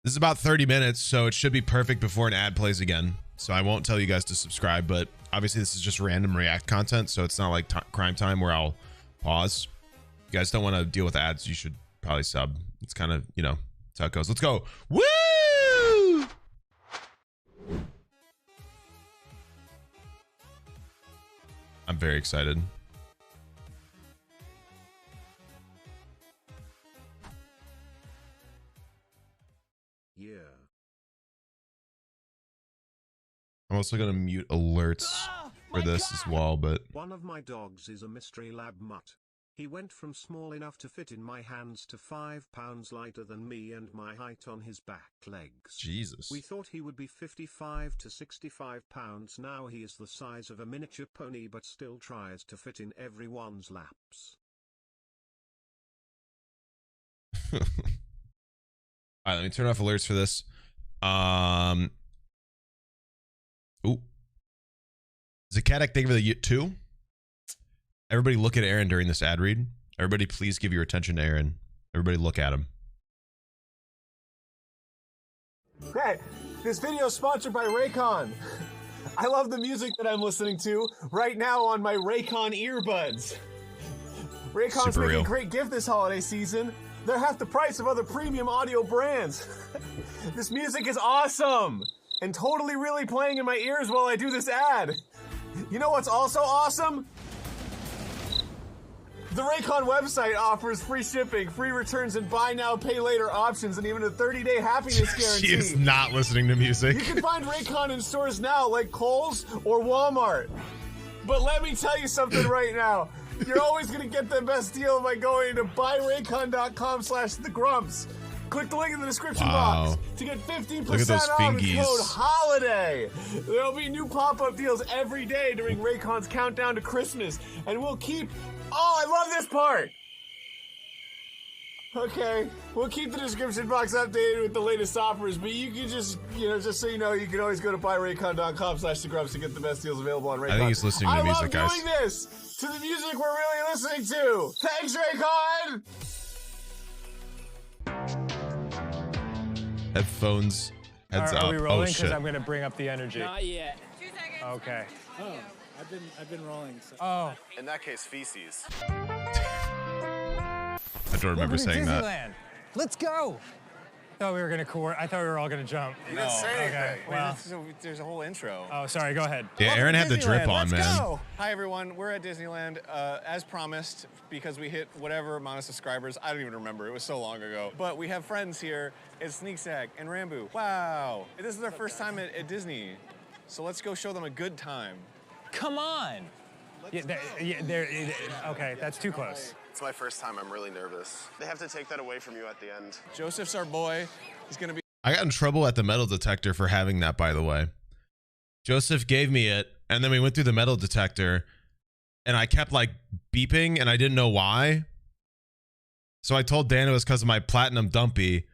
This is about 30 minutes, so it should be perfect before an ad plays again. So I won't tell you guys to subscribe, but obviously this is just random react content, so it's not like crime time where I'll pause. If you guys don't want to deal with ads, you should probably sub. It's kind of, you know, that's how it goes. Let's go. Woo! I'm very excited. Yeah. I'm also gonna mute alerts for this as well, but One of my dogs is a mystery lab mutt. He went from small enough to fit in my hands to 5 pounds lighter than me and my height on his back legs. Jesus. We thought he would be 55 to 65 pounds. Now he is the size of a miniature pony but still tries to fit in everyone's laps. All right, let me turn off alerts for this. Ooh. Zakatic, thank you for the 2. Everybody look at Aaron during this ad read. Everybody please give your attention to Aaron. Everybody look at him. Hey, this video is sponsored by Raycon. I love the music that I'm listening to right now on my Raycon earbuds. Raycon's making a great gift this holiday season. They're half the price of other premium audio brands. This music is awesome and totally really playing in my ears while I do this ad. You know what's also awesome? The Raycon website offers free shipping, free returns, and buy now, pay later options, and even a 30-day happiness guarantee. She is not listening to music. You can find Raycon in stores now like Kohl's or Walmart. But let me tell you something right now. You're always going to get the best deal by going to buyraycon.com/thegrumps. Click the link in the description box to get 15% off and code HOLIDAY. There'll be new pop-up deals every day during Raycon's countdown to Christmas, and we'll keep... Oh, I love this part! Okay, we'll keep the description box updated with the latest offers, but you can just, you know, just so you know, you can always go to buyraycon.com/thegrumps to get the best deals available on Raycon. I think he's listening to music, guys. I love doing this to the music we're really listening to. Thanks, Raycon! Headphones, heads up. Are we rolling? Oh, Because shit. I'm going to bring up the energy. Not yet. 2 seconds. Okay. Oh, I've been rolling. So. Oh. In that case, feces. I don't remember saying that. Disneyland. Let's go. I thought we were going to I thought we were all going to jump. You didn't say anything. Okay. Well. There's a whole intro. Oh, sorry. Go ahead. Yeah, Aaron had the drip on, Let's man. Go. Hi, everyone. We're at Disneyland, as promised, because we hit whatever amount of subscribers. I don't even remember. It was so long ago. But we have friends here. It's Sneegsnag and Rambo. Wow. This is their first time at Disney. So let's go show them a good time. Come on. Okay, that's too close. It's my first time. I'm really nervous. They have to take that away from you at the end. Joseph's our boy. He's going to be... I got in trouble at the metal detector for having that, by the way. Joseph gave me it, and then we went through the metal detector, and I kept, like, beeping, and I didn't know why. So I told Dan it was because of my platinum dumpy,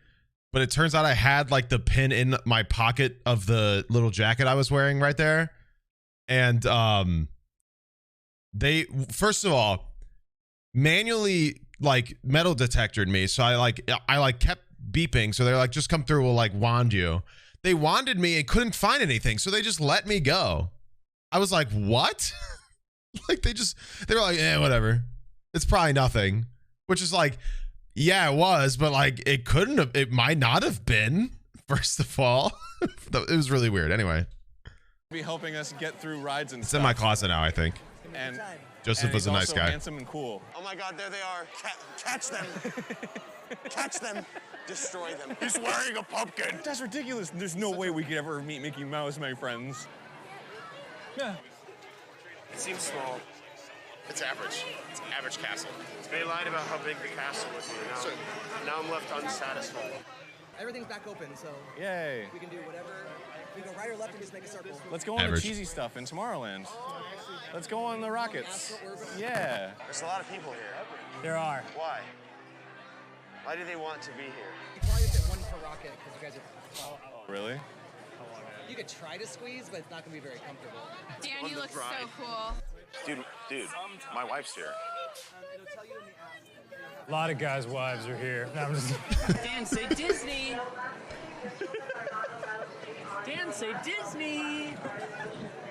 but it turns out I had, like, the pin in my pocket of the little jacket I was wearing right there. And they, first of all, manually, like, metal detectored me, so I kept beeping, so they're like, just come through, we'll like wand you. They wanded me and couldn't find anything, so they just let me go. I was like, what? Like, they were like, whatever, it's probably nothing, which is like, yeah, it was, but like, it might not have been, first of all. It was really weird. Anyway, be helping us get through rides and it's stuff. in my closet now, I think. And Joseph was a nice guy. Handsome and cool. Oh my God, there they are. Catch them. Catch them. Destroy them. He's wearing a pumpkin. That's ridiculous. There's no way we could ever meet Mickey Mouse, my friends. Yeah. It seems small. It's average. It's an average castle. They lied about how big the castle would be. Now I'm left unsatisfied. Everything's back open, so yay. We can do whatever. We go right or left and just make a circle. Let's go on the cheesy stuff in Tomorrowland. Let's go on the rockets. Yeah. There's a lot of people here. There are. Why? Why do they want to be here? You probably just get one per rocket because you guys are... Oh, really? You could try to squeeze, but it's not going to be very comfortable. Dan, you look so cool. Dude, my wife's here. A lot of guys' wives are here. No, I'm just... Dan, say Disney. say Disney.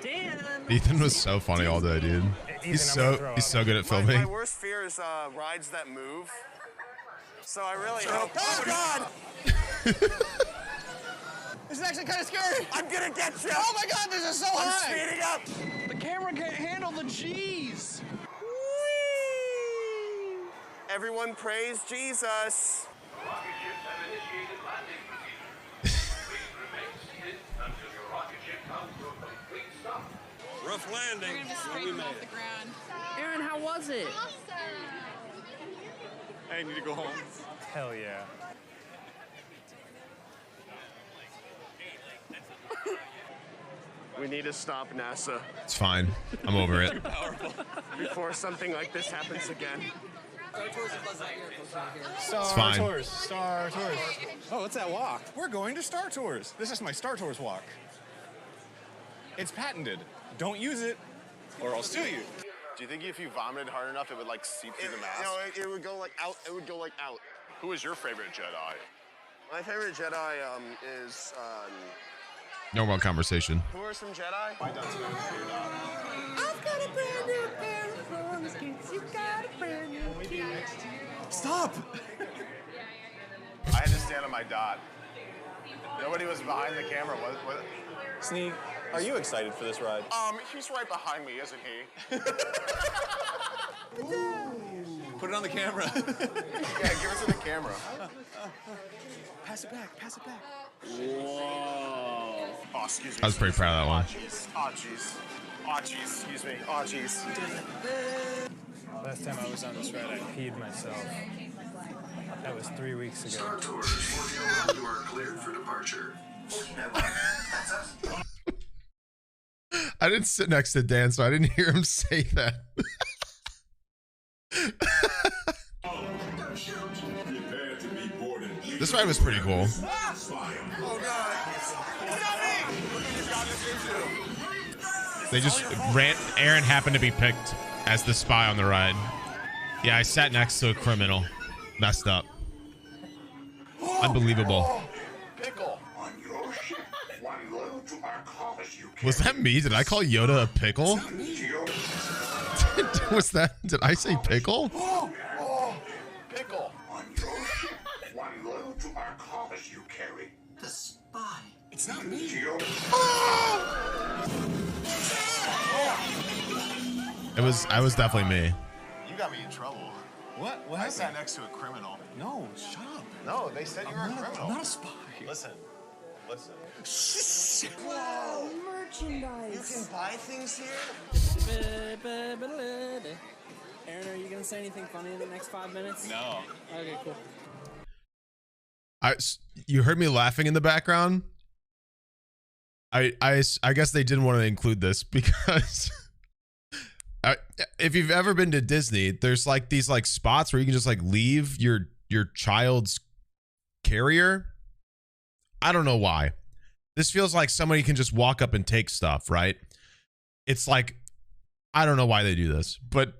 Dan. Ethan was so funny all day, dude. He's so good at filming. My worst fear is rides that move. So I really hope. Oh God! This is actually kind of scary. I'm gonna get you. Oh my God, this is so I'm high. speeding up. The camera can't handle the G's. Everyone praise Jesus. Rough landing. We're gonna just scrape him off the ground. Aaron, how was it? I need to go home. Hell yeah. We need to stop NASA It's fine. I'm over it. before something like this happens again. Star fine. Tours. Star Tours. Oh, what's that walk? We're going to Star Tours. This is my Star Tours walk. It's patented. Don't use it, or I'll sue you. Do you think if you vomited hard enough, it would like seep through the mask? No, it would go like out. It would go like out. Who is your favorite Jedi? My favorite Jedi is. Normal conversation. Who are some Jedi? My dad's favorite Jedi. I've got a brand new pair of roller skates. You got a brand new key. Stop! I had to stand on my dot. Nobody was behind the camera. What? Sneeg, are you excited for this ride? He's right behind me, isn't he? Put it on the camera. Yeah, give it to the camera. Pass it back. Pass it back. Whoa. Oh, excuse me. I was pretty proud of that one. Oh, jeez. Oh, jeez. Excuse me. Oh, jeez. Last time I was on this ride, I peed myself. That was 3 weeks ago. Star Tours 1401, you are cleared for departure. I didn't sit next to Dan, so I didn't hear him say that. This ride was pretty cool. Oh, God. They just Aaron happened to be picked as the spy on the ride. Yeah, I sat next to a criminal. Messed up. Unbelievable. Pickle. Was that me? Did I call Yoda a pickle? Was that? Did I say pickle? Pickle. On your ship, one load to our cause you carry. The spy. It's not me. I was definitely me. You got me in trouble. What? What I happened? sat next to a criminal. No, shut up. No, they said you were a criminal. I'm not a spy. Listen. Whoa, merchandise. You can buy things here. Aaron, are you gonna say anything funny in the next 5 minutes? No. Okay, cool. You heard me laughing in the background. I guess they didn't want to include this because if you've ever been to Disney, there's like these like spots where you can just like leave your child's carrier. I don't know why. This feels like somebody can just walk up and take stuff, right? It's like, I don't know why they do this, but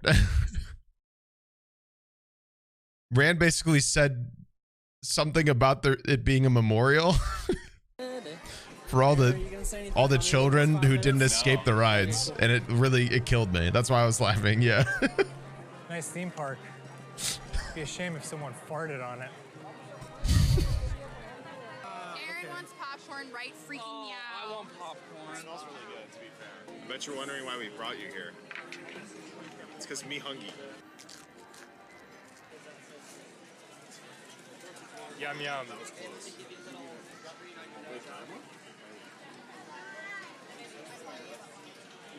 Rand basically said something about it being a memorial for all the children who didn't escape the rides, and it killed me. That's why I was laughing. Yeah. Nice theme park. It'd be a shame if someone farted on it. Aaron wants popcorn, right? Freaking me out. I want popcorn. It smells really good, to be fair. I bet you're wondering why we brought you here. It's because me hungry. Yum yum.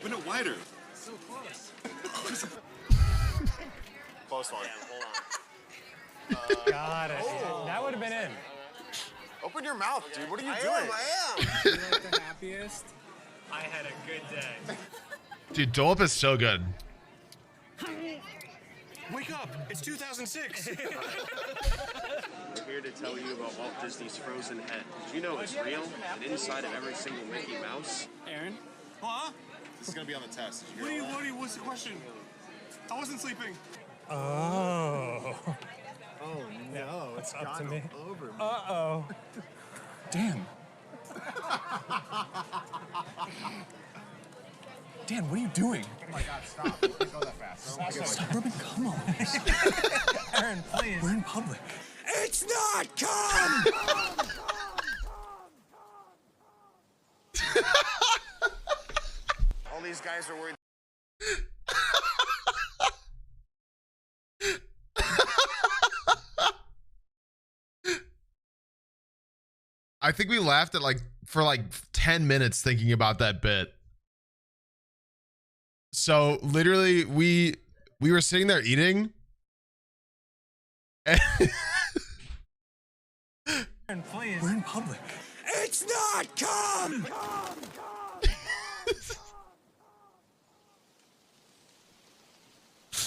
But no, wider. So close. Close one. Hold on. Got it. That would have been in. Open your mouth, dude. What are you I doing? am. You like the happiest? I had a good day. Dude, Dole Whip is so good. Wake up! It's 2006. We're here to tell you about Walt Disney's frozen head. Did you know it's real? And inside of every single Mickey Mouse? Aaron? Huh? This is gonna be on the test. What's the question? I wasn't sleeping. Oh. Oh no, It's it's up to gone me. over me. Uh-oh. Damn. Dan, what are you doing? Oh my God, stop. Don't go that fast. Stop rubbing cum on me. Aaron, please. We're in public. It's not cum! All these guys are worried. I think we laughed at for 10 minutes thinking about that bit. So literally we were sitting there eating. And Aaron, please. We're in public. It's not cum!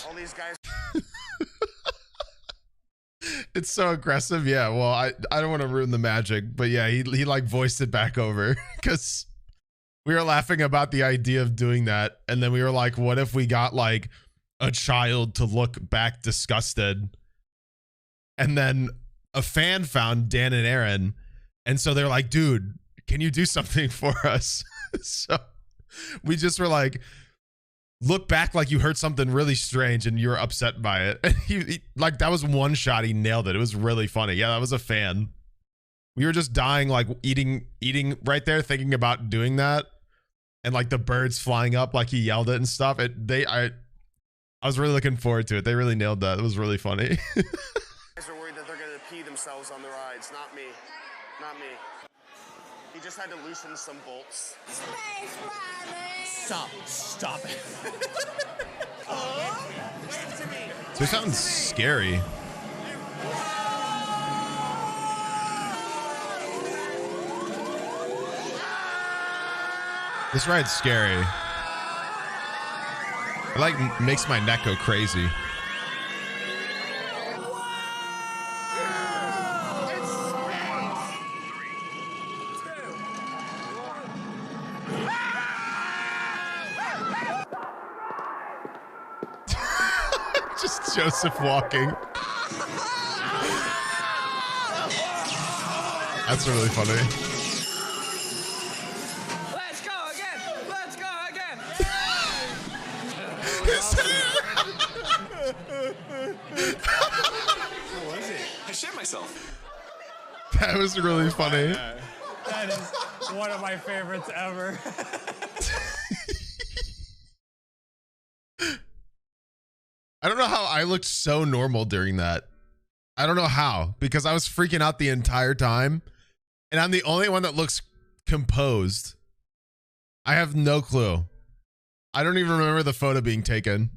All these guys. It's so aggressive. Yeah, well, I don't want to ruin the magic, but yeah, he voiced it back over because we were laughing about the idea of doing that, and then we were like, what if we got a child to look back disgusted, and then a fan found Dan and Aaron, and so they're like, dude, can you do something for us? So we just were like, look back like you heard something really strange and you're upset by it. And he that was one shot, he nailed it. It was really funny. Yeah, that was a fan. We were just dying, eating right there, thinking about doing that, and the birds flying up, he yelled it and stuff. I was really looking forward to it. They really nailed that. It was really funny. Guys are worried that they're gonna pee themselves on the rides. Not me. Not me. He just had to loosen some bolts. Stop it. So it sounds scary. This ride's scary. It makes my neck go crazy. Just Joseph walking. That's really funny. Let's go again! Let's go again! What was it? I shit myself. That was really funny. That is one of my favorites ever. I don't know how I looked so normal during that. I don't know how, because I was freaking out the entire time, and I'm the only one that looks composed. I have no clue. I don't even remember the photo being taken.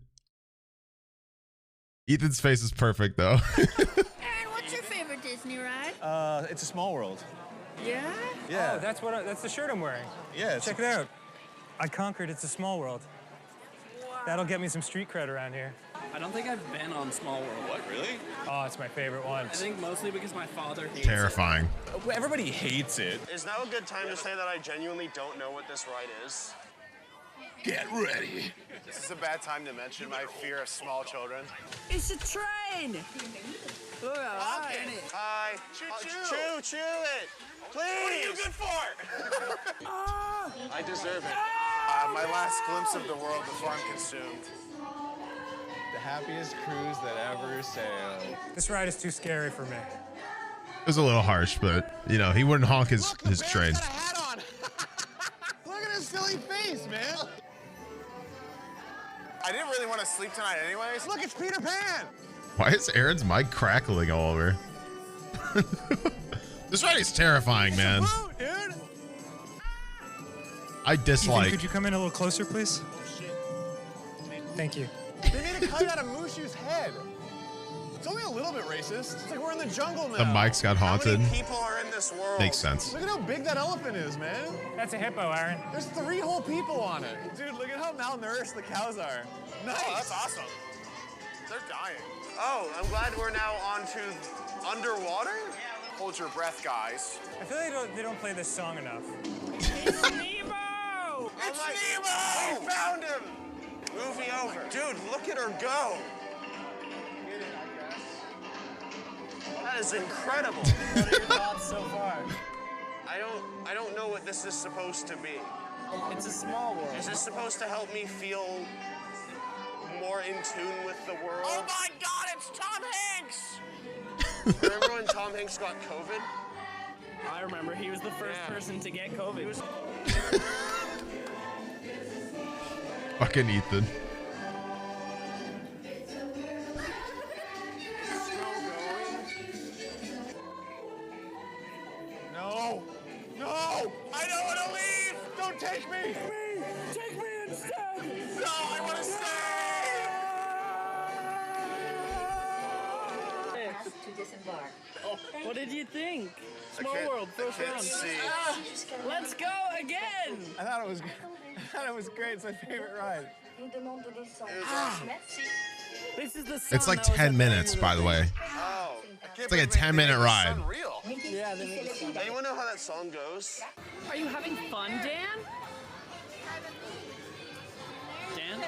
Ethan's face is perfect, though. Aaron, what's your favorite Disney ride? It's a Small World. Yeah? Yeah. Oh, that's the shirt I'm wearing. Yeah. Check it out. I conquered It's a Small World. That'll get me some street cred around here. I don't think I've been on Small World. What, really? Oh, it's my favorite one. I think mostly because my father hates Terrifying. Everybody hates it. Is now a good time to say that I genuinely don't know what this ride is? Get ready. This is a bad time to mention my fear of small children. It's a train! Look at that. Hi. Choo choo it. Please. What are you good for? I deserve it. My last glimpse of the world before I'm consumed. The happiest cruise that ever sailed. This ride is too scary for me. It was a little harsh, but, he wouldn't honk his train. Got a hat on. Look at his silly face, man. I didn't really want to sleep tonight anyways. Look, it's Peter Pan. Why is Aaron's mic crackling all over? This ride is terrifying, man. Boat, dude. I dislike. Ethan, could you come in a little closer, please? Thank you. They made a cut out of Mushu's head. It's only a little bit racist. It's like we're in the jungle now. The mics got haunted. How many people are in this world? Makes sense. Look at how big that elephant is, man. That's a hippo, Aaron. There's 3 whole people on it. Dude, look at how malnourished the cows are. Nice. Oh, that's awesome. They're dying. Oh, I'm glad we're now on to underwater. Hold your breath, guys. I feel like they don't play this song enough. It's Nemo! It's Nemo! We found him! Move me over. Dude, look at her go. That is incredible. What are your thoughts so far? I don't know what this is this supposed to be? It's a small world. Is this supposed to help me feel more in tune with the world? Oh my God, it's Tom Hanks! Remember when Tom Hanks got COVID? I remember he was the first person to get COVID. Fucking Ethan. No! No! I don't want to leave! Don't take me! Take me instead! No, I want to stay! To disembark. What did you think? Small can't- world, first I can't round. see. Let's go again! I thought it was great. It's my favorite ride. This is the It's like 10 minutes, by the way. Oh. It's like a 10-minute ride. Unreal. Yeah, they made it sound Anyone know how that song goes? Are you having fun, Dan? Dan?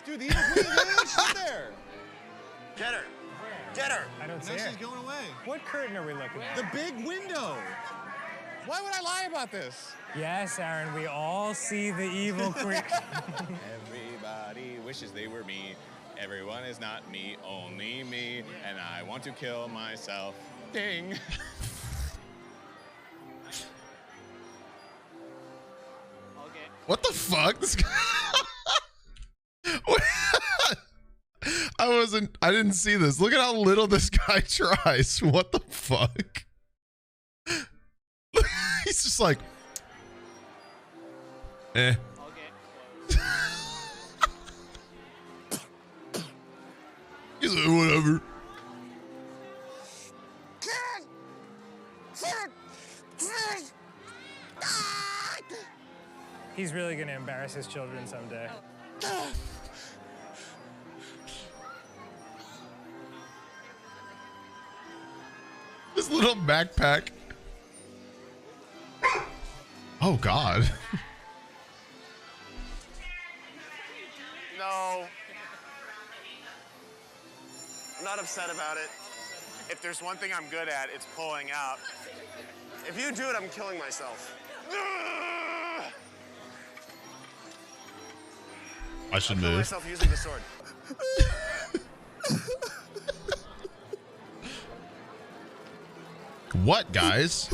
Dude, the evil queen, she's there. Get her. Get her. I don't see Now it. she's going away. What curtain are we looking at? The big window. Why would I lie about this? Yes, Aaron, we all see the evil queen. Everybody wishes they were me. Everyone is not me, only me. And I want to kill myself. Ding. What the fuck? This guy. I didn't see this. Look at how little this guy tries. What the fuck? He's just like, eh. He's like, whatever. He's really gonna embarrass his children someday. This little backpack. Oh God. No. I'm not upset about it. If there's one thing I'm good at, it's pulling out. If you do it, I'm killing myself. I should I'll kill move. myself using the sword. What, guys?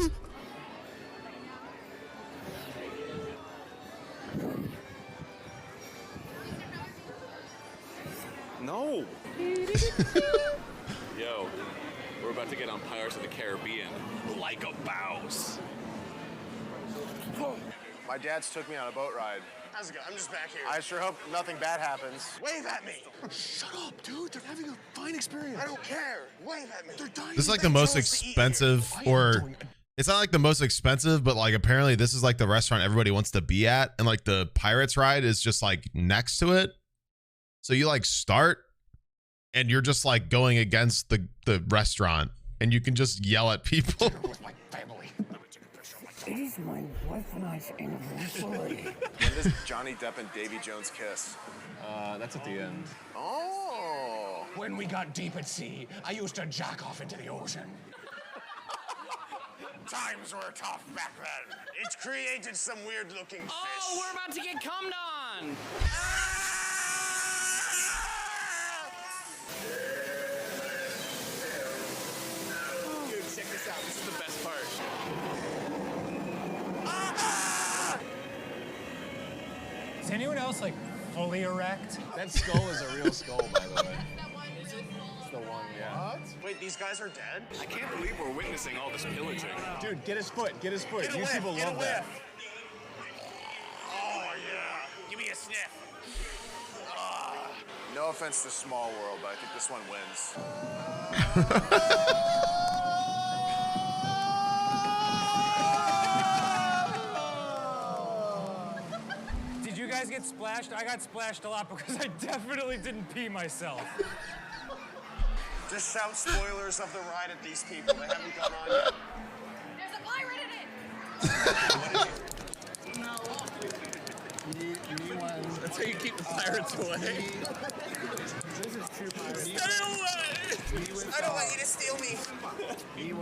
No. Yo, we're about to get on Pirates of the Caribbean like a mouse. My dad's took me on a boat ride. How's it going? I'm just back here. I sure hope nothing bad happens. Wave at me. Shut up, dude. They're having a fine experience. I don't care. Wave at me. They're dying. This is like the most expensive, or it's not like the most expensive, but like apparently this is like the restaurant everybody wants to be at, and like the Pirates ride is just like next to it. So you like start, and you're just like going against the restaurant, and you can just yell at people. It is my wife and I's anniversary. When does Johnny Depp and Davy Jones kiss? That's at the end. Oh. When we got deep at sea, I used to jack off into the ocean. Times were tough back then. It's created some weird-looking fish. Oh, we're about to get cummed on! Dude, check this out. This is the best part. Is anyone else like fully erect? That skull is a real skull, by the way. It's the one, yeah. What? Wait, these guys are dead? I can't believe we're witnessing all this pillaging. Dude, get his foot. Get his foot. Get a You whiff, people get a love that. whiff. Oh, yeah. Give me a sniff. No offense to Small World, but I think this one wins. Did you guys get splashed? I got splashed a lot because I definitely didn't pee myself. Just shout spoilers of the ride at these people. They haven't gone on yet. There's a pirate in it! That's how you keep the pirates away. This is true pirate. Stay away! I don't want you to steal me. Me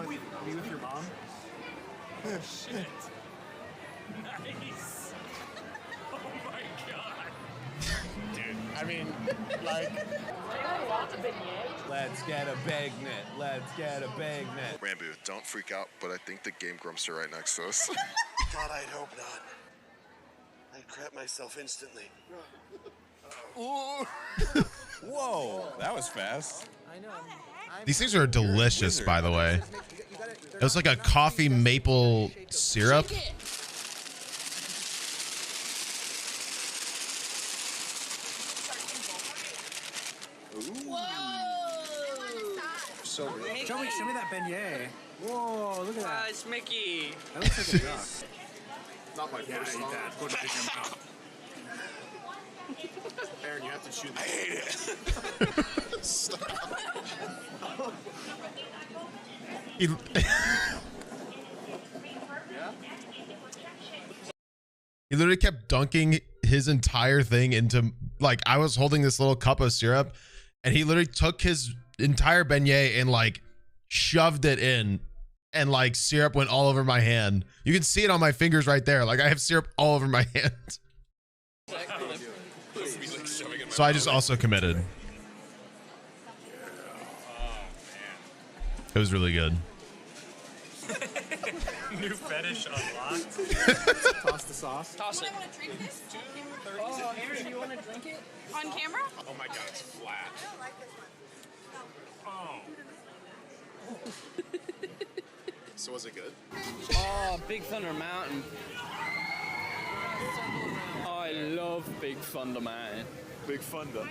with your mom? Shit. Nice. Oh my god. Dude, I mean, like. Let's get a big net. Let's get a big net. Rambo, don't freak out, but I think the game Grumps are right next to us. God, I'd hope not. I'd crap myself instantly. Ooh. Whoa, that was fast. I know. These things are delicious, by the way. It was like a coffee maple syrup. So show me that beignet. Whoa, look at that. It's Mickey. That looks like a duck. Not my first eat song. that. Put it in your mouth. Aaron, you have to chew that. I hate it. He literally kept dunking his entire thing into, like, I was holding this little cup of syrup and he literally took his entire beignet and like shoved it in, and like syrup went all over my hand. You can see it on my fingers right there. Like I have syrup all over my hand. So I just also committed. It was really good. New fetish unlocked. Toss the sauce. Toss it. I want to drink this. Oh, Aaron, you want to drink it? On camera? Oh my god, it's flat. Oh. So was it good? Oh, Big Thunder Mountain. Oh, I love Big Thunder Mountain. Big Thunder.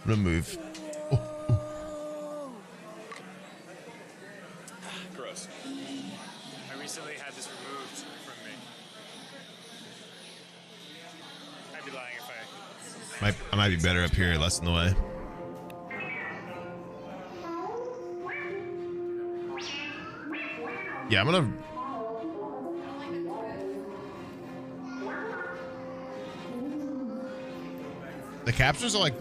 I'm gonna move. Gross. I recently had this removed from me. I'd be lying if I might be better up here, less in the way. Yeah, I'm gonna. The captions are like.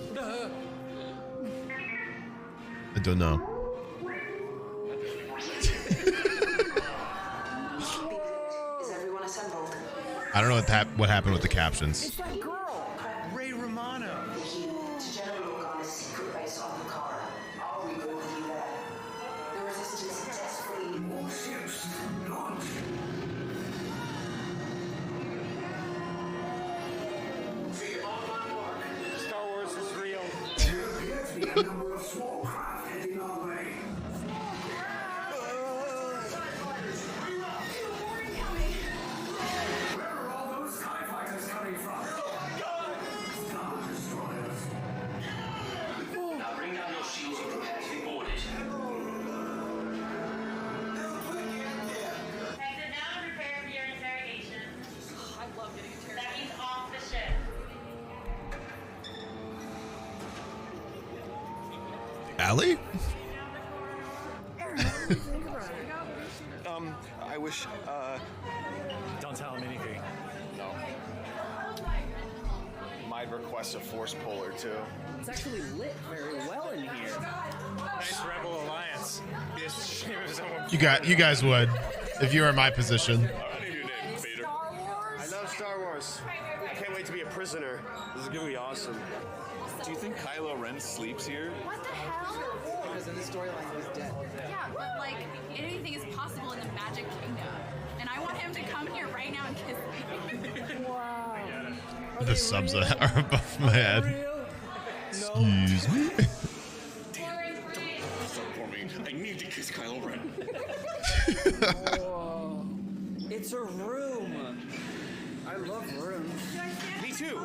I don't know. Is everyone assembled? I don't know what happened with the captions. It's that girl, Ray Romano. To general look on a secret base on the car. I'll regroup with you there. The resistance desperately more ships launch. Star Wars is real. The number of small craft heading our way. Where are all those TIE fighters coming from? Star Destroyers. Now bring down your shields and prepare to be boarded. Exit now and prepare for your interrogation. I love getting interrogated. That means off the ship. Allie? I wish, Don't tell him anything. no. Might request a force pull or two. It's actually lit very well in here. Nice Rebel Alliance. Be a shame if someone. You guys would, if you were in my position. I love Star Wars. I can't wait to be a prisoner. This is gonna be awesome. Do you think Kylo Ren sleeps here? What the hell? Because in the storyline, he's dead. Yeah, but like anything is possible in the Magic Kingdom, and I want him to come here right now and kiss me. Wow. The subs are above my head. Excuse me. For me, I need to kiss Kylo Ren. Whoa. It's a room. I love rooms. Do I stand too.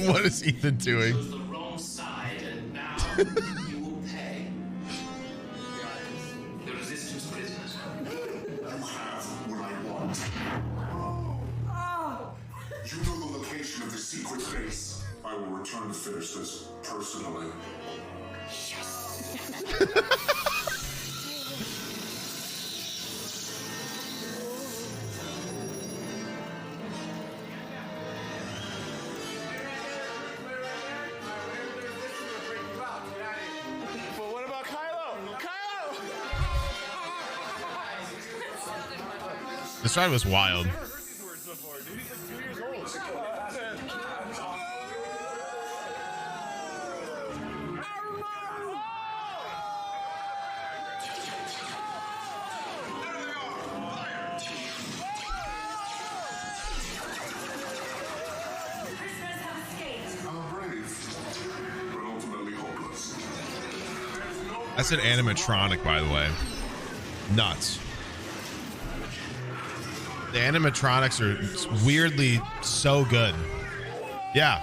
What is Ethan doing? Chose the wrong side, and now you will pay. The resistance prisoners. You have what I want. You know the location of the secret base. I will return to finish this personally. But what about Kylo? Kylo! This ride was wild. That's an animatronic, by the way. Nuts. The animatronics are weirdly so good. Yeah.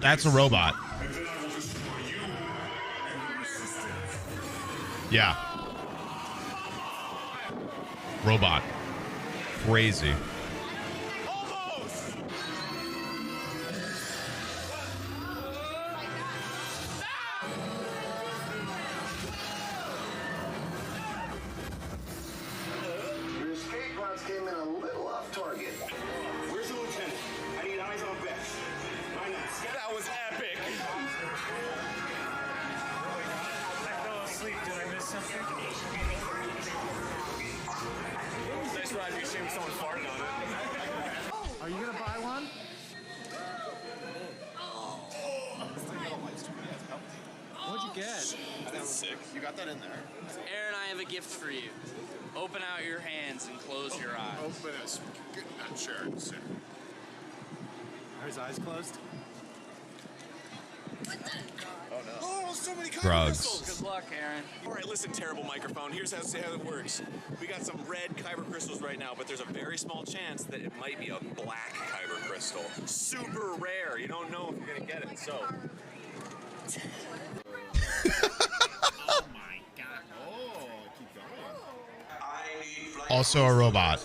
That's a robot. Yeah. Robot. Crazy. Your escape routes came in a little off target. Where's the lieutenant? I need eyes on Beth. That was epic. I fell asleep. Did I miss something? Nice ride. You assume someone farted on it. Are you gonna buy one? What'd you get? That's sick. You got that in there. Aaron, I have a gift for you. Open out your hands and close your eyes. Open it. Sure. Are his eyes closed? Oh no. Oh, so many Drugs. crystals. Good luck, Aaron. All right, listen, terrible microphone. Here's how it works. We got some red kyber crystals right now, but there's a very small chance that it might be a black kyber crystal. Super rare. You don't know if you're gonna get it. So. Oh my god. Oh, keep going. Also a robot.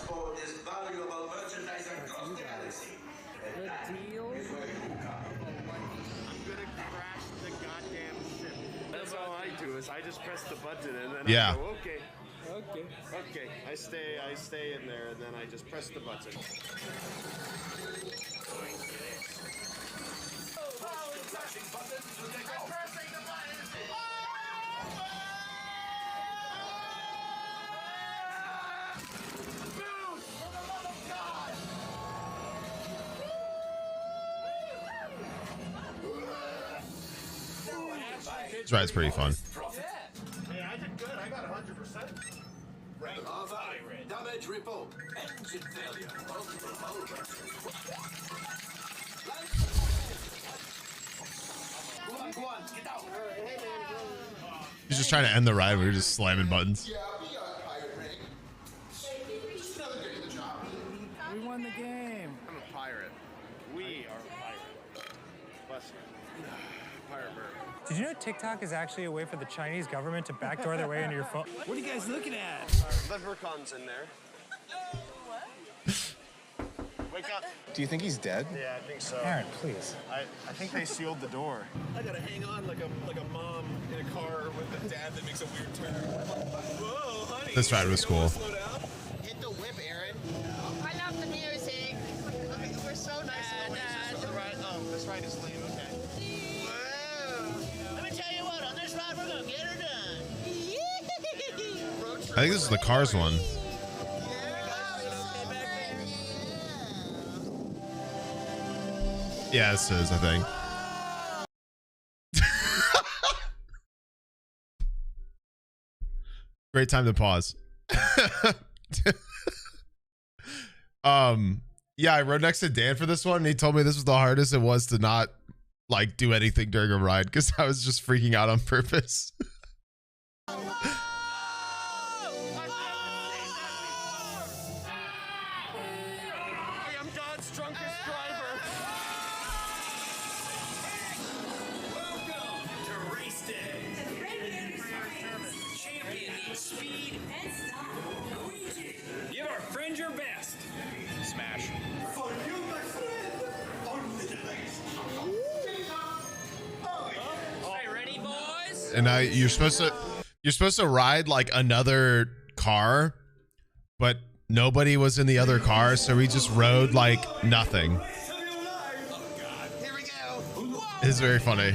That's all I do is I just press the button and then Yeah. I go, okay. I stay in there and then I just press the button. This ride's pretty fun. Hey, I did good. I got 100%. Rank of I. Damage report. Engine failure. Multiple motors. Go on, get out. Hey, man. He's just trying to end the ride. We were just slamming buttons. Yeah, we got pirate rank. Just another day in the job. We won the game. I'm a pirate. We are a pirate. Bless you. Pirate bird. Did you know TikTok is actually a way for the Chinese government to backdoor their way into your phone? What are you guys looking at? Leprechaun's in there. Wake up. Do you think he's dead? Yeah, I think so. Aaron, please. I think they sealed the door. I gotta hang on like a mom in a car with a dad that makes a weird turn. Whoa, honey. This ride was cool. Slow down. Hit the whip, Aaron. I love the music. We're so nice. This ride is lame, okay. Let me tell you what, on this ride, we're gonna get her done. I think this is the Cars one. Yeah, this is, I think. Great time to pause. Yeah, I rode next to Dan for this one, and he told me this was the hardest it was to not like do anything during a ride because I was just freaking out on purpose. drunkest driver. Welcome to race day. Champion needs speed and style. Luigi, give our friend your best. Smash. For you, my friend, only the best. All right, ready, boys? And you're supposed to ride like another car, but nobody was in the other car, so we just rode like nothing. It's very funny.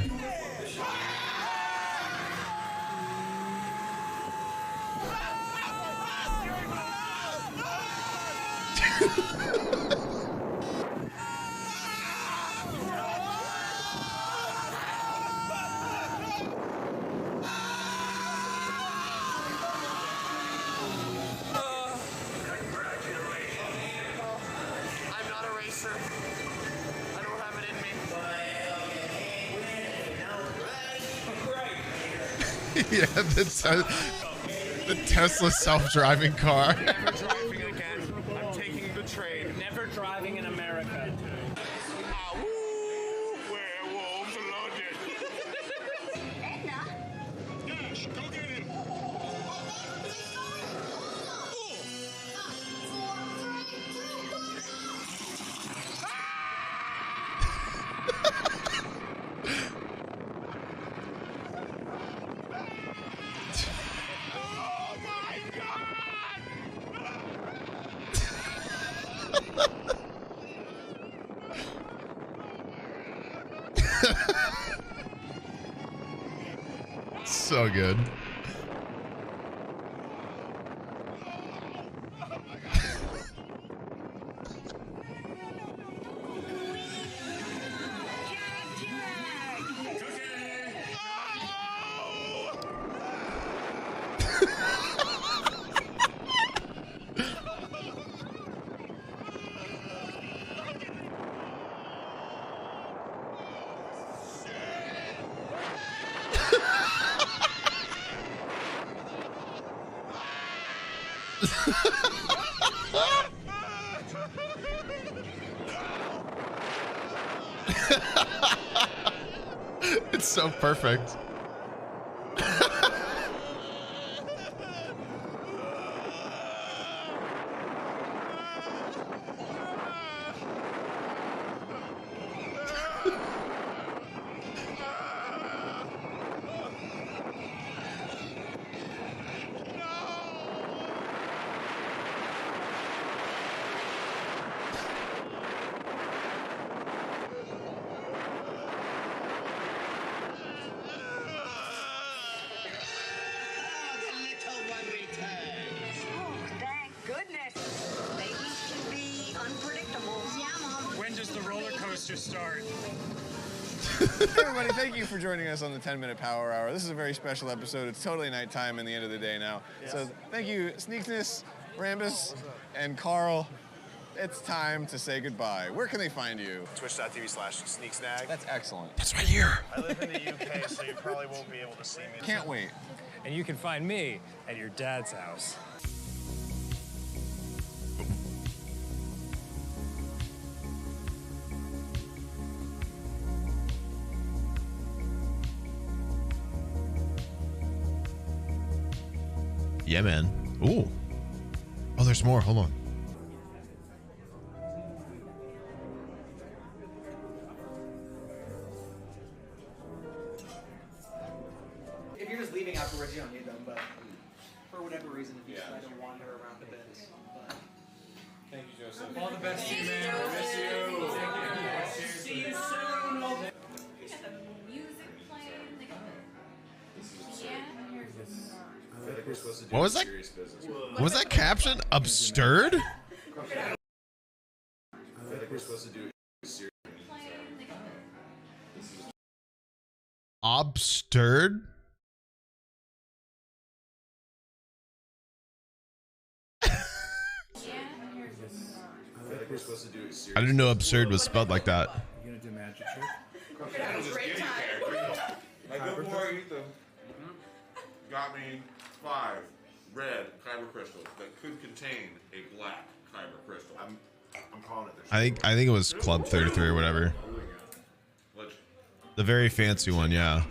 I'm not a racer. I don't have it in me. Yeah, the Tesla self-driving car. Never driving again. I'm taking the train. Never driving in America. Werewolves loaded. Gosh, go get him. Oh my So good. It's so perfect. When does the roller coaster start? Hey everybody, thank you for joining us on the 10-minute Power Hour. This is a very special episode. It's totally nighttime and the end of the day now. Yes. So thank you, Sneegsness, Rambus, and Carl. It's time to say goodbye. Where can they find you? Twitch.tv/Sneegsnag. That's excellent. That's right here. I live in the UK, so you probably won't be able to see me. Can't wait. And you can find me at your dad's house. Yeah, man. Ooh. Oh, there's more. Hold on. If you're just leaving afterwards, you don't need them, but for whatever reason, if you decide to wander around a bit. But... Thank you, Joseph. All the best to you, man. I miss you. Thank you. See you soon. What was that? What was that caption? Absurd? I think we're supposed to do serious. Absurd? I didn't know absurd was spelled like that. You gonna do magic trick? My good boy Ethan got me 5 red kyber crystals that could contain a black kyber crystal. I'm calling it. I think it was Club 33 or whatever. The very fancy one, yeah.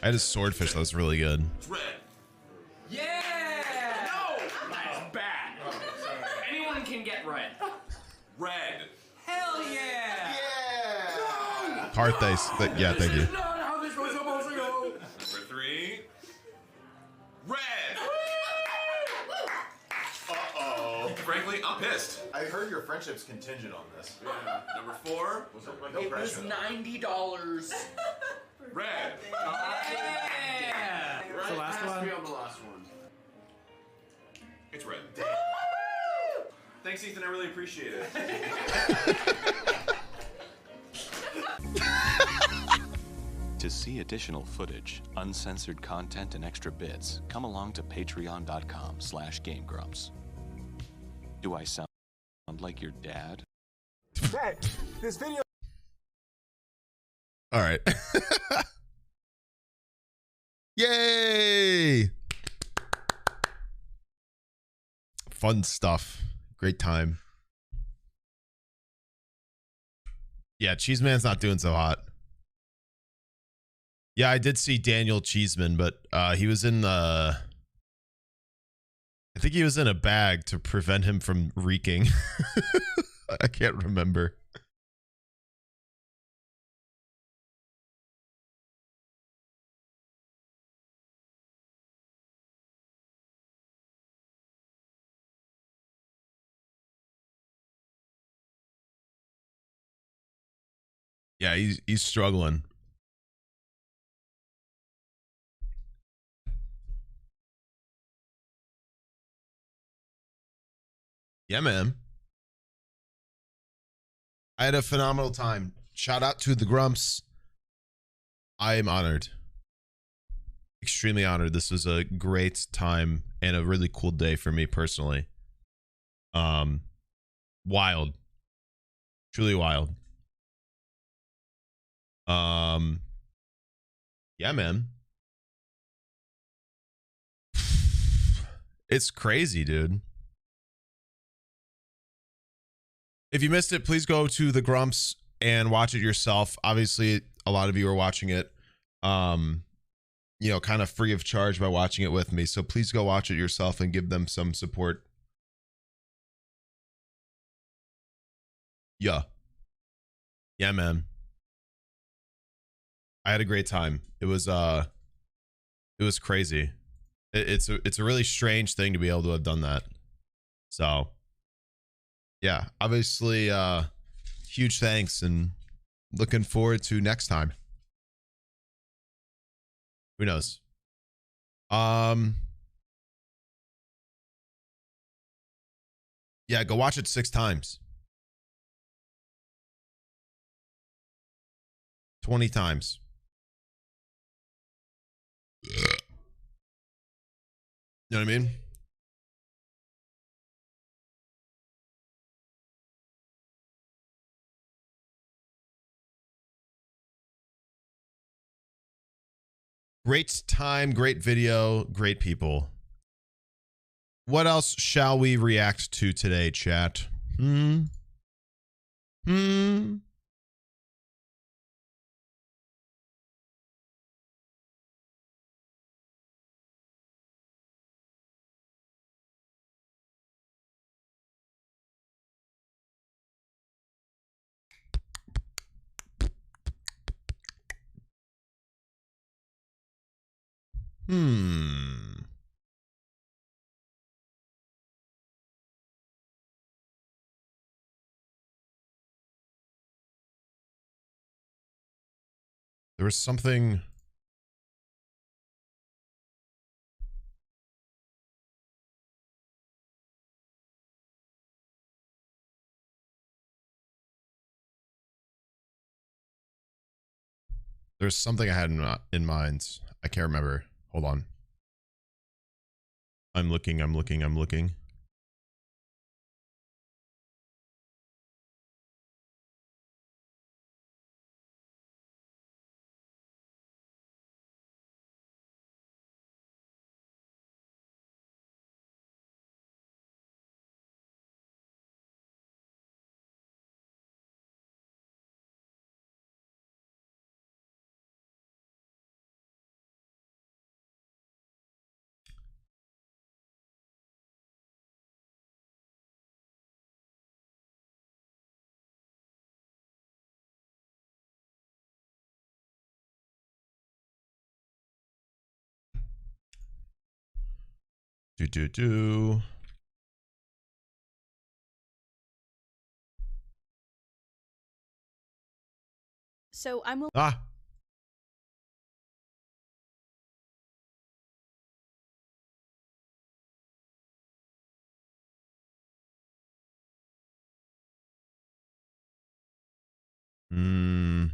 I had a swordfish that was really good. Yeah! No! That's bad. Anyone can get red. Red. Hell yeah! Yeah! Carthays. Yeah, thank you. Not how this was supposed to go. Number 3. Red. Uh-oh. Frankly, I'm pissed. I heard your friendship's contingent on this. Yeah. Number 4. It was $90. Red. Yeah! Red the last has to one? be on the last one. It's red. Thanks, Ethan. I really appreciate it. To see additional footage, uncensored content, and extra bits, come along to patreon.com/GameGrumps. Do I sound like your dad? Hey, this video. All right. Yay! Fun stuff. Great time. Yeah, Cheeseman's not doing so hot. Yeah, I did see Daniel Cheeseman, but he was in the... I think he was in a bag to prevent him from reeking. I can't remember. Yeah, he's struggling. Yeah, man. I had a phenomenal time. Shout out to the Grumps. I am honored. Extremely honored. This was a great time and a really cool day for me personally. Wild. Truly wild. Yeah, man. It's crazy, dude. If you missed it, please go to the Grumps and watch it yourself. Obviously, a lot of you are watching it, you know, kind of free of charge by watching it with me. So please go watch it yourself and give them some support. Yeah. Yeah, man. I had a great time. It was crazy. It's a really strange thing to be able to have done that. So yeah, obviously huge thanks and looking forward to next time. Who knows? Yeah, go watch it 6 times. 20 times. You know what I mean? Great time, great video, great people. What else shall we react to today, chat? There was something. There's something I had in mind. I can't remember. Hold on. I'm looking. Do. So I'm Ah. Hmm.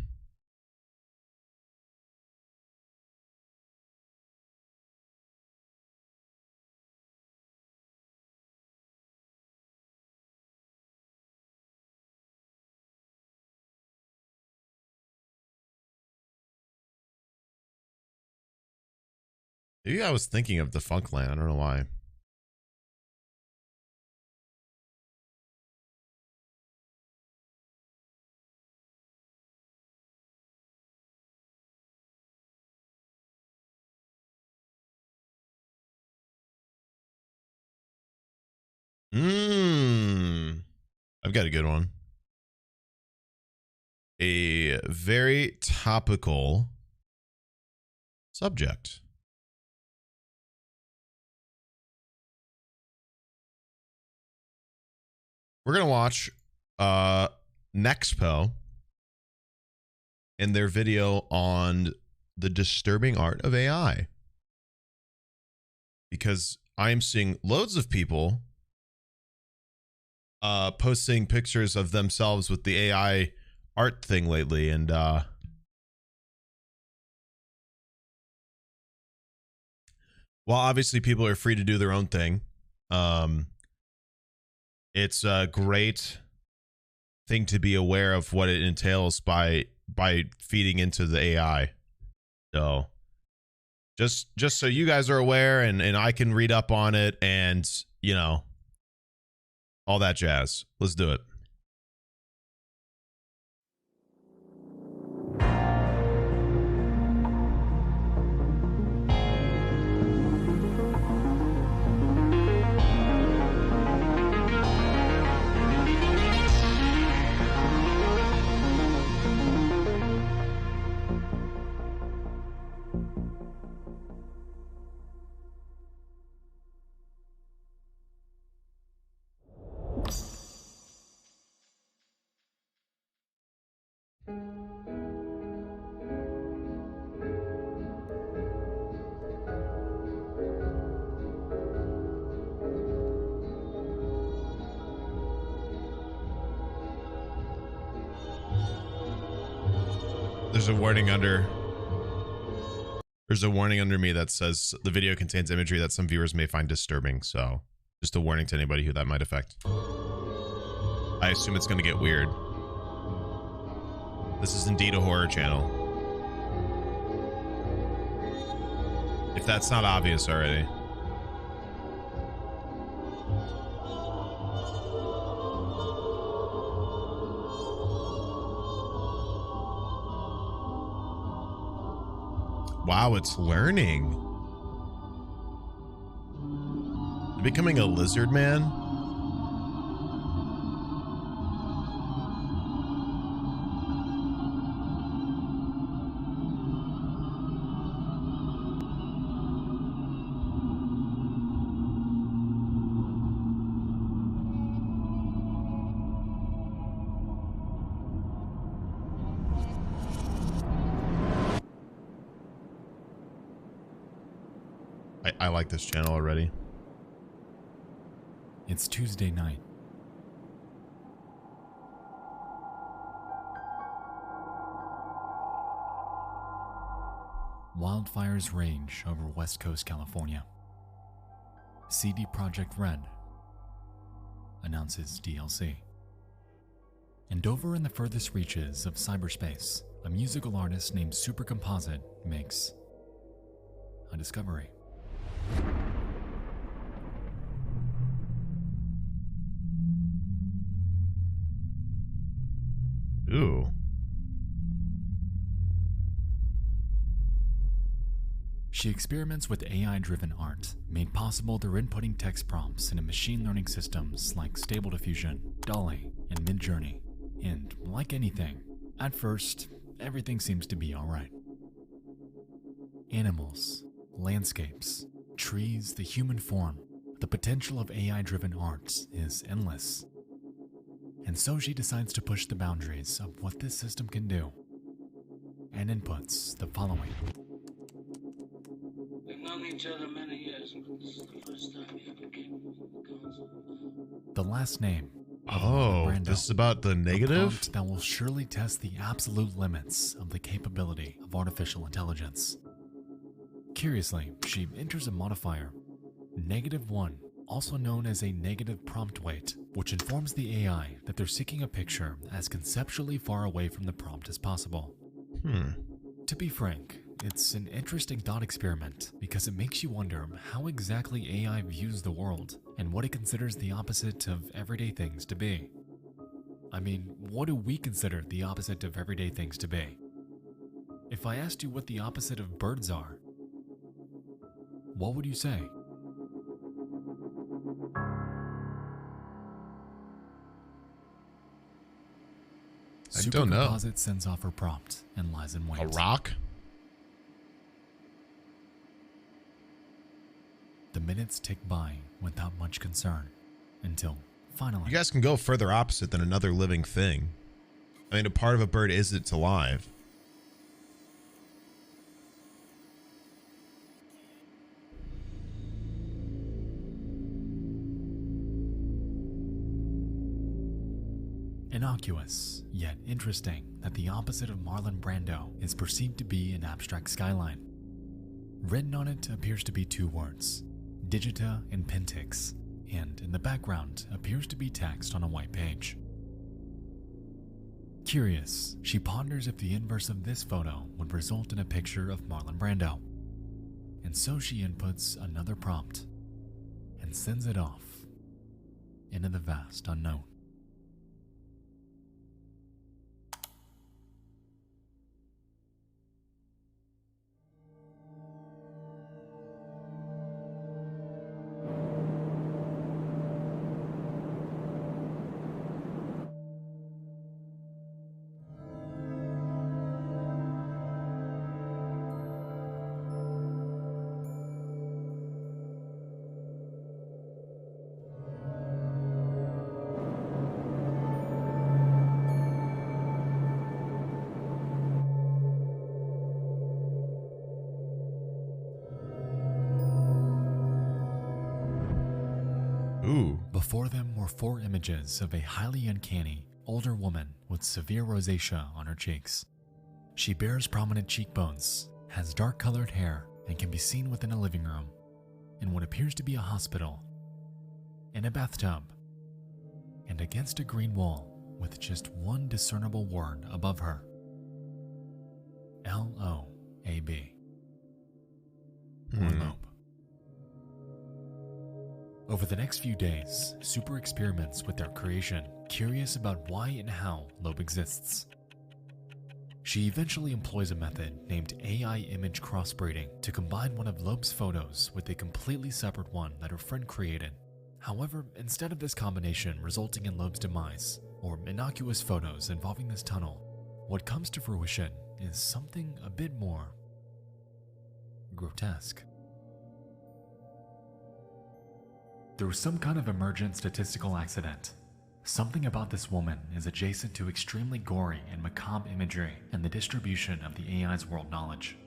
Maybe I was thinking of the Funkland. I don't know why. I've got a good one. A very topical subject. We're gonna watch Nexpo and their video on the disturbing art of AI. Because I'm seeing loads of people posting pictures of themselves with the AI art thing lately, and while obviously people are free to do their own thing, it's a great thing to be aware of what it entails by feeding into the AI. So just so you guys are aware, and I can read up on it, and you know, all that jazz. Let's do it. There's a warning under me that says the video contains imagery that some viewers may find disturbing, so just a warning to anybody who that might affect. I assume it's going to get weird. This is indeed a horror channel. If that's not obvious already. Wow, it's learning. Becoming a lizard man? I like this channel already. It's Tuesday night. Wildfires rage over West Coast California. CD Projekt Red announces DLC. And over in the furthest reaches of cyberspace, a musical artist named Supercomposite makes a discovery. Ooh. She experiments with AI-driven art, made possible through inputting text prompts into machine learning systems like Stable Diffusion, DALL-E, and Midjourney. And like anything, at first, everything seems to be alright. Animals, landscapes, trees, the human form, The potential of AI-driven art is endless. And so she decides to push the boundaries of what this system can do, and inputs the following. We've known each other many years, but this is the first time you ever came up with a concept. The last name. Oh, this is about the negative? A prompt that will surely test the absolute limits of the capability of artificial intelligence. Curiously, she enters a modifier, -1, also known as a negative prompt weight, which informs the AI that they're seeking a picture as conceptually far away from the prompt as possible. To be frank, it's an interesting thought experiment because it makes you wonder how exactly AI views the world and what it considers the opposite of everyday things to be. I mean, what do we consider the opposite of everyday things to be? If I asked you what the opposite of birds are, what would you say? I don't know. Supercomposite sends off her prompt and lies in wait. A rock? The minutes tick by without much concern until finally. You guys can go further opposite than another living thing. I mean, a part of a bird is it's alive. Innocuous, yet interesting that the opposite of Marlon Brando is perceived to be an abstract skyline. Written on it appears to be two words, Digita and Pentix, and in the background appears to be text on a white page. Curious, she ponders if the inverse of this photo would result in a picture of Marlon Brando. And so she inputs another prompt and sends it off into the vast unknown. Before them were 4 images of a highly uncanny, older woman with severe rosacea on her cheeks. She bears prominent cheekbones, has dark-colored hair, and can be seen within a living room, in what appears to be a hospital, in a bathtub, and against a green wall with just one discernible word above her. L-O-A-B. Or lobe. Over the next few days, Super experiments with their creation, curious about why and how Loeb exists. She eventually employs a method named AI image crossbreeding to combine one of Loeb's photos with a completely separate one that her friend created. However, instead of this combination resulting in Loeb's demise, or innocuous photos involving this tunnel, what comes to fruition is something a bit more grotesque. Through some kind of emergent statistical accident, something about this woman is adjacent to extremely gory and macabre imagery and the distribution of the AI's world knowledge.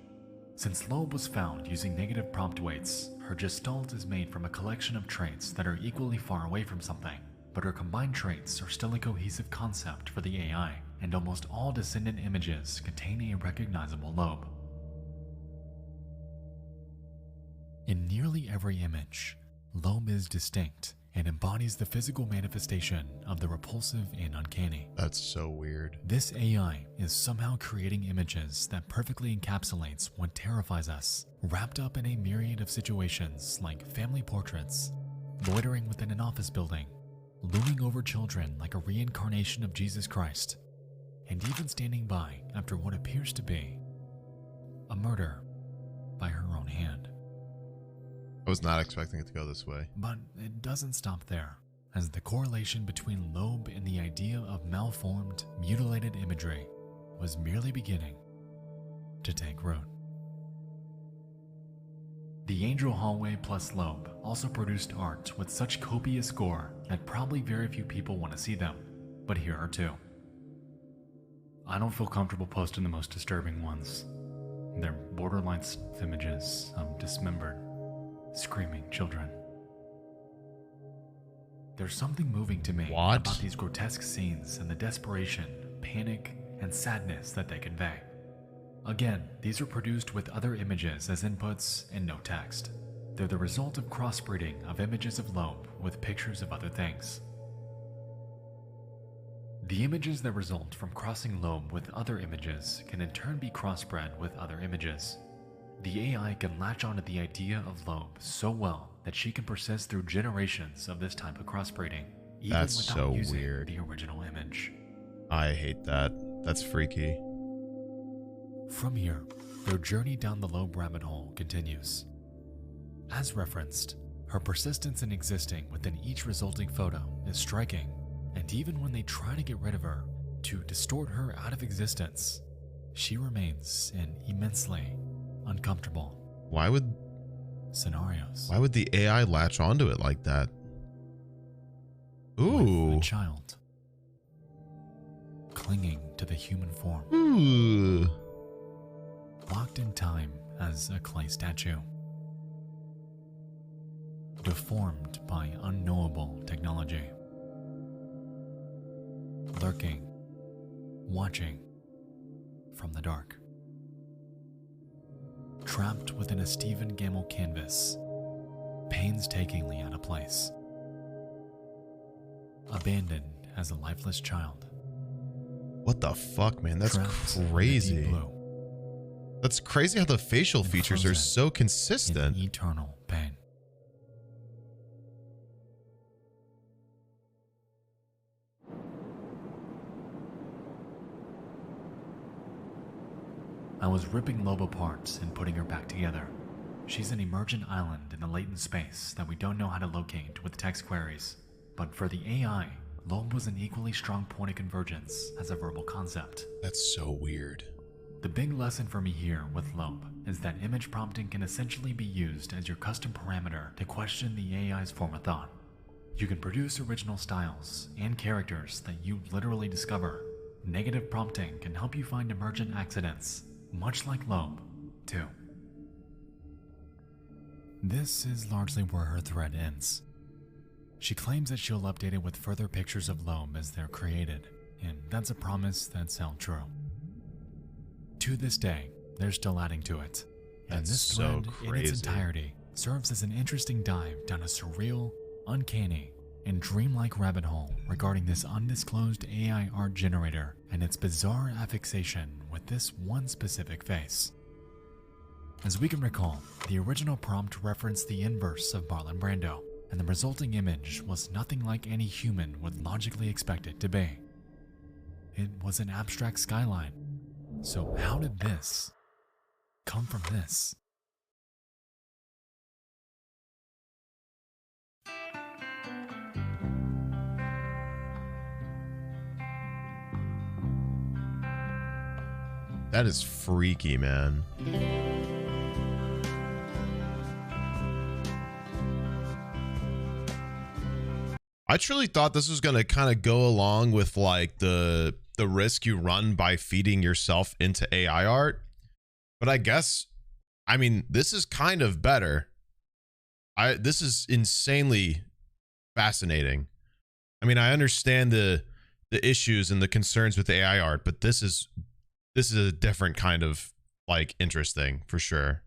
Since Loeb was found using negative prompt weights, her gestalt is made from a collection of traits that are equally far away from something, but her combined traits are still a cohesive concept for the AI, and almost all descendant images contain a recognizable Loeb. In nearly every image, Loeb is distinct and embodies the physical manifestation of the repulsive and uncanny. That's so weird. This AI is somehow creating images that perfectly encapsulates what terrifies us, wrapped up in a myriad of situations like family portraits, loitering within an office building, looming over children like a reincarnation of Jesus Christ, and even standing by after what appears to be a murder by her own hand. I was not expecting it to go this way. But it doesn't stop there, as the correlation between Loeb and the idea of malformed, mutilated imagery was merely beginning to take root. The Angel Hallway plus Loeb also produced art with such copious gore that probably very few people want to see them, but here are two. I don't feel comfortable posting the most disturbing ones. They're borderline images of dismembered, screaming children. There's something moving to me about these grotesque scenes and the desperation, panic, and sadness that they convey. Again, these are produced with other images as inputs and no text. They're the result of crossbreeding of images of Loeb with pictures of other things. The images that result from crossing Loeb with other images can in turn be crossbred with other images. The AI can latch onto the idea of Loeb so well that she can persist through generations of this type of crossbreeding, even That's without so using weird. the original image. I hate that. That's freaky. From here, their journey down the Loeb rabbit hole continues. As referenced, her persistence in existing within each resulting photo is striking, and even when they try to get rid of her, to distort her out of existence, she remains in immensely uncomfortable scenarios. Why would the AI latch onto it like that? Ooh. With a child clinging to the human form. Ooh. Locked in time as a clay statue. Deformed by unknowable technology. Lurking, watching from the dark. Trapped within a Stephen Gamble canvas, painstakingly out of place. Abandoned as a lifeless child. What the fuck, man? That's Trapped in the crazy. deep blue. That's crazy how the facial features are so consistent. In eternal pain. I was ripping Loeb apart and putting her back together. She's an emergent island in the latent space that we don't know how to locate with text queries. But for the AI, Loeb was an equally strong point of convergence as a verbal concept. That's so weird. The big lesson for me here with Loeb is that image prompting can essentially be used as your custom parameter to question the AI's form of thought. You can produce original styles and characters that you literally discover. Negative prompting can help you find emergent accidents, much like Loeb, too. This is largely where her thread ends. She claims that she'll update it with further pictures of Loeb as they're created, and that's a promise that's held true. To this day, they're still adding to it, and this thread in its entirety serves as an interesting dive down a surreal, uncanny, and dreamlike rabbit hole regarding this undisclosed AI art generator and its bizarre affixation with this one specific face. As we can recall, the original prompt referenced the inverse of Marlon Brando, and the resulting image was nothing like any human would logically expect it to be. It was an abstract skyline. So how did this come from this? That is freaky, man. I truly thought this was going to kind of go along with like the risk you run by feeding yourself into AI art. But I guess, I mean, this is kind of better. This is insanely fascinating. I mean, I understand the issues and the concerns with the AI art, but this is a different kind of like interesting for sure.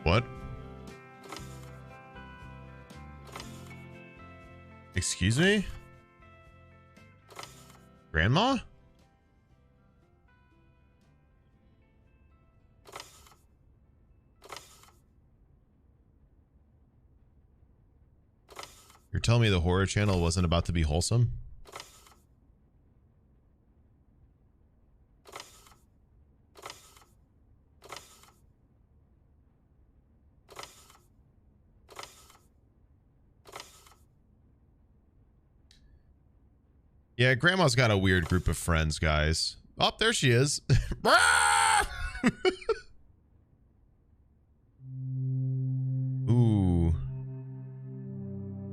What? Excuse me? Grandma? You're telling me the horror channel wasn't about to be wholesome? Yeah, Grandma's got a weird group of friends, guys. Oh, there she is. Ooh.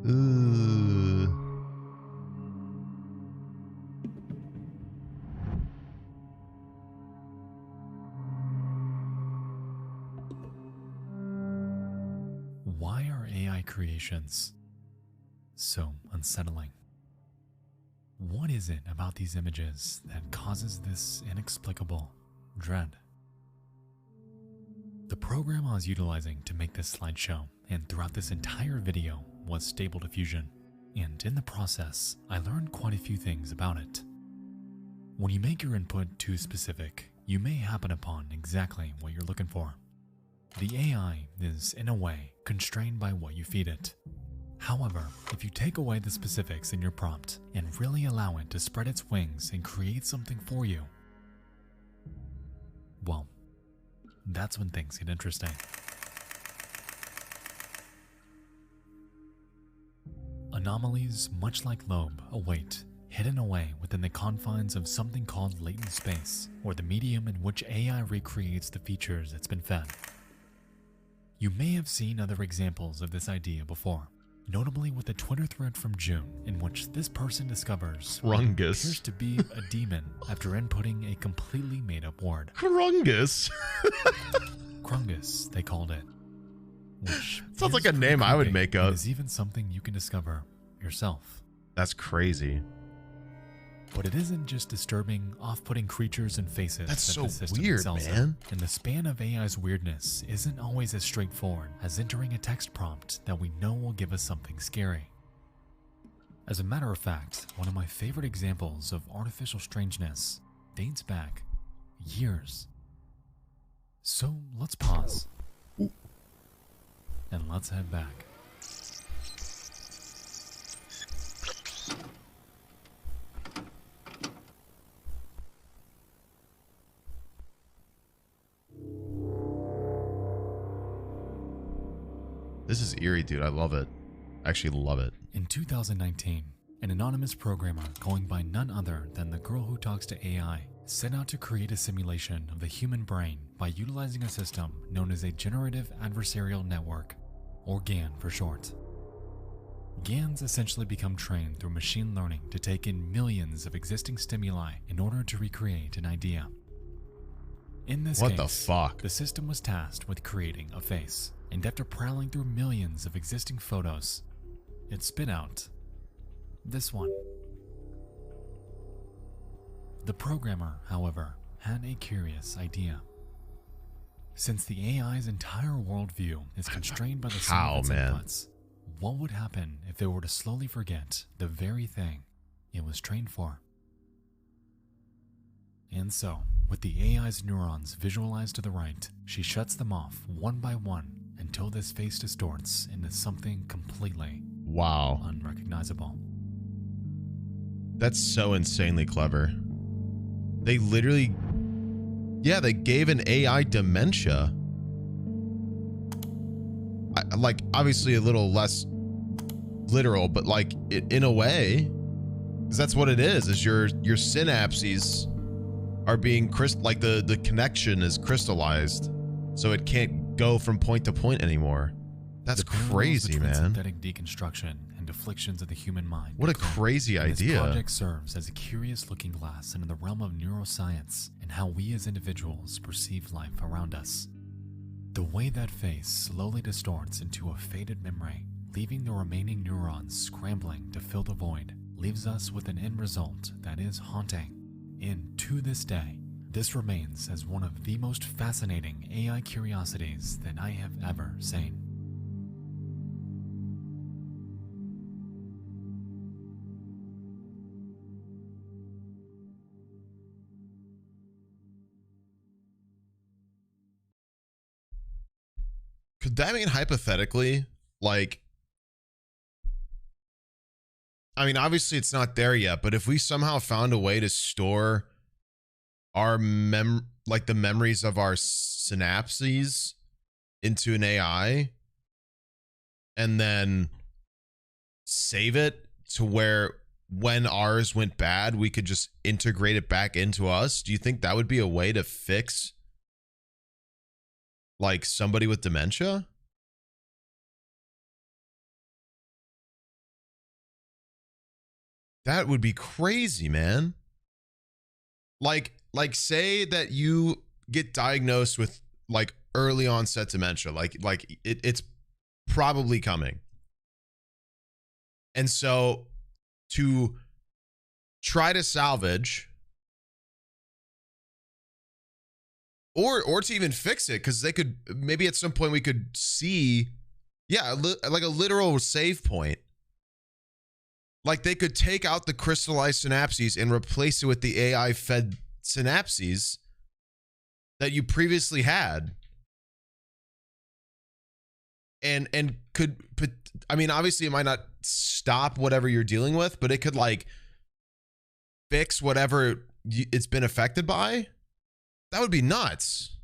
Ooh. Why are AI creations so unsettling? What is it about these images that causes this inexplicable dread? The program I was utilizing to make this slideshow and throughout this entire video was Stable Diffusion, and in the process, I learned quite a few things about it. When you make your input too specific, you may happen upon exactly what you're looking for. The AI is, in a way, constrained by what you feed it. However, if you take away the specifics in your prompt and really allow it to spread its wings and create something for you, well, that's when things get interesting. Anomalies, much like Loeb, await, hidden away within the confines of something called latent space, or the medium in which AI recreates the features it's been fed. You may have seen other examples of this idea before, notably with a Twitter thread from June in which this person discovers what Krungus appears to be a demon after inputting a completely made-up word. Krungus. Krungus, they called it. Which sounds like is a name pretty I would creepy make up. and is even something you can discover yourself. That's crazy. But it isn't just disturbing, off-putting creatures and faces. That's that so the system weird, excels in. man. And the span of AI's weirdness isn't always as straightforward as entering a text prompt that we know will give us something scary. As a matter of fact, one of my favorite examples of artificial strangeness dates back years. So let's pause. And let's head back. This is eerie, dude. I love it. I actually love it. In 2019, an anonymous programmer going by none other than the girl who talks to AI set out to create a simulation of the human brain by utilizing a system known as a Generative Adversarial Network, or GAN for short. GANs essentially become trained through machine learning to take in millions of existing stimuli in order to recreate an idea. In this What case, the fuck? the system was tasked with creating a face, and after prowling through millions of existing photos, it spit out this one. The programmer, however, had a curious idea. Since the AI's entire worldview is constrained by the sum of its inputs, what would happen if it were to slowly forget the very thing it was trained for? And so, with the AI's neurons visualized to the right, she shuts them off one by one until this face distorts into something completely unrecognizable. That's so insanely clever. They literally, yeah, they gave an AI dementia. Like, obviously a little less literal, but like in a way, because that's what it is your synapses are being like the connection is crystallized, so it can't go from point to point anymore. That's crazy, man. Synthetic deconstruction and afflictions of the human mind. What a crazy idea. This project serves as a curious looking glass into the realm of neuroscience and how we as individuals perceive life around us. The way that face slowly distorts into a faded memory, leaving the remaining neurons scrambling to fill the void, leaves us with an end result that is haunting. And to this day, this remains as one of the most fascinating AI curiosities that I have ever seen. Could that mean hypothetically, like, I mean, obviously it's not there yet, but if we somehow found a way to store our like the memories of our synapses into an AI and then save it to where when ours went bad, we could just integrate it back into us? Do you think that would be a way to fix like somebody with dementia? That would be crazy, man. Like say that you get diagnosed with like early onset dementia, like it's probably coming. And so to try to salvage or to even fix it, because they could maybe at some point we could see, yeah, like a literal save point. Like they could take out the crystallized synapses and replace it with the AI fed synapses that you previously had. And could put, I mean, obviously it might not stop whatever you're dealing with, but it could like fix whatever it's been affected by. That would be nuts.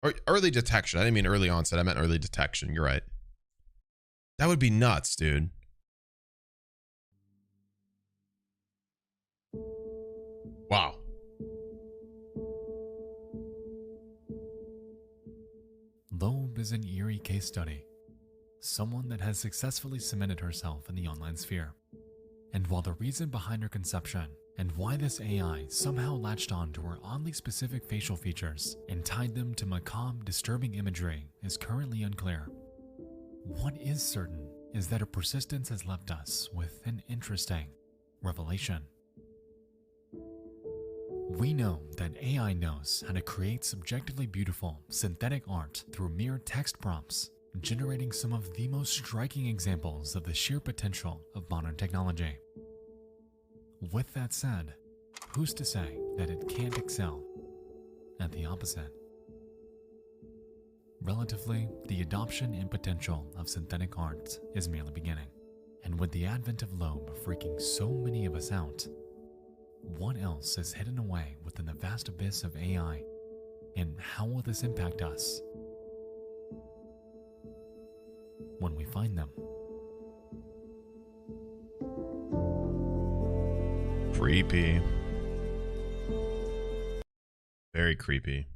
Or early detection. I didn't mean early onset. I meant early detection. You're right. That would be nuts, dude. Wow. Loeb is an eerie case study. Someone that has successfully cemented herself in the online sphere. And while the reason behind her conception and why this AI somehow latched on to her oddly specific facial features and tied them to macabre, disturbing imagery is currently unclear. What is certain is that her persistence has left us with an interesting revelation. We know that AI knows how to create subjectively beautiful synthetic art through mere text prompts, generating some of the most striking examples of the sheer potential of modern technology. With that said, who's to say that it can't excel at the opposite? Relatively, the adoption and potential of synthetic art is merely beginning, and with the advent of Loeb freaking so many of us out, what else is hidden away within the vast abyss of AI, and how will this impact us when we find them? Creepy. Very creepy.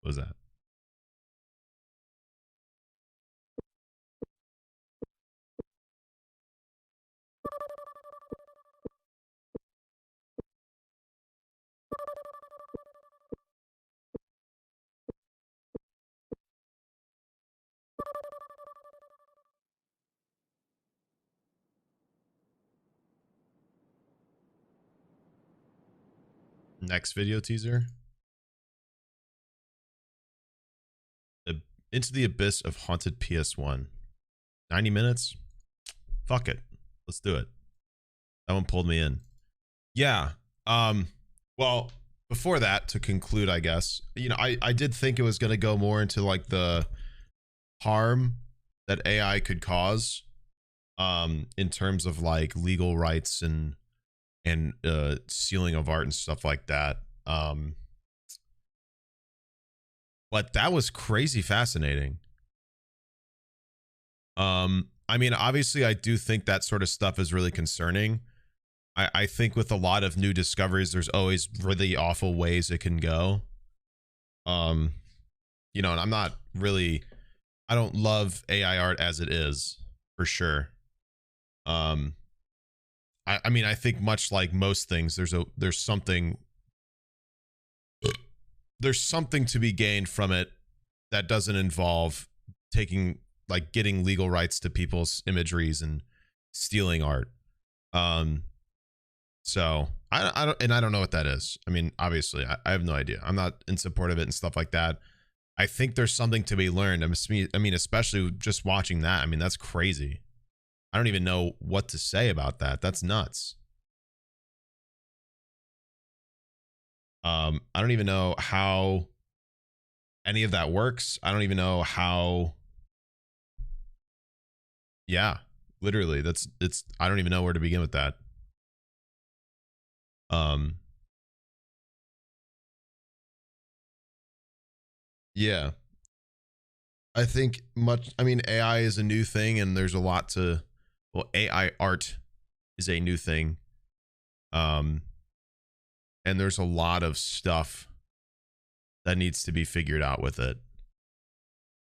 What was that? Next video teaser. Into the Abyss of Haunted PS1. 90 minutes? Fuck it. Let's do it. That one pulled me in. Yeah. Well, before that, to conclude, I guess, you know, I did think it was going to go more into like the harm that AI could cause in terms of like legal rights and stealing of art and stuff like that. But that was crazy fascinating. I mean, obviously, I do think that sort of stuff is really concerning. I think with a lot of new discoveries, there's always really awful ways it can go. You know, and I'm not really, I don't love AI art as it is, for sure. I mean, I think much like most things, there's something to be gained from it that doesn't involve taking, like, getting legal rights to people's imageries and stealing art. So I don't know what that is. I mean, obviously, I have no idea. I'm not in support of it and stuff like that. I think there's something to be learned. I mean, especially just watching that. I mean, that's crazy. I don't even know what to say about that. That's nuts. I don't even know how any of that works. I don't even know how. Yeah, literally, I don't even know where to begin with that. Yeah. I think I mean, AI is a new thing and there's a lot to, well, AI art is a new thing. And there's a lot of stuff that needs to be figured out with it.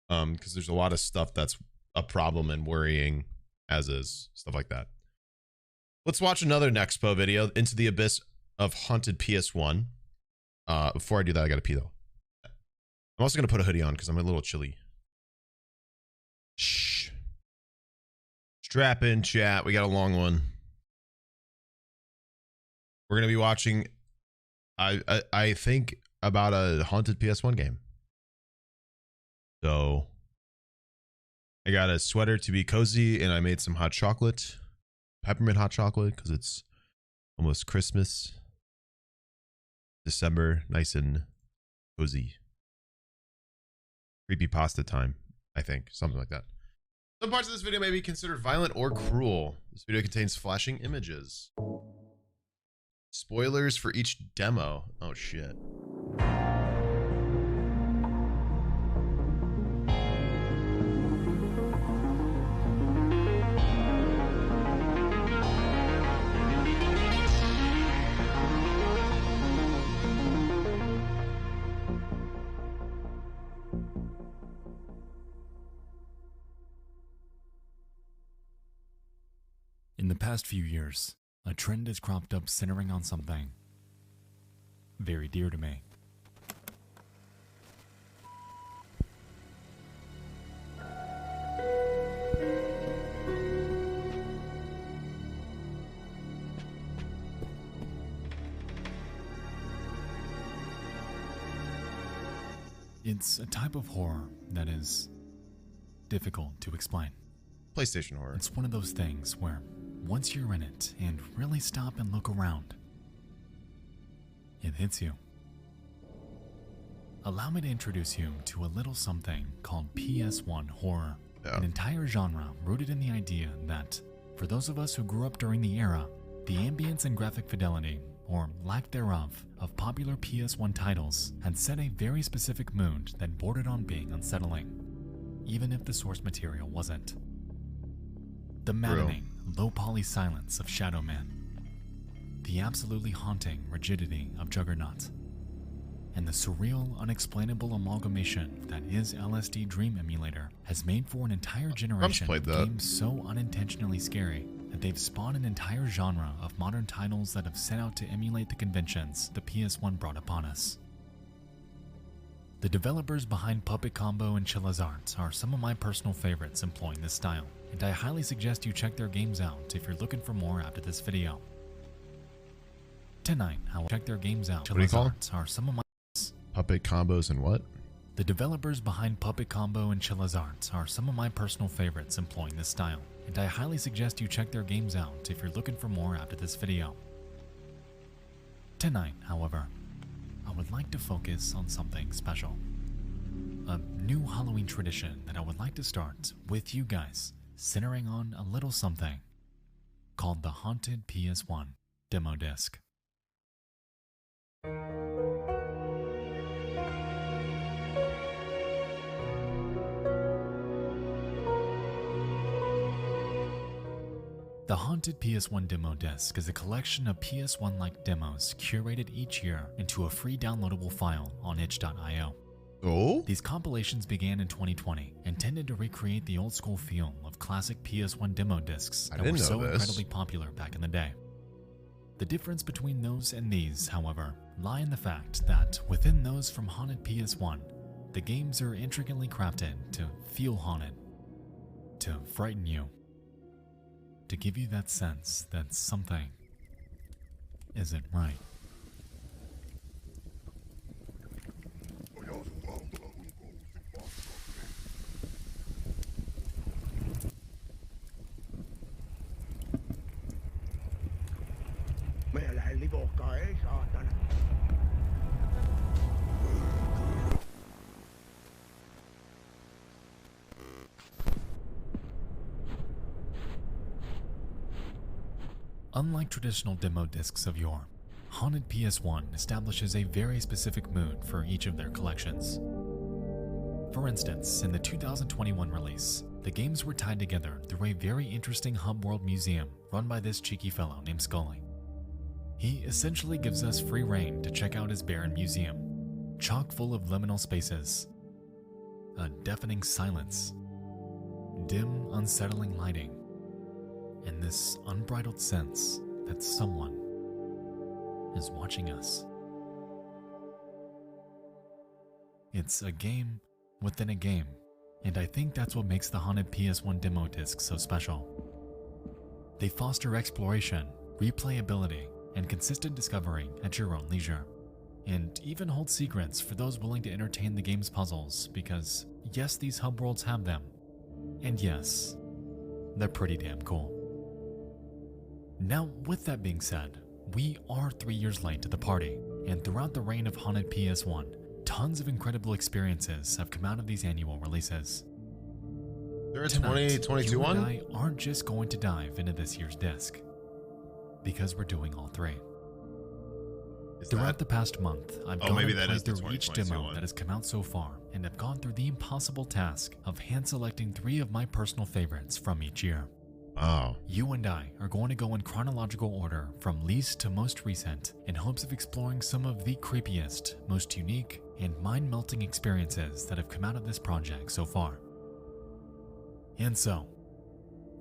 Because there's a lot of stuff that's a problem and worrying, as is, stuff like that. Let's watch another Nexpo video, Into the Abyss of Haunted PS1. Before I do that, I gotta pee though. I'm also gonna put a hoodie on because I'm a little chilly. Shh. Strap in, chat. We got a long one. We're gonna be watching, I think, about a haunted PS1 game. So I got a sweater to be cozy, and I made some hot chocolate, peppermint hot chocolate, because it's almost Christmas. December, nice and cozy. Creepy pasta time, I think, something like that. Some parts of this video may be considered violent or cruel. This video contains flashing images. Spoilers for each demo. Oh shit. In the past few years, a trend has cropped up centering on something very dear to me. It's a type of horror that is difficult to explain. PlayStation horror. It's one of those things where once you're in it and really stop and look around, it hits you. Allow me to introduce you to a little something called PS1 horror, an entire genre rooted in the idea that, for those of us who grew up during the era, the ambience and graphic fidelity, or lack thereof, of popular PS1 titles had set a very specific mood that bordered on being unsettling, even if the source material wasn't. The maddening, low-poly silence of Shadow Man, the absolutely haunting rigidity of Juggernaut, and the surreal, unexplainable amalgamation that is LSD Dream Emulator has made for an entire generation of games so unintentionally scary that they've spawned an entire genre of modern titles that have set out to emulate the conventions the PS1 brought upon us. The developers behind Puppet Combo and Chilla's Art are some of my personal favorites employing this style, and I highly suggest you check their games out if you're looking for more after this video. Tonight, I'll check their games out. What do you call Chilla's Art are some of my Puppet Combos and what? The developers behind Puppet Combo and Chilla's Art are some of my personal favorites employing this style, and I highly suggest you check their games out if you're looking for more after this video. Tonight, however, I would like to focus on something special. A new Halloween tradition that I would like to start with you guys, centering on a little something called the Haunted PS1 Demo Disc. The Haunted PS1 Demo Disc is a collection of PS1-like demos curated each year into a free downloadable file on itch.io. Oh? These compilations began in 2020, intended to recreate the old-school feel of classic PS1 demo discs that were so incredibly popular back in the day. The difference between those and these, however, lie in the fact that within those from Haunted PS1, the games are intricately crafted to feel haunted, to frighten you, to give you that sense that something isn't right. Unlike traditional demo discs of yore, Haunted PS1 establishes a very specific mood for each of their collections. For instance, in the 2021 release, the games were tied together through a very interesting hub world museum run by this cheeky fellow named Scully. He essentially gives us free reign to check out his barren museum, chock full of liminal spaces, a deafening silence, dim, unsettling lighting, and this unbridled sense that someone is watching us. It's a game within a game, and I think that's what makes the Haunted PS1 demo disc so special. They foster exploration, replayability, and consistent discovery at your own leisure, and even hold secrets for those willing to entertain the game's puzzles, because yes, these hub worlds have them, and yes, they're pretty damn cool. Now, with that being said, we are 3 years late to the party, and throughout the reign of Haunted PS1, tons of incredible experiences have come out of these annual releases. There are 2022 one? You and I aren't just going to dive into this year's disc, because we're doing all three. Throughout the past month, I've gone and played through each demo that has come out so far, and have gone through the impossible task of hand-selecting 3 of my personal favorites from each year. Oh. You and I are going to go in chronological order from least to most recent in hopes of exploring some of the creepiest, most unique, and mind-melting experiences that have come out of this project so far. And so,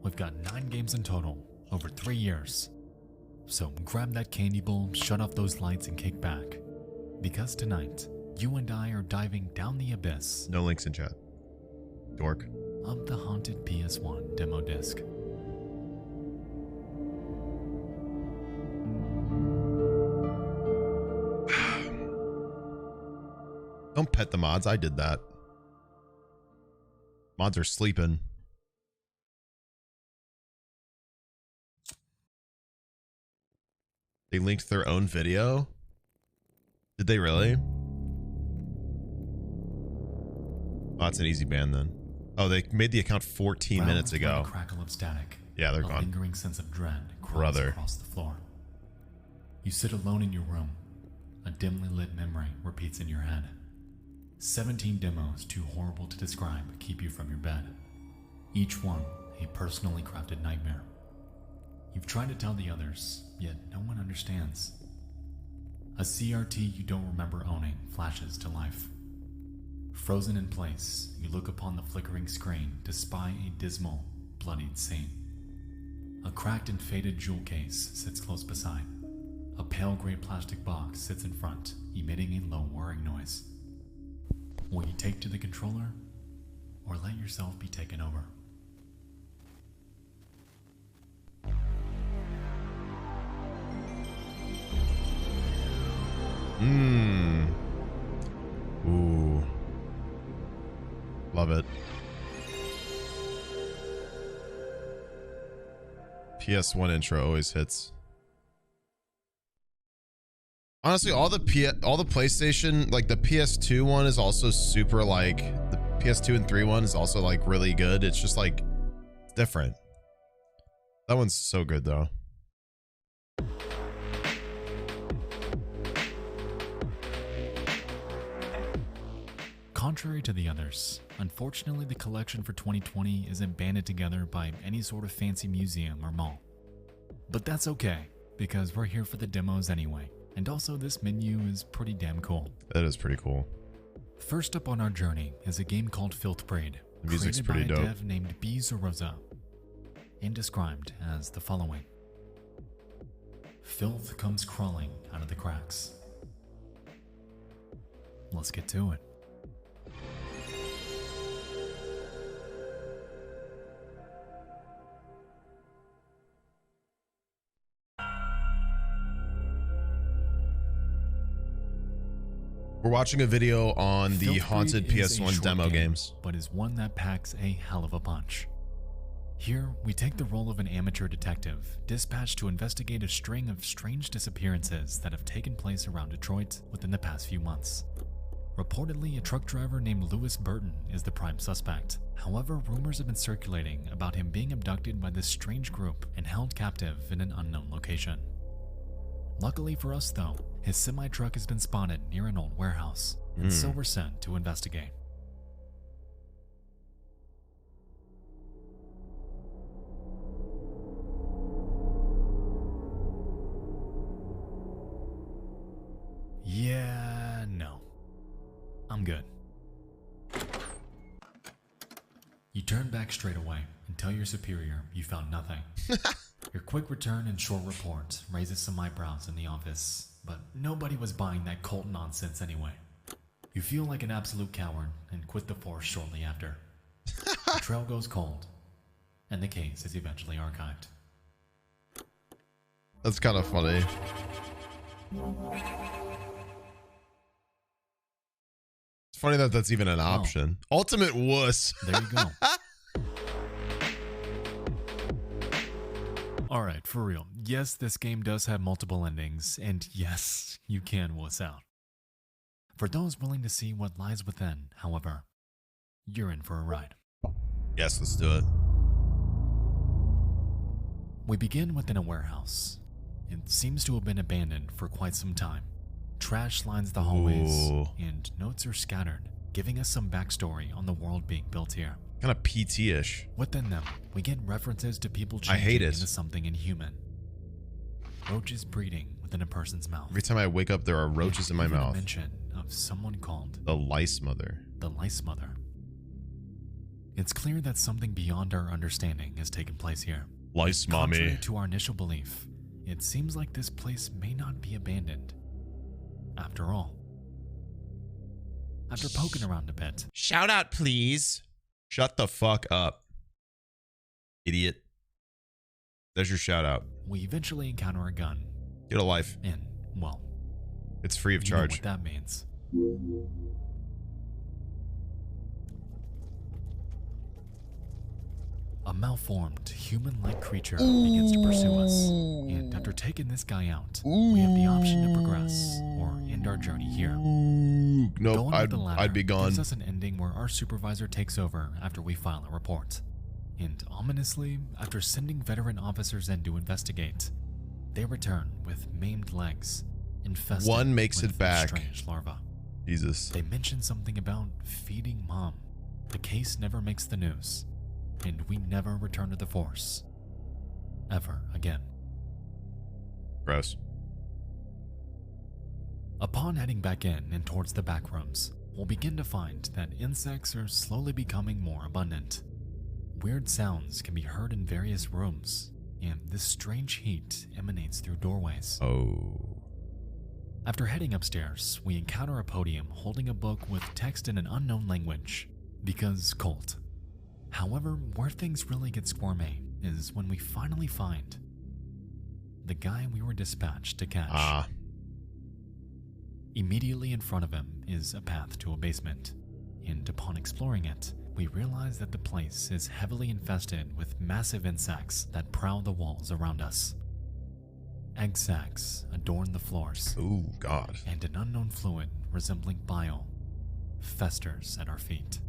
we've got 9 games in total over 3 years. So grab that candy bowl, shut off those lights, and kick back. Because tonight, you and I are diving down the abyss. No links in chat. Dork. Of the Haunted PS1 demo disc. Don't pet the mods. I did that. Mods are sleeping. They linked their own video? Did they really? Oh, that's an easy ban then. Oh, they made the account 14 minutes ago. A crackle of static. Yeah, they're a gone. Lingering sense of dread crawls Brother. across the floor. You sit alone in your room. A dimly lit memory repeats in your head. 17 demos too horrible to describe keep you from your bed. Each one a personally crafted nightmare. You've tried to tell the others, yet no one understands. A CRT you don't remember owning flashes to life. Frozen in place, you look upon the flickering screen to spy a dismal, bloodied scene. A cracked and faded jewel case sits close beside. A pale gray plastic box sits in front, emitting a low whirring noise. Will you take to the controller, or let yourself be taken over? Ooh. Love it. PS1 intro always hits. Honestly, all the PlayStation, like the PS2 one is also super, like the PS2 and 3 one is also like really good. It's just like different. That one's so good though. Contrary to the others, unfortunately the collection for 2020 isn't banded together by any sort of fancy museum or mall. But that's okay, because we're here for the demos anyway, and also this menu is pretty damn cool. That is pretty cool. First up on our journey is a game called Filth Braid, The music's created by pretty a dope. dev named B. Zaroza, and described as the following. Filth comes crawling out of the cracks. Let's get to it. We're watching a video on the Filth Haunted Braid is a PS1 short demo game, games. but is one that packs a hell of a punch. Here, we take the role of an amateur detective, dispatched to investigate a string of strange disappearances that have taken place around Detroit within the past few months. Reportedly, a truck driver named Lewis Burton is the prime suspect. However, rumors have been circulating about him being abducted by this strange group and held captive in an unknown location. Luckily for us though, his semi-truck has been spotted near an old warehouse, and so we're sent to investigate. I'm good. You turn back straight away and tell your superior you found nothing. Your quick return and short report raises some eyebrows in the office, but nobody was buying that cult nonsense anyway. You feel like an absolute coward and quit the force shortly after. The trail goes cold, and the case is eventually archived. That's kind of funny. It's funny that that's even an option. Ultimate wuss. There you go. Alright, for real. Yes, this game does have multiple endings, and yes, you can wuss out. For those willing to see what lies within, however, you're in for a ride. Yes, let's do it. We begin within a warehouse. It seems to have been abandoned for quite some time. Trash lines the hallways, and notes are scattered, giving us some backstory on the world being built here. Kind of PT-ish. Within them, we get references to people I hate changing it. into something inhuman. Roaches breeding within a person's mouth. Every time I wake up, there are roaches in my Even a mouth. mention of someone called The lice mother. the lice mother. It's clear that something beyond our understanding has taken place here. Lice Contrary mommy. to our initial belief, it seems like this place may not be abandoned. After all. After poking around a bit, Shout out, please. Shut the fuck up, idiot. There's your shout out. we eventually encounter a gun. Get a life. And, well, It's free of you know charge. what that means. A malformed, human-like creature begins to pursue us, and after taking this guy out, we have the option to progress or end our journey here. Nope, Going with I'd, the latter I'd be gone. gives us an ending where our supervisor takes over after we file a report. And ominously, after sending veteran officers in to investigate, they return with maimed legs, infested One makes with it back. strange larvae. Jesus. They mention something about feeding mom. The case never makes the news, and we never return to the force. Ever again. Gross. Upon heading back in and towards the back rooms, we'll begin to find that insects are slowly becoming more abundant. Weird sounds can be heard in various rooms, and this strange heat emanates through doorways. Oh. After heading upstairs, we encounter a podium holding a book with text in an unknown language, because cult. However, where things really get squirmy is when we finally find the guy we were dispatched to catch. Immediately in front of him is a path to a basement, and upon exploring it, we realize that the place is heavily infested with massive insects that prowl the walls around us. Egg sacs adorn the floors. Ooh, God. And an unknown fluid resembling bile festers at our feet.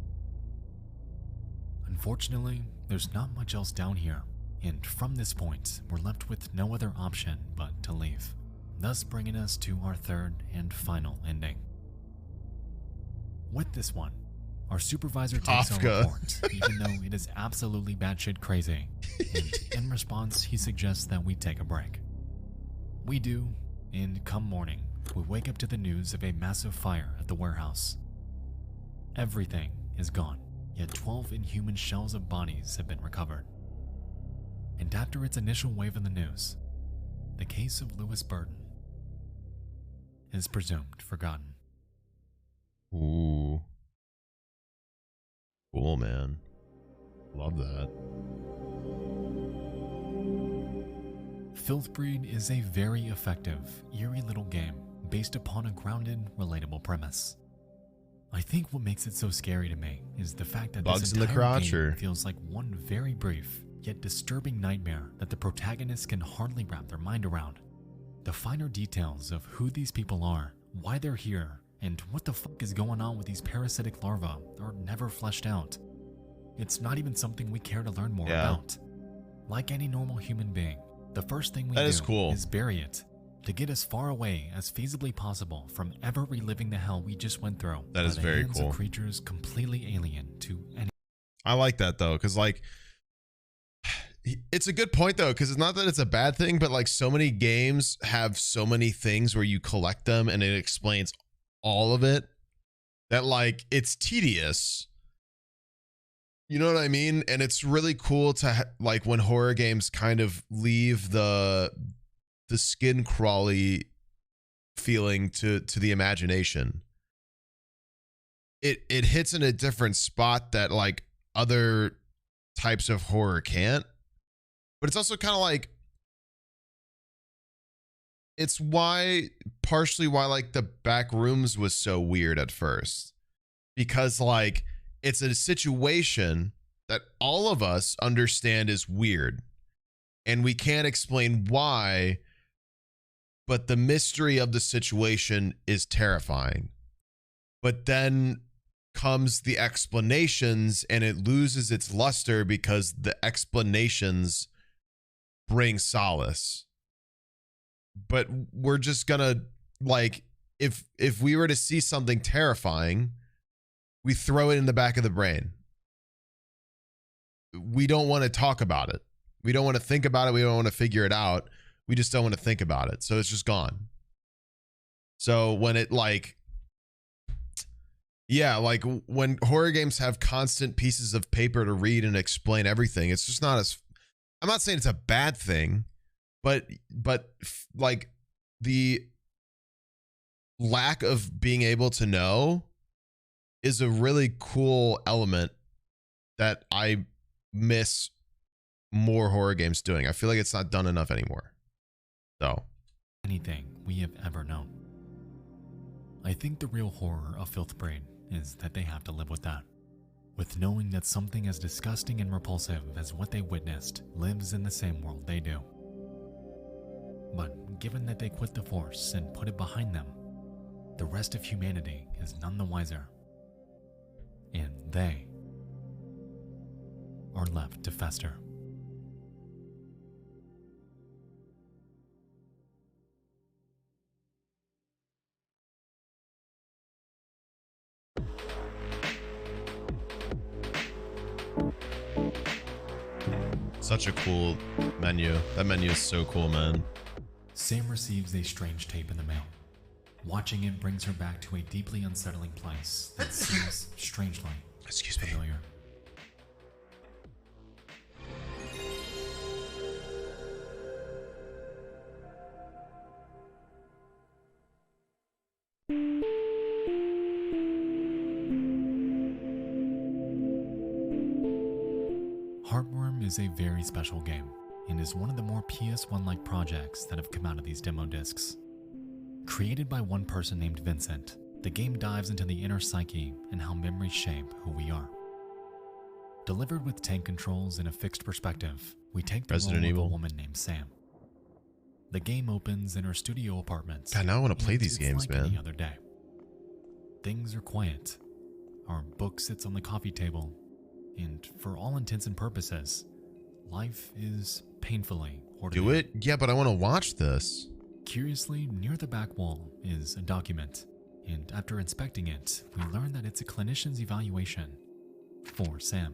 Unfortunately, there's not much else down here, and from this point, we're left with no other option but to leave, thus bringing us to our third and final ending. With this one, our supervisor takes our Kafka. report, even though it is absolutely batshit crazy, and in response, he suggests that we take a break. We do, and come morning, we wake up to the news of a massive fire at the warehouse. Everything is gone, yet 12 inhuman shells of bodies have been recovered. And after its initial wave in the news, the case of Lewis Burton is presumed forgotten. Ooh. Cool, man. Love that. Filthbreed is a very effective, eerie little game based upon a grounded, relatable premise. I think what makes it so scary to me is the fact that Bugs this in the entire crotch, game or- feels like one very brief yet disturbing nightmare that the protagonist can hardly wrap their mind around. The finer details of who these people are, why they're here, and what the fuck is going on with these parasitic larvae are never fleshed out. It's not even something we care to learn more about. Like any normal human being, the first thing we That do is cool. is bury it to get as far away as feasibly possible from ever reliving the hell we just went through. That by is the very hands cool. Of creatures completely alien to any. I like that though, because like, it's a good point though, because it's not that it's a bad thing, but like so many games have so many things where you collect them and it explains all of it. that like it's tedious. You know what I mean? And it's really cool to like when horror games kind of leave the skin crawly feeling to the imagination. It hits in a different spot that like other types of horror can't. But it's also kind of like it's partially why like the back rooms was so weird at first. Because like it's a situation that all of us understand is weird. And we can't explain why, but the mystery of the situation is terrifying. But then comes the explanations and it loses its luster because the explanations bring solace. But we're just gonna like if we were to see something terrifying, we throw it in the back of the brain. We don't want to talk about it. We don't want to think about it. We don't want to figure it out. We just don't want to think about it. So it's just gone. So when it like, yeah, like when horror games have constant pieces of paper to read and explain everything, it's just not as, I'm not saying it's a bad thing, but like the lack of being able to know is a really cool element that I miss more horror games doing. I feel like it's not done enough anymore. So, anything we have ever known. I think the real horror of Filth Brain is that they have to live with that. With knowing that something as disgusting and repulsive as what they witnessed lives in the same world they do. But given that they quit the Force and put it behind them, the rest of humanity is none the wiser. And they are left to fester. Such a cool menu. That menu is so cool, man. Sam receives a strange tape in the mail. Watching it brings her back to a deeply unsettling place that seems strangely familiar. Heartworm is a very special game and is one of the more PS1-like projects that have come out of these demo discs. Created by one person named Vincent, the game dives into the inner psyche and how memories shape who we are. Delivered with tank controls and a fixed perspective, we take the role of a woman named Sam. The game opens in her studio apartment. God, now I want to play these games, like man. Any other day. Things are quiet. Our book sits on the coffee table, and for all intents and purposes, life is painfully ordinary. Do it? Yeah, but I want to watch this. Curiously, near the back wall is a document, and after inspecting it, we learn that it's a clinician's evaluation for Sam.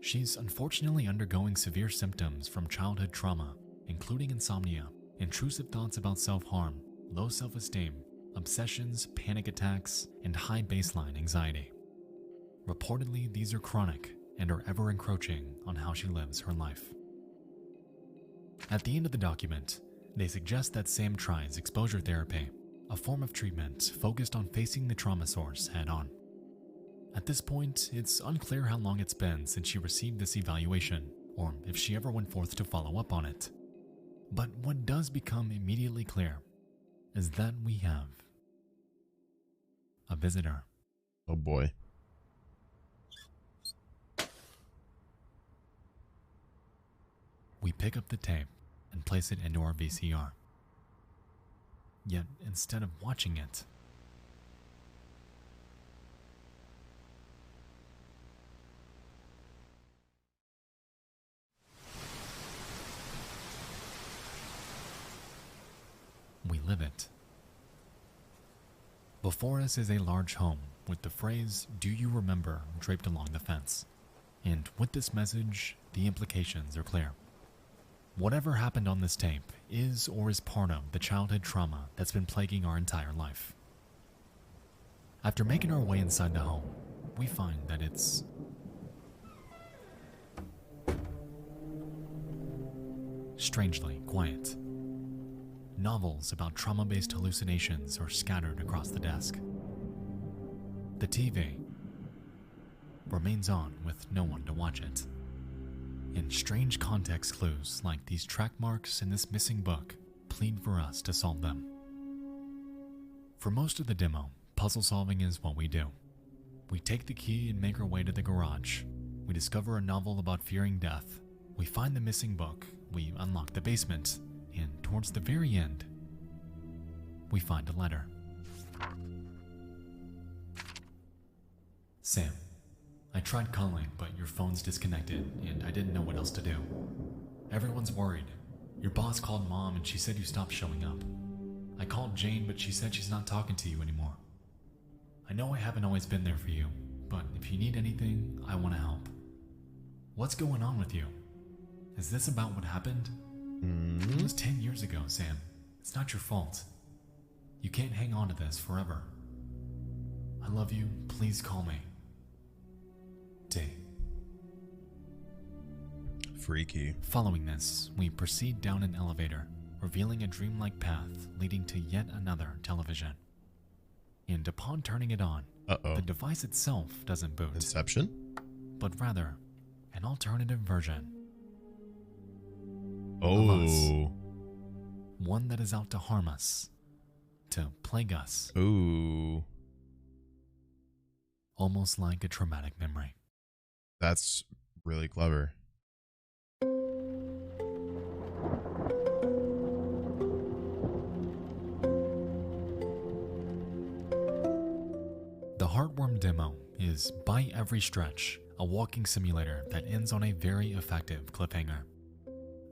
She's unfortunately undergoing severe symptoms from childhood trauma, including insomnia, intrusive thoughts about self-harm, low self-esteem, obsessions, panic attacks, and high baseline anxiety. Reportedly, these are chronic and are ever encroaching on how she lives her life. At the end of the document, they suggest that Sam tries exposure therapy, a form of treatment focused on facing the trauma source head-on. At this point, it's unclear how long it's been since she received this evaluation, or if she ever went forth to follow up on it. But what does become immediately clear is that we have a visitor. Oh boy. We pick up the tape and place it into our VCR. Yet, instead of watching it, we live it. Before us is a large home with the phrase, "Do you remember?" draped along the fence. And with this message, the implications are clear. Whatever happened on this tape is or is part of the childhood trauma that's been plaguing our entire life. After making our way inside the home, we find that it's strangely quiet. Novels about trauma-based hallucinations are scattered across the desk. The TV remains on with no one to watch it. And strange context clues like these track marks in this missing book plead for us to solve them. For most of the demo, puzzle solving is what we do. We take the key and make our way to the garage. We discover a novel about fearing death. We find the missing book. We unlock the basement. And towards the very end, we find a letter. Sam, I tried calling, but your phone's disconnected, and I didn't know what else to do. Everyone's worried. Your boss called Mom, and she said you stopped showing up. I called Jane, but she said she's not talking to you anymore. I know I haven't always been there for you, but if you need anything, I want to help. What's going on with you? Is this about what happened? It was 10 years ago, Sam. It's not your fault. You can't hang on to this forever. I love you. Please call me. D. Freaky. Following this, we proceed down an elevator, revealing a dreamlike path leading to yet another television. And upon turning it on, the device itself doesn't boot. Inception? But rather, an alternative version. Oh. Of us. One that is out to harm us. To plague us. Ooh. Almost like a traumatic memory. That's really clever. The Heartworm demo is, by every stretch, a walking simulator that ends on a very effective cliffhanger.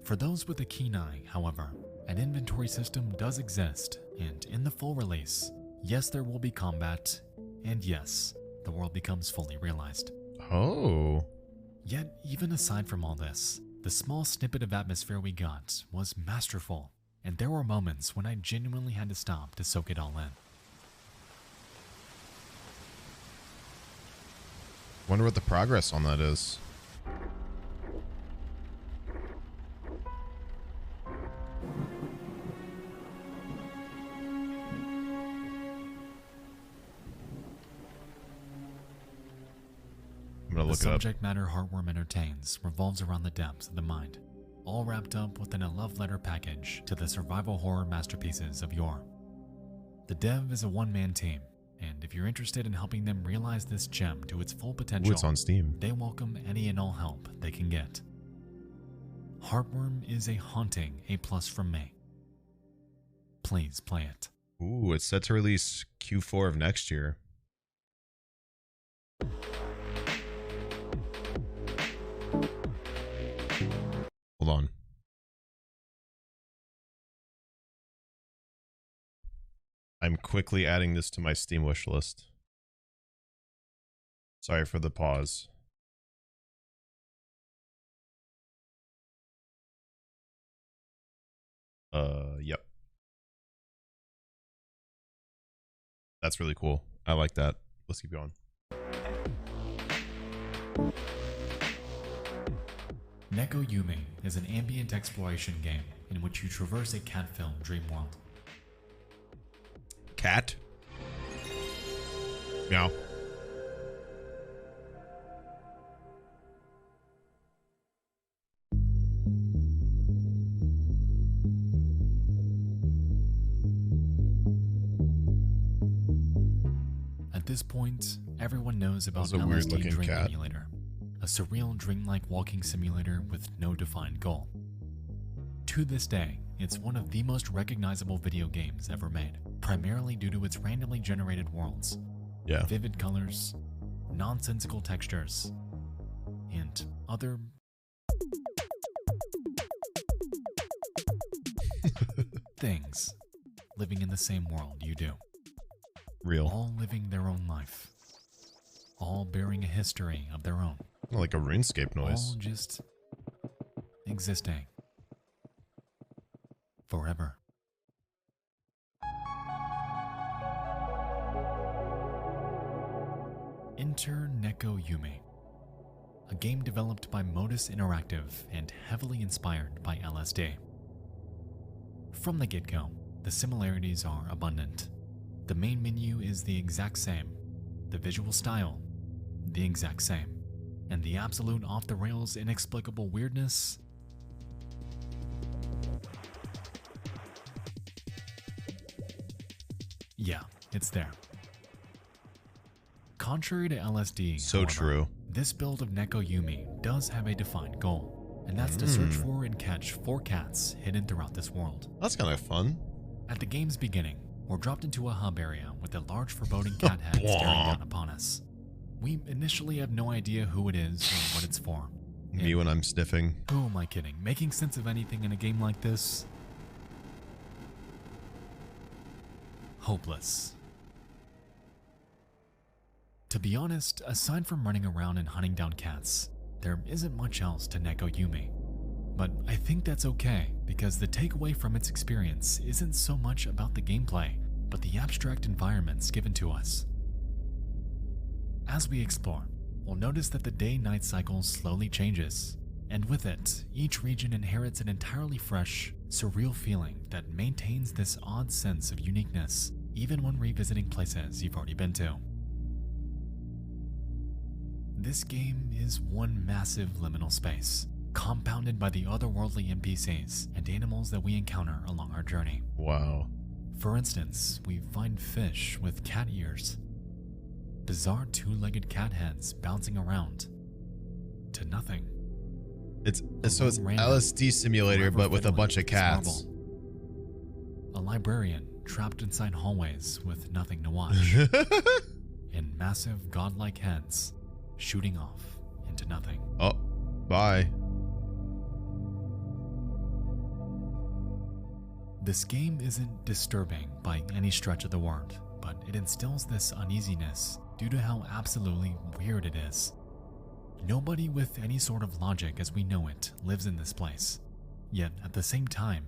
For those with a keen eye, however, an inventory system does exist, and in the full release, yes, there will be combat, and yes, the world becomes fully realized. Oh. Yet, even aside from all this, the small snippet of atmosphere we got was masterful, and there were moments when I genuinely had to stop to soak it all in. Wonder what the progress on that is. I'm gonna look the it up. subject matter Heartworm entertains revolves around the depths of the mind, all wrapped up within a love letter package to the survival horror masterpieces of yore. The dev is a one-man team, and if you're interested in helping them realize this gem to its full potential, Ooh, it's on Steam. They welcome any and all help they can get. Heartworm is a haunting A+ from me. Please play it. Ooh, it's set to release Q4 of next year. Hold on. I'm quickly adding this to my Steam wish list. Sorry for the pause. Yep. That's really cool. I like that. Let's keep going. Neko Yume is an ambient exploration game in which you traverse a cat-filled dream world. Cat? Meow. At this point, everyone knows about That's a weird LSD looking Dream cat. Emulator, a surreal dreamlike walking simulator with no defined goal. To this day, it's one of the most recognizable video games ever made, primarily due to its randomly generated worlds, vivid colors, nonsensical textures, and other things living in the same world you do. Real. All living their own life. All bearing a history of their own. Like a RuneScape noise. All just existing. Forever. Enter Neko Yumi, a game developed by Modus Interactive and heavily inspired by LSD. From the get-go, the similarities are abundant. The main menu is the exact same, the visual style, the exact same, and the absolute off-the-rails inexplicable weirdness. Yeah, it's there. Contrary to LSD, So however, true. this build of Neko Yumi does have a defined goal, and that's to search for and catch 4 cats hidden throughout this world. That's kind of fun. At the game's beginning, we're dropped into a hub area with a large foreboding cat head staring down upon us. We initially have no idea who it is or what it's for. Me when I'm sniffing. Who am I kidding? Making sense of anything in a game like this? Hopeless. To be honest, aside from running around and hunting down cats, there isn't much else to Neko Yumi. But I think that's okay, because the takeaway from its experience isn't so much about the gameplay, but the abstract environments given to us. As we explore, we'll notice that the day-night cycle slowly changes, and with it, each region inherits an entirely fresh, surreal feeling that maintains this odd sense of uniqueness, even when revisiting places you've already been to. This game is one massive liminal space, compounded by the otherworldly NPCs and animals that we encounter along our journey. Wow. For instance, we find fish with cat ears, bizarre two-legged cat heads bouncing around, to nothing. It's LSD simulator, but with a bunch of cats. A librarian trapped inside hallways with nothing to watch, and massive godlike heads shooting off into nothing. Oh, bye. This game isn't disturbing by any stretch of the word, but it instills this uneasiness due to how absolutely weird it is. Nobody with any sort of logic as we know it lives in this place. Yet at the same time,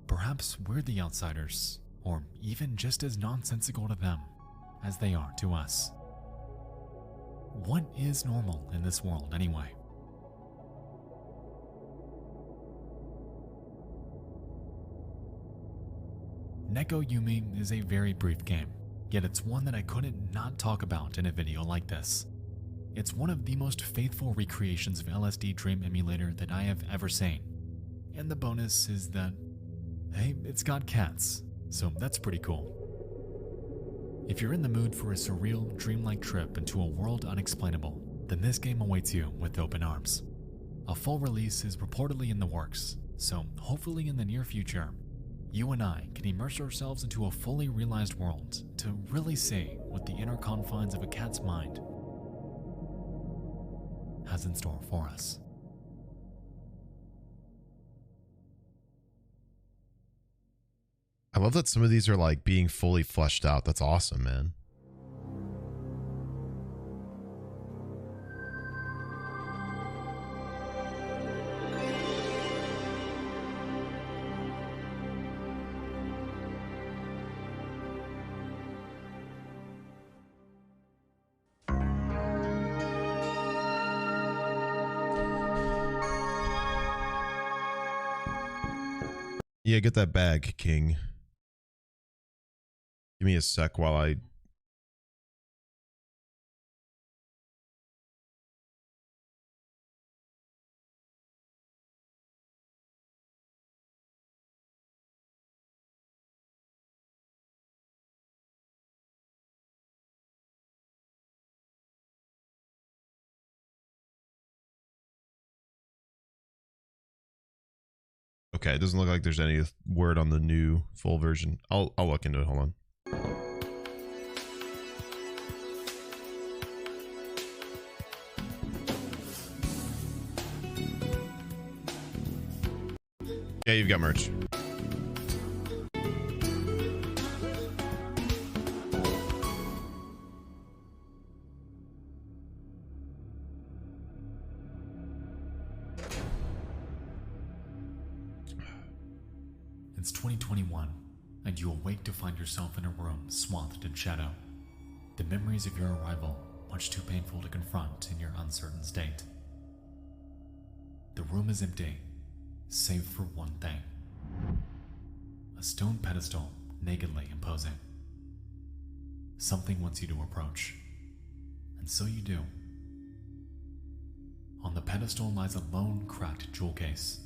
perhaps we're the outsiders, or even just as nonsensical to them as they are to us. What is normal in this world anyway? Neko Yumi is a very brief game, yet it's one that I couldn't not talk about in a video like this. It's one of the most faithful recreations of LSD Dream Emulator that I have ever seen. And the bonus is that, hey, it's got cats, so that's pretty cool. If you're in the mood for a surreal, dreamlike trip into a world unexplainable, then this game awaits you with open arms. A full release is reportedly in the works, so hopefully in the near future, you and I can immerse ourselves into a fully realized world to really see what the inner confines of a cat's mind has in store for us. I love that some of these are like being fully fleshed out. That's awesome, man. Yeah, get that bag, King. Give me a sec while I... Okay, it doesn't look like there's any word on the new full version. I'll look into it. Hold on. Yeah, you've got merch. It's 2021, and you awake to find yourself in a room swathed in shadow. The memories of your arrival much too painful to confront in your uncertain state. The room is empty, save for one thing. A stone pedestal nakedly imposing. Something wants you to approach, and so you do. On the pedestal lies a lone cracked jewel case.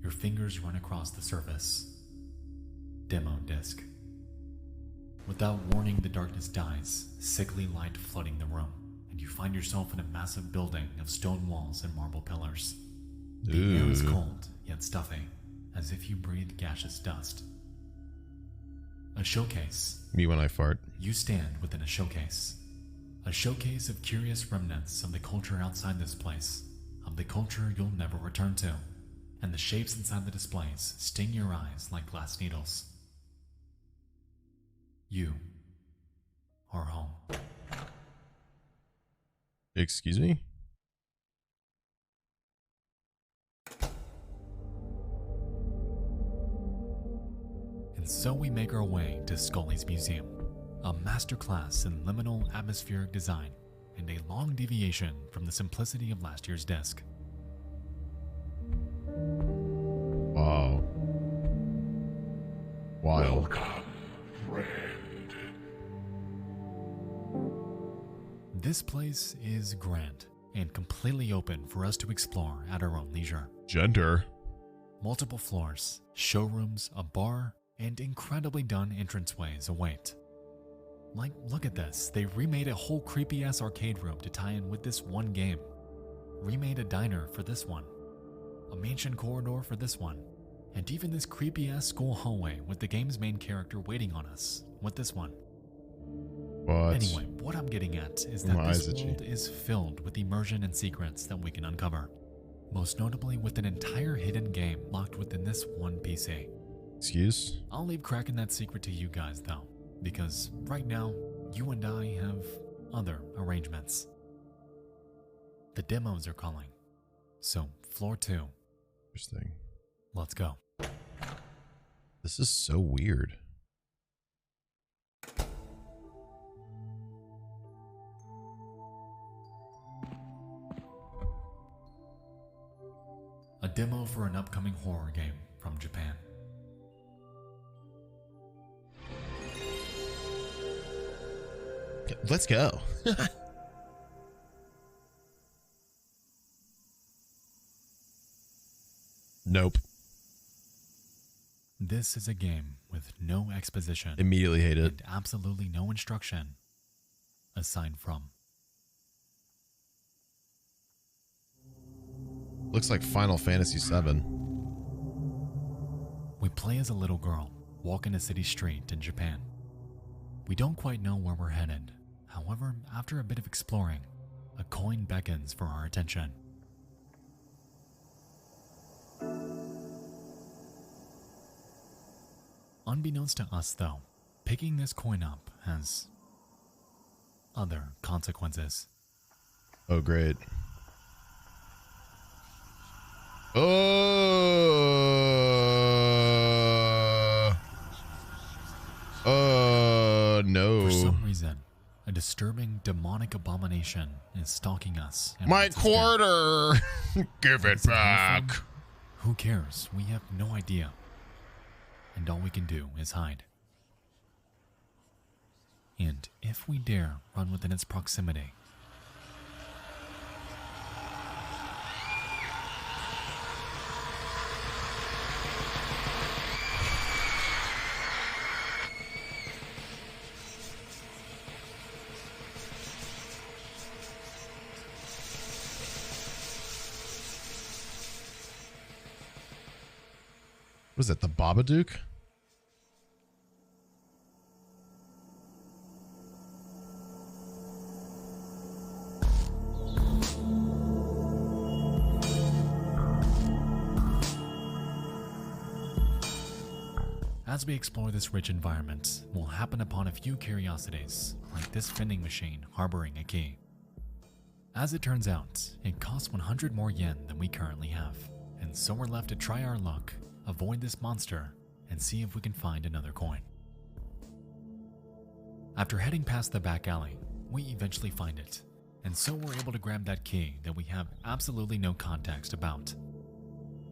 Your fingers run across the surface. Demo disc. Without warning, the darkness dies, sickly light flooding the room, and you find yourself in a massive building of stone walls and marble pillars. The air is cold, yet stuffy, as if you breathe gaseous dust. A showcase. Me when I fart. You stand within a showcase. A showcase of curious remnants of the culture outside this place, of the culture you'll never return to, and the shapes inside the displays sting your eyes like glass needles. You are home. Excuse me? And so we make our way to Scully's Museum, a masterclass in liminal atmospheric design and a long deviation from the simplicity of last year's disc. Wow. Wild. Welcome, friend. This place is grand and completely open for us to explore at our own leisure. Gender. Multiple floors, showrooms, a bar, and incredibly done entranceways await. Like, look at this. They remade a whole creepy-ass arcade room to tie in with this one game. Remade a diner for this one. A mansion corridor for this one. And even this creepy-ass school hallway with the game's main character waiting on us with this one. What? Anyway, what I'm getting at is that this world is filled with immersion and secrets that we can uncover. Most notably with an entire hidden game locked within this one PC. Excuse? I'll leave cracking that secret to you guys though, because right now, you and I have other arrangements. The demos are calling. So, floor 2. Interesting. Let's go. This is so weird. A demo for an upcoming horror game from Japan. Let's go. Nope. This is a game with no exposition. Immediately hate it. And absolutely no instruction aside from. Looks like Final Fantasy VII. We play as a little girl, walking a city street in Japan. We don't quite know where we're headed. However, after a bit of exploring, a coin beckons for our attention. Unbeknownst to us though, picking this coin up has other consequences. Oh, great. No. For some reason, a disturbing demonic abomination is stalking us. My quarter! Give it back. Who cares? We have no idea. And all we can do is hide. And if we dare run within its proximity, was it the Babadook? as we explore this rich environment, we'll happen upon a few curiosities, like this vending machine harboring a key. As it turns out, it costs 100 more yen than we currently have, and so we're left to try our luck, avoid this monster, and see if we can find another coin. After heading past the back alley, we eventually find it, and so we're able to grab that key that we have absolutely no context about.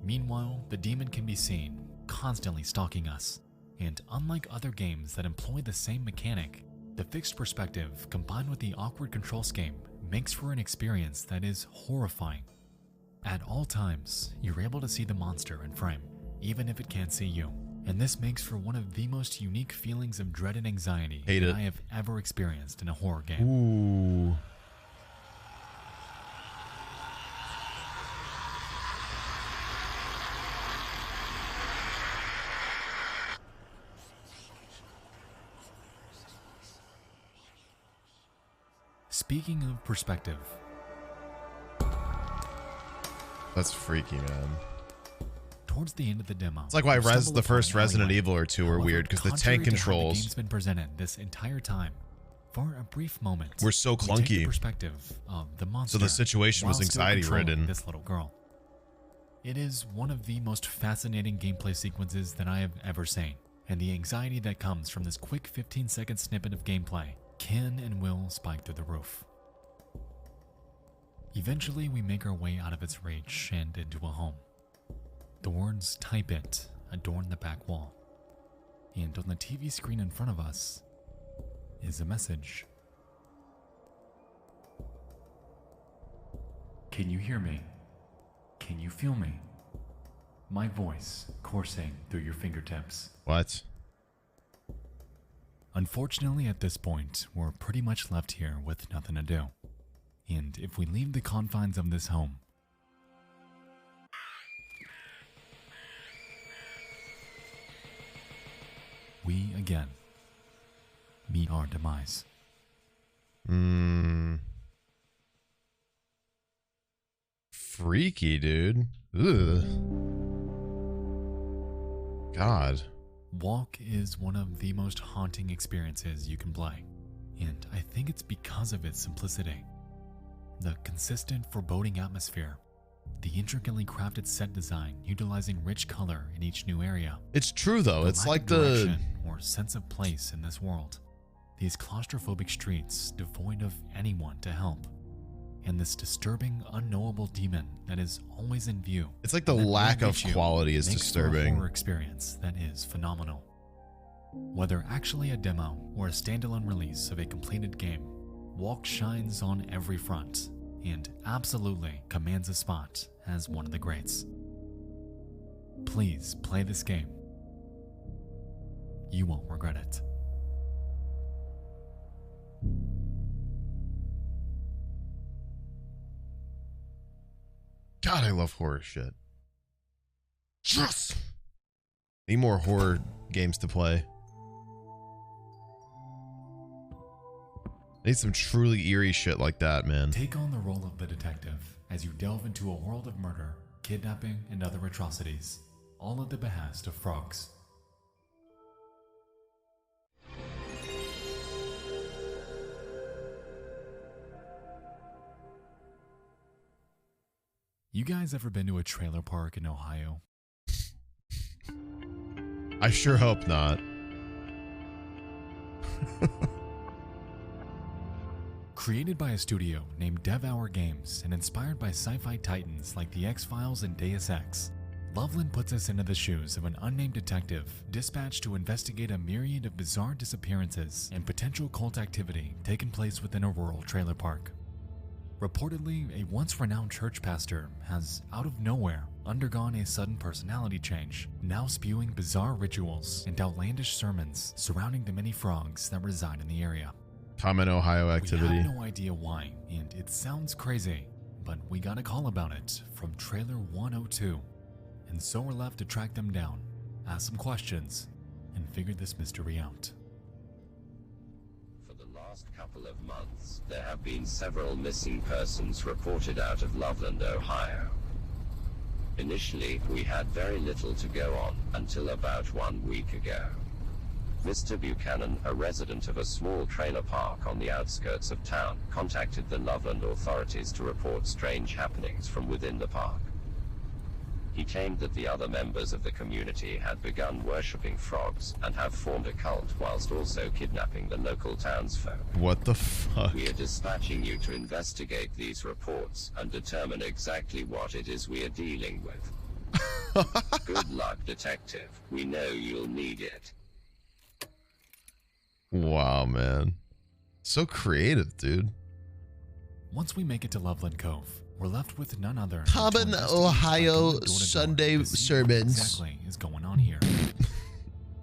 Meanwhile, the demon can be seen, constantly stalking us, and unlike other games that employ the same mechanic, the fixed perspective combined with the awkward control scheme makes for an experience that is horrifying. At all times, you're able to see the monster in frame, even if it can't see you, and this makes for one of the most unique feelings of dread and anxiety that I have ever experienced in a horror game. Ooh. Speaking of perspective. That's freaky, man. Towards the end of the demo, it's like why the first Resident Evil or 2 were weird, because the tank controls. The game's been presented this entire time. For a brief moment, we're so clunky. We take the perspective of the monster. So the situation was anxiety-ridden. This little girl. It is one of the most fascinating gameplay sequences that I have ever seen, and the anxiety that comes from this quick 15-second snippet of gameplay can and will spike through the roof. Eventually, we make our way out of its reach and into a home. The words "Type It" adorn the back wall, and on the TV screen in front of us is a message. Can you hear me? Can you feel me? My voice coursing through your fingertips. What? Unfortunately, at this point, we're pretty much left here with nothing to do. And if we leave the confines of this home, we again meet our demise. Freaky, dude. Ugh. God. Walk is one of the most haunting experiences you can play, and I think it's because of its simplicity. The consistent, foreboding atmosphere, the intricately crafted set design utilizing rich color in each new area. It's true though, it's like the direction or sense of place in this world. These claustrophobic streets devoid of anyone to help, and this disturbing, unknowable demon that is always in view. It's like the lack of quality is disturbing. A horror experience that is phenomenal. Whether actually a demo or a standalone release of a completed game, Walk shines on every front and absolutely commands a spot as one of the greats. Please play this game. You won't regret it. God, I love horror shit. Yes! Need more horror games to play. Need some truly eerie shit like that, man. Take on the role of the detective as you delve into a world of murder, kidnapping, and other atrocities, all at the behest of frogs. You guys ever been to a trailer park in Ohio? I sure hope not. Created by a studio named DevHour Games and inspired by sci-fi titans like The X-Files and Deus Ex, Loveland puts us into the shoes of an unnamed detective dispatched to investigate a myriad of bizarre disappearances and potential cult activity taking place within a rural trailer park. Reportedly, a once renowned church pastor has, out of nowhere, undergone a sudden personality change, now spewing bizarre rituals and outlandish sermons surrounding the many frogs that reside in the area. Common Ohio activity. We have no idea why, and it sounds crazy, but we got a call about it from Trailer 102, and so we're left to track them down, ask some questions, and figure this mystery out. For the last couple of months, there have been several missing persons reported out of Loveland, Ohio. Initially, we had very little to go on until about 1 week ago. Mr. Buchanan, a resident of a small trailer park on the outskirts of town, contacted the Loveland authorities to report strange happenings from within the park. He claimed that the other members of the community had begun worshipping frogs and have formed a cult whilst also kidnapping the local townsfolk. What the fuck? We are dispatching you to investigate these reports and determine exactly what it is we are dealing with. Good luck, detective. We know you'll need it. Wow, man. So creative, dude. Once we make it to Loveland Cove, we're left with none other Common Ohio Sunday sermons. What exactly is going on here?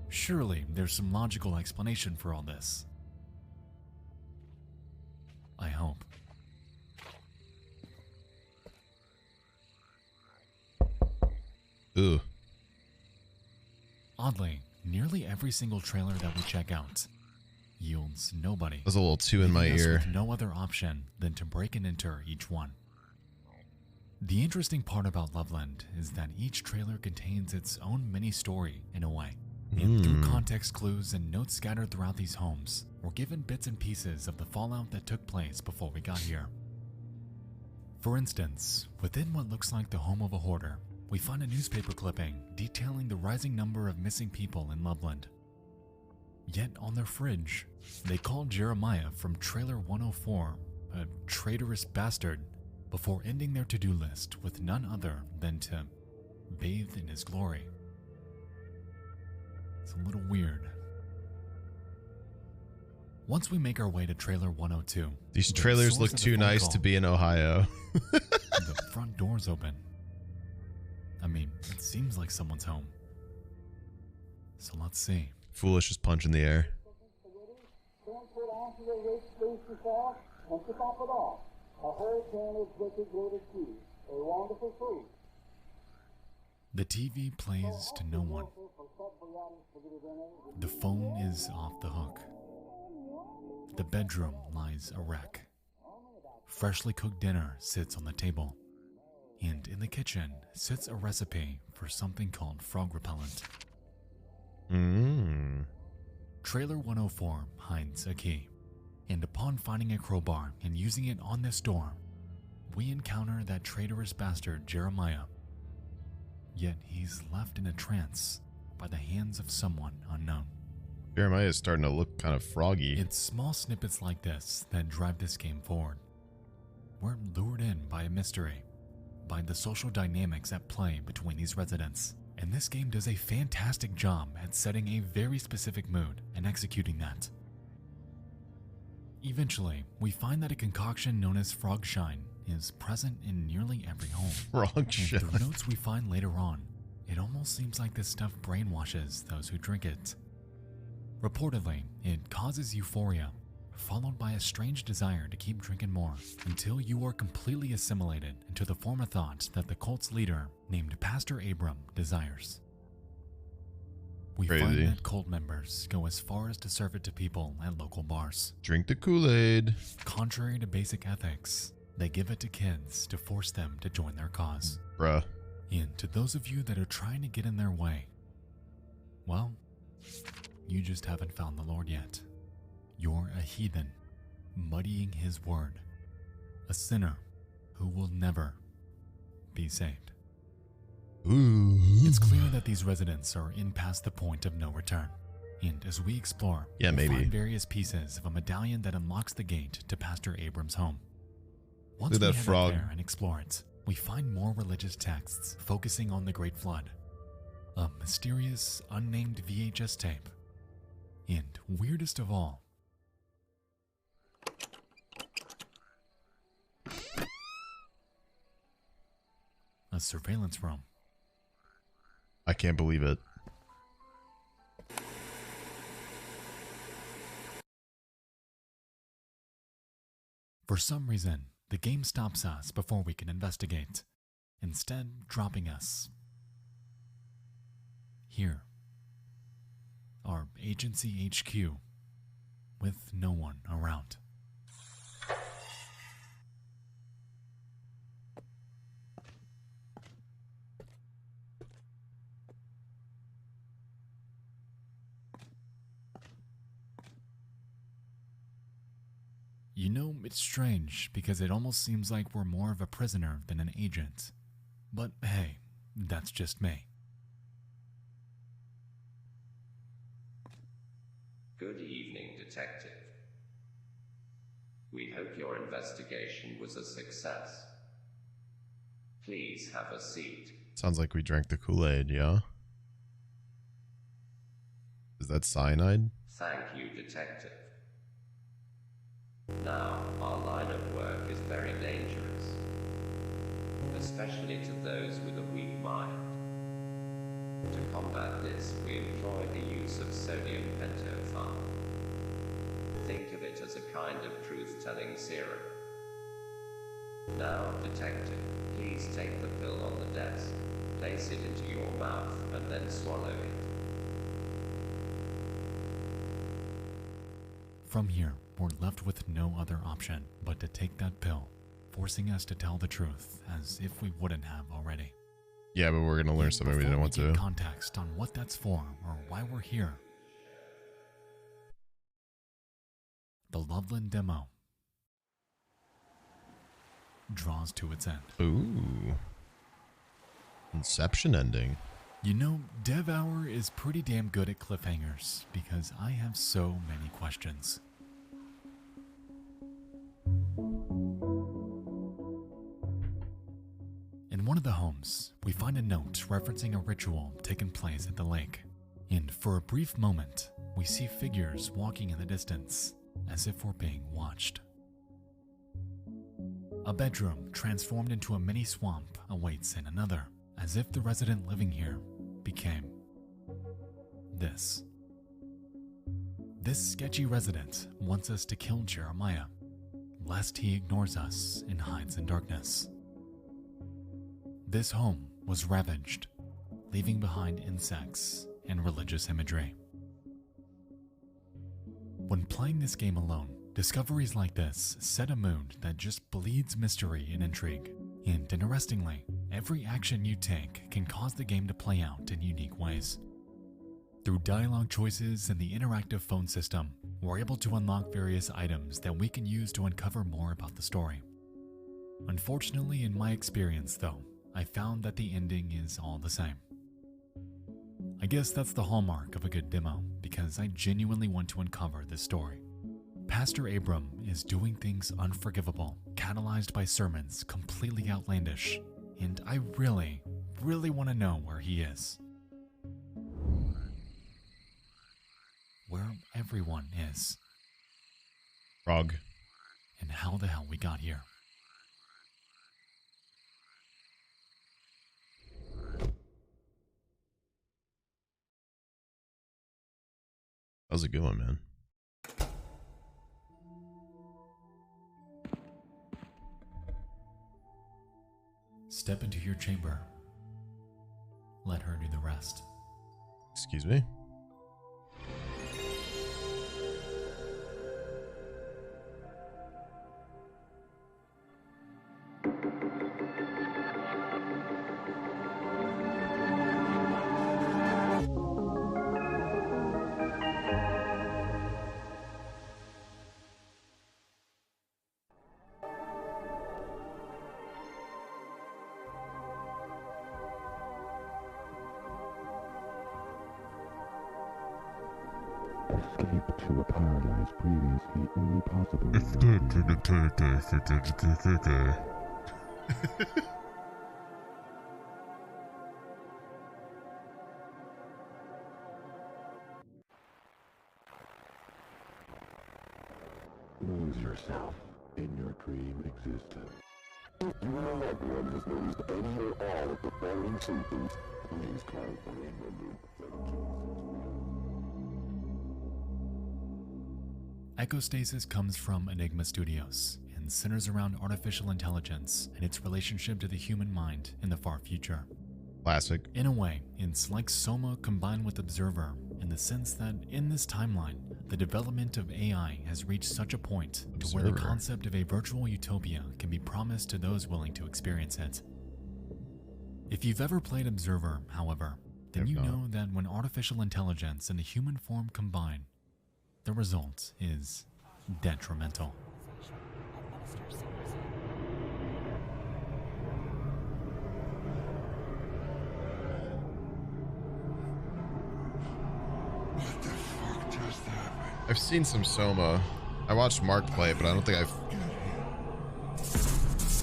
Surely there's some logical explanation for all this. I hope. Ooh. Oddly, nearly every single trailer that we check out yields nobody. There's a little too in my ear. With no other option than to break and enter each one. The interesting part about Loveland is that each trailer contains its own mini story in a way. And through context clues and notes scattered throughout these homes, we're given bits and pieces of the fallout that took place before we got here. For instance, within what looks like the home of a hoarder, we find a newspaper clipping detailing the rising number of missing people in Loveland. Yet on their fridge, they call Jeremiah from Trailer 104 a traitorous bastard before ending their to-do list with none other than to bathe in his glory. It's a little weird. Once we make our way to Trailer 102, these trailers look too nice to be in Ohio. The front door's open. I mean, it seems like someone's home. So let's see. Foolish is punching the air. The TV plays to no one. The phone is off the hook. The bedroom lies a wreck. Freshly cooked dinner sits on the table. And in the kitchen sits a recipe for something called frog repellent. Trailer 104 hides a key. And upon finding a crowbar and using it on this door, we encounter that traitorous bastard Jeremiah. Yet he's left in a trance by the hands of someone unknown. Jeremiah is starting to look kind of froggy. It's small snippets like this that drive this game forward. We're lured in by a mystery, by the social dynamics at play between these residents, and this game does a fantastic job at setting a very specific mood and executing that. Eventually, we find that a concoction known as frog shine is present in nearly every home. Frog shine. And through notes we find later on, it almost seems like this stuff brainwashes those who drink it. Reportedly, it causes euphoria, followed by a strange desire to keep drinking more until you are completely assimilated into the form of thought that the cult's leader, named Pastor Abram, desires. We find that cult members go as far as to serve it to people at local bars. Drink the Kool-Aid. Contrary to basic ethics, they give it to kids to force them to join their cause. Bruh. And to those of you that are trying to get in their way, well, you just haven't found the Lord yet. You're a heathen, muddying his word, a sinner who will never be saved. Ooh. It's clear that these residents are in past the point of no return. And as we explore, we find various pieces of a medallion that unlocks the gate to Pastor Abram's home. Once Look at we that head frog. up there and explore it, we find more religious texts focusing on the Great Flood, a mysterious, unnamed VHS tape, and weirdest of all, a surveillance room. I can't believe it. For some reason, the game stops us before we can investigate, instead dropping us here, our agency HQ, with no one around. You know, it's strange because it almost seems like we're more of a prisoner than an agent. But hey, that's just me. Good evening, Detective. We hope your investigation was a success. Please have a seat. Sounds like we drank the Kool-Aid, yeah? Is that cyanide? Thank you, Detective. Now, our line of work is very dangerous, especially to those with a weak mind. To combat this, we employ the use of sodium pentothal. Think of it as a kind of truth-telling serum. Now, Detective, please take the pill on the desk, place it into your mouth, and then swallow it. From here, we're left with no other option but to take that pill, forcing us to tell the truth as if we wouldn't have already. Yeah, but we're gonna learn something we didn't want to. Context on what that's for or why we're here. The Loveland demo draws to its end. Ooh. Inception ending. You know, Dev Hour is pretty damn good at cliffhangers because I have so many questions. In one of the homes, we find a note referencing a ritual taking place at the lake. And for a brief moment, we see figures walking in the distance, as if we're being watched. A bedroom transformed into a mini swamp awaits in another, as if the resident living here became this. This sketchy resident wants us to kill Jeremiah, lest he ignores us and hides in darkness. This home was ravaged, leaving behind insects and religious imagery. When playing this game alone, discoveries like this set a mood that just bleeds mystery and intrigue. And interestingly, every action you take can cause the game to play out in unique ways. Through dialogue choices and the interactive phone system, we're able to unlock various items that we can use to uncover more about the story. Unfortunately, in my experience though, I found that the ending is all the same. I guess that's the hallmark of a good demo, because I genuinely want to uncover this story. Pastor Abram is doing things unforgivable, catalyzed by sermons completely outlandish, and I really want to know where he is. Where everyone is. Frog. And how the hell we got here. That was a good one, man. Step into your chamber. Let her do the rest. Excuse me? Escape to a paradise previously only possible. Lose yourself in your dream existence. If you or a loved one has noticed any or all of the following symptoms, please call 1-800-17. Echostasis comes from Enigma Studios and centers around artificial intelligence and its relationship to the human mind in the far future. Classic. In a way, it's like Soma combined with Observer in the sense that in this timeline, the development of AI has reached such a point to where the concept of a virtual utopia can be promised to those willing to experience it. If you've ever played Observer, however, then you know that when artificial intelligence and the human form combine, the result is detrimental. I've seen some Soma. I watched Mark play it, but I don't think I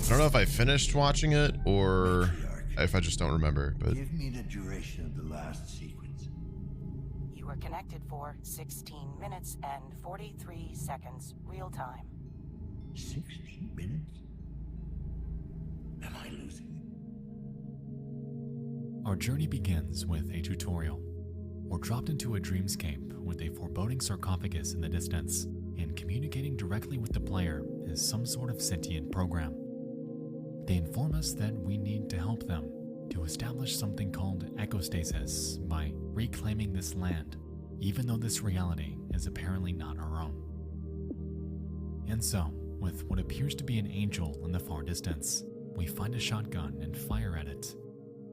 don't know if I finished watching it or if I just don't remember. But Give me the duration of the last sequence. You are connected for 16 minutes and 43 seconds, real time. 16 minutes? Am I losing it? Our journey begins with a tutorial. We're dropped into a dreamscape with a foreboding sarcophagus in the distance, and communicating directly with the player is some sort of sentient program. They inform us that we need to help them to establish something called ecostasis by reclaiming this land, even though this reality is apparently not our own. And so, with what appears to be an angel in the far distance, we find a shotgun and fire at it,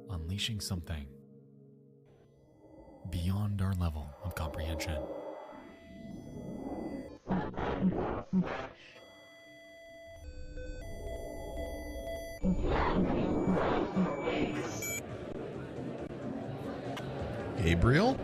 unleashing something beyond our level of comprehension. Gabriel?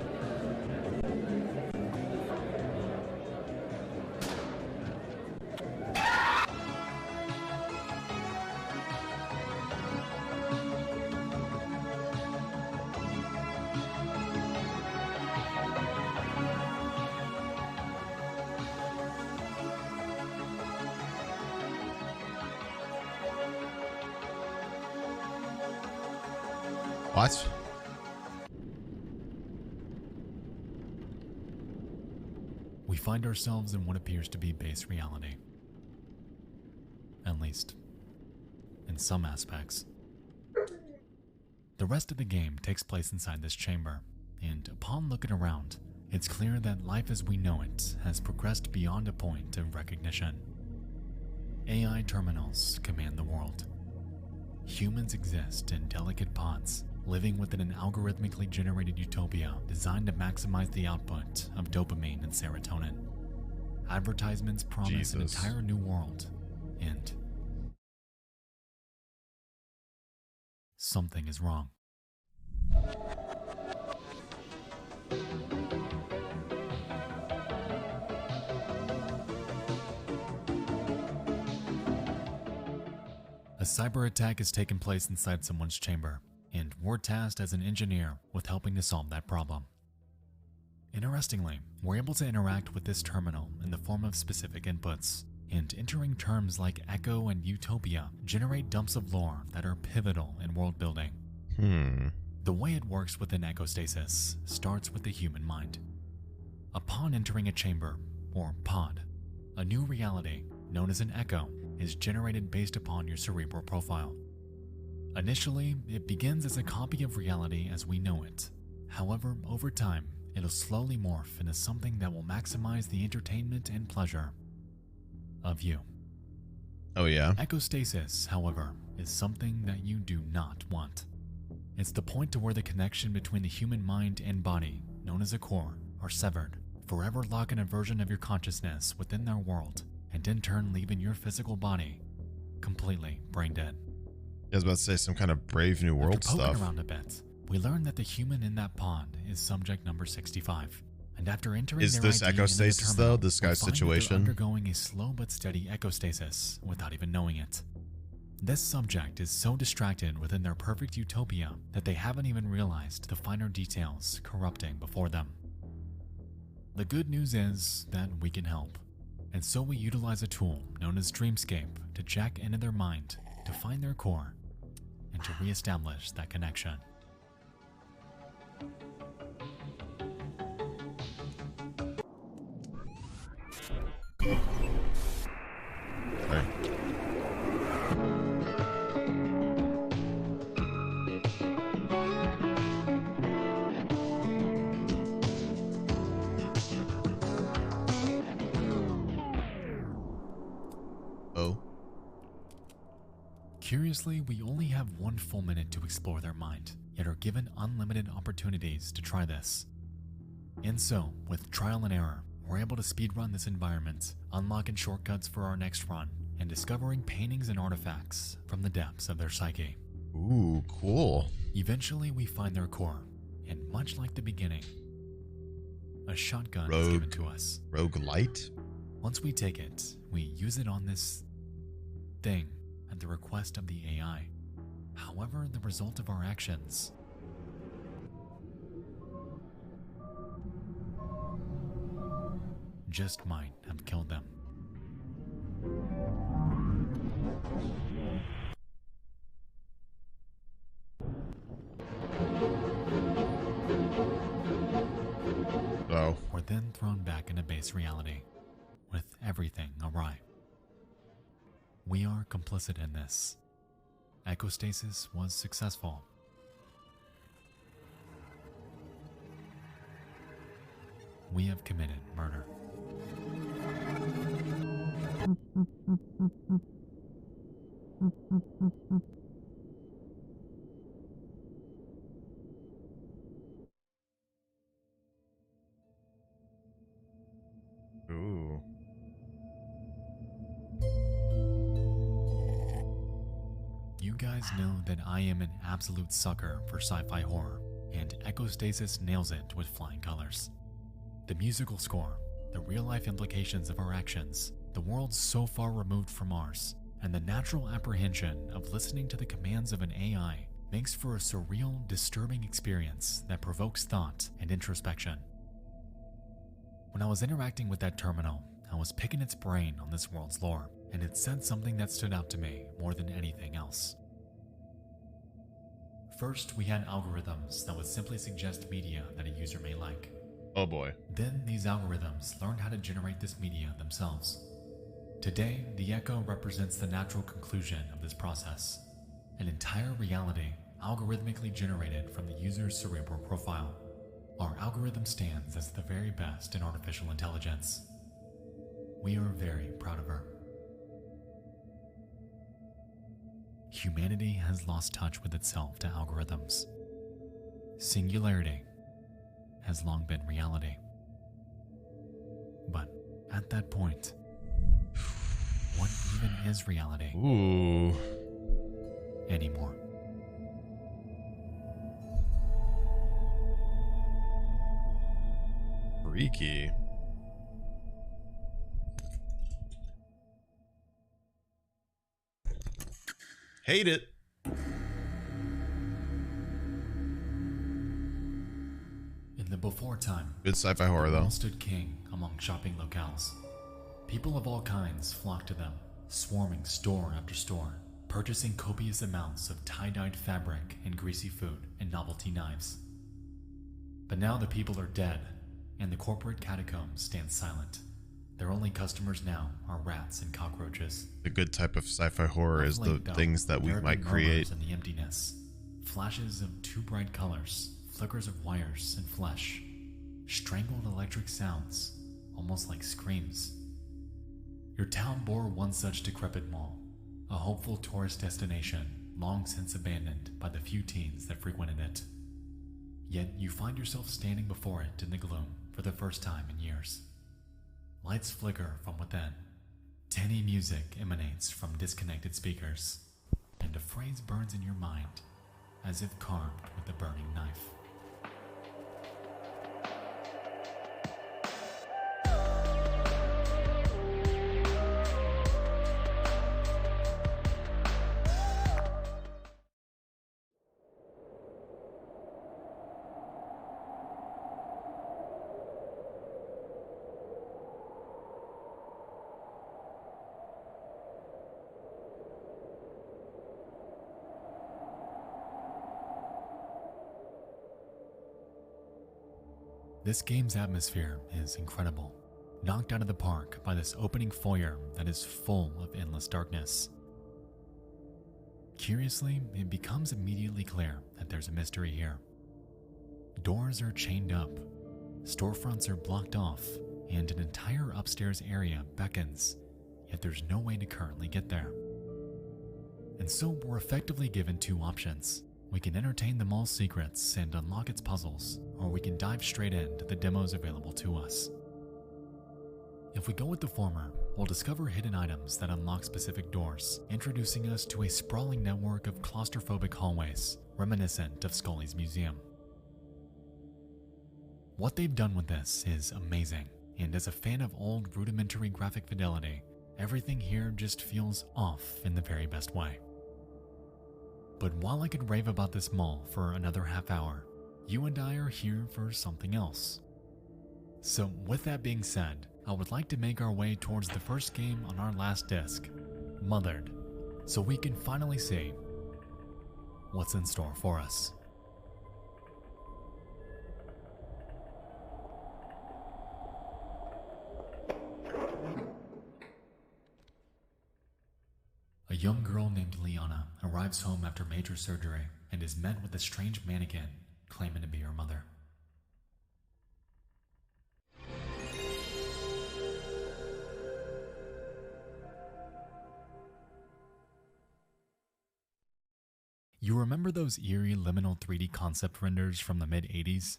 What? We find ourselves in what appears to be base reality. At least, in some aspects. The rest of the game takes place inside this chamber, and upon looking around, it's clear that life as we know it has progressed beyond a point of recognition. AI terminals command the world. Humans exist in delicate pods, living within an algorithmically generated utopia designed to maximize the output of dopamine and serotonin. Advertisements promise an entire new world, and something is wrong. A cyber attack has taken place inside someone's chamber, and we're tasked as an engineer with helping to solve that problem. Interestingly, we're able to interact with this terminal in the form of specific inputs, and entering terms like echo and utopia generate dumps of lore that are pivotal in world building. The way it works within ecostasis starts with the human mind. Upon entering a chamber, or pod, a new reality, known as an echo, is generated based upon your cerebral profile. Initially, it begins as a copy of reality as we know it. However, over time, it'll slowly morph into something that will maximize the entertainment and pleasure of you. Oh yeah? Ecostasis, however, is something that you do not want. It's the point to where the connection between the human mind and body, known as a core, are severed, forever locking a version of your consciousness within their world, and in turn leaving your physical body completely brain dead. I was about to say some kind of Brave New World After poking stuff. around a bit, we learn that the human in that pond is subject number 65. And after entering Is their this ID into the ecostasis, terminal, though? This we guy's find that situation? they're undergoing a slow but steady ecostasis without even knowing it. This subject is so distracted within their perfect utopia that they haven't even realized the finer details corrupting before them. The good news is that we can help, and so we utilize a tool known as Dreamscape to check into their mind to find their core and to reestablish that connection. Oh. Curiously, we only have 1 full minute to explore their mind, yet are given unlimited opportunities to try this. And so, with trial and error, we're able to speedrun this environment, unlocking shortcuts for our next run, and discovering paintings and artifacts from the depths of their psyche. Ooh, cool. Eventually, we find their core, and much like the beginning, a shotgun is given to us. Roguelite? Once we take it, we use it on this thing at the request of the AI. However, the result of our actions just might have killed them. Oh. We're then thrown back into base reality, with everything awry. We are complicit in this. Echostasis was successful. We have committed murder. Ooh. You guys know that I am an absolute sucker for sci-fi horror, and Echostasis nails it with flying colors. The musical score, the real-life implications of our actions, the world so far removed from ours, and the natural apprehension of listening to the commands of an AI makes for a surreal, disturbing experience that provokes thought and introspection. When I was interacting with that terminal, I was picking its brain on this world's lore, and it said something that stood out to me more than anything else. First, we had algorithms that would simply suggest media that a user may like. Oh boy. Then these algorithms learned how to generate this media themselves. Today, the echo represents the natural conclusion of this process, an entire reality algorithmically generated from the user's cerebral profile. Our algorithm stands as the very best in artificial intelligence. We are very proud of her. Humanity has lost touch with itself to algorithms. Singularity has long been reality. But at that point, what even is reality? Ooh. Anymore. Freaky. Hate it. In the before time, Good sci-fi horror though. Mall stood king among shopping locales. People of all kinds flocked to them, swarming store after store, purchasing copious amounts of tie-dyed fabric and greasy food and novelty knives. But now the people are dead, and the corporate catacombs stand silent. Their only customers now are rats and cockroaches. The good type of sci-fi horror is the things that we might create. In the emptiness, flashes of too bright colors, flickers of wires and flesh, strangled electric sounds, almost like screams. Your town bore one such decrepit mall, a hopeful tourist destination long since abandoned by the few teens that frequented it. Yet you find yourself standing before it in the gloom for the first time in years. Lights flicker from within. Tinny music emanates from disconnected speakers, and a phrase burns in your mind as if carved with a burning knife. This game's atmosphere is incredible, knocked out of the park by this opening foyer that is full of endless darkness. Curiously, it becomes immediately clear that there's a mystery here. Doors are chained up, storefronts are blocked off, and an entire upstairs area beckons, yet there's no way to currently get there. And so we're effectively given two options. We can entertain the mall's secrets and unlock its puzzles, or we can dive straight into the demos available to us. If we go with the former, we'll discover hidden items that unlock specific doors, introducing us to a sprawling network of claustrophobic hallways, reminiscent of Scully's museum. What they've done with this is amazing, and as a fan of old rudimentary graphic fidelity, everything here just feels off in the very best way. But while I could rave about this mall for another half hour, you and I are here for something else. So with that being said, I would like to make our way towards the first game on our last disc, Mothered, so we can finally see what's in store for us. A young girl named Liana arrives home after major surgery and is met with a strange mannequin claiming to be her mother. You remember those eerie liminal 3D concept renders from the mid-80s?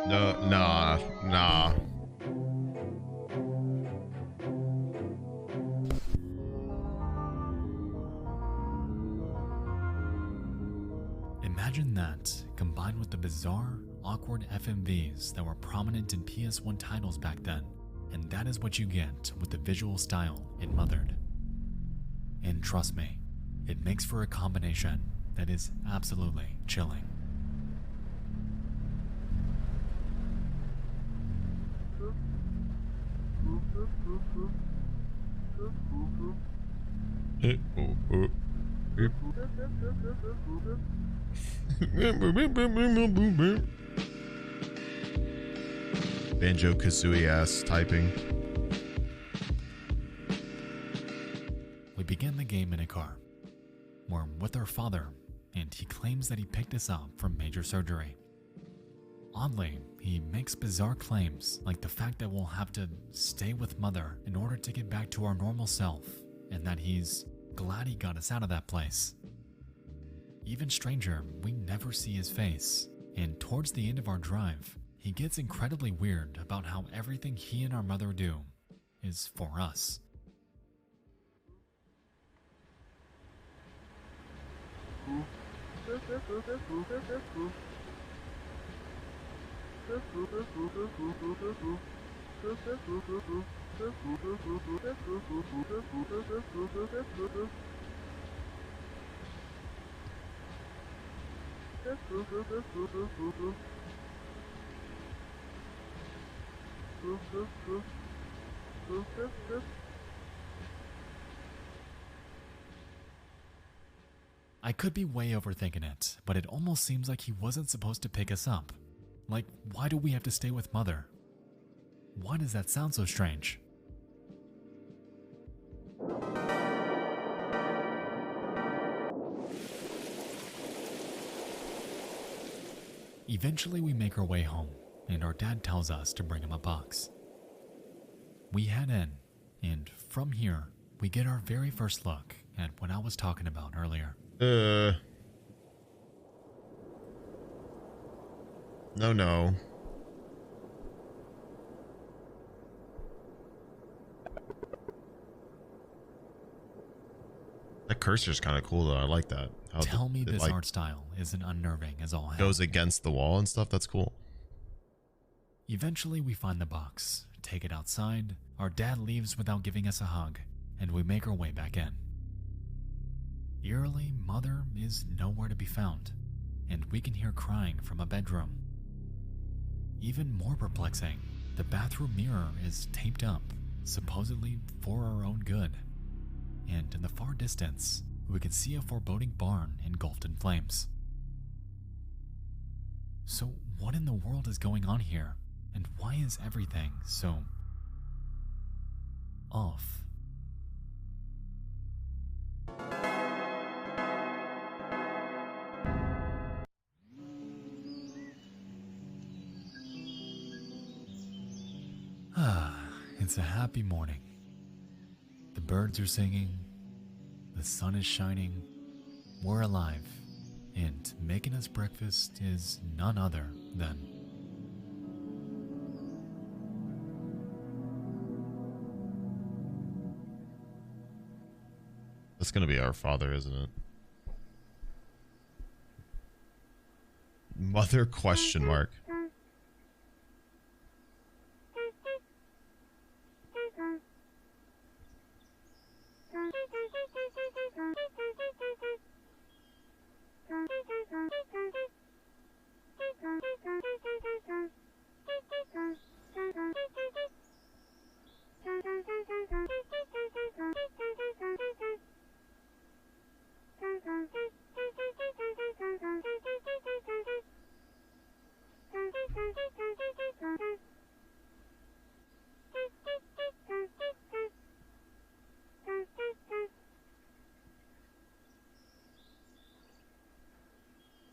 Nah. Imagine that, combined with the bizarre, awkward FMVs that were prominent in PS1 titles back then, and that is what you get with the visual style in Mothered. And trust me, it makes for a combination that is absolutely chilling. Banjo-Kazooie ass typing. We begin the game in a car. We're with our father, and he claims that he picked us up from major surgery. Oddly, he makes bizarre claims, like the fact that we'll have to stay with Mother in order to get back to our normal self, and that he's glad he got us out of that place. Even stranger, we never see his face, and towards the end of our drive, he gets incredibly weird about how everything he and our mother do is for us. I could be way overthinking it, but it almost seems like he wasn't supposed to pick us up. Like, why do we have to stay with Mother? Why does that sound so strange? Eventually we make our way home, and our dad tells us to bring him a box. We head in, and from here, we get our very first look at what I was talking about earlier. No. That cursor's kind of cool though. I like that. How Tell me this art style isn't unnerving as all hell. Goes against the wall and stuff. That's cool. Eventually we find the box, take it outside, our dad leaves without giving us a hug, and we make our way back in. Eerily, Mother is nowhere to be found, and we can hear crying from a bedroom. Even more perplexing, the bathroom mirror is taped up, supposedly for our own good. And in the far distance, we can see a foreboding barn engulfed in flames. So what in the world is going on here, and why is everything so off? It's a happy morning. The birds are singing, the sun is shining, we're alive, and making us breakfast is none other than That's gonna be our father, isn't it? Mother question mark.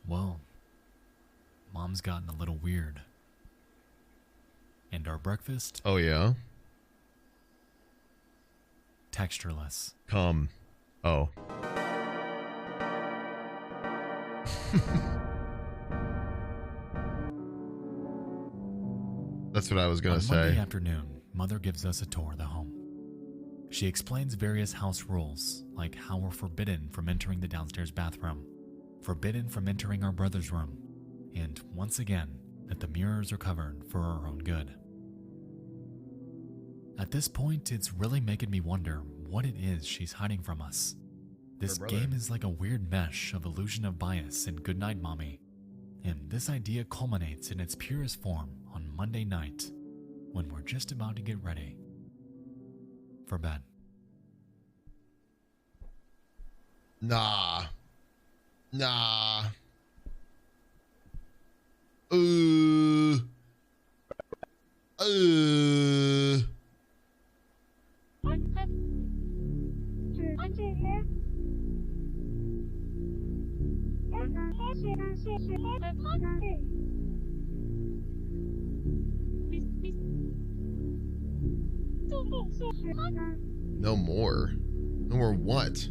Well, Mom's gotten a little weird. And our breakfast? Oh, yeah? Textureless. Come. Oh. That's what I was gonna On say. Monday afternoon, Mother gives us a tour of the home. She explains various house rules, like how we're forbidden from entering the downstairs bathroom, forbidden from entering our brother's room, and once again, that the mirrors are covered for our own good. At this point, it's really making me wonder what it is she's hiding from us. This game is like a weird mesh of illusion of bias and Goodnight Mommy, and this idea culminates in its purest form on Monday night when we're just about to get ready for bed. Nah. No more. No more what?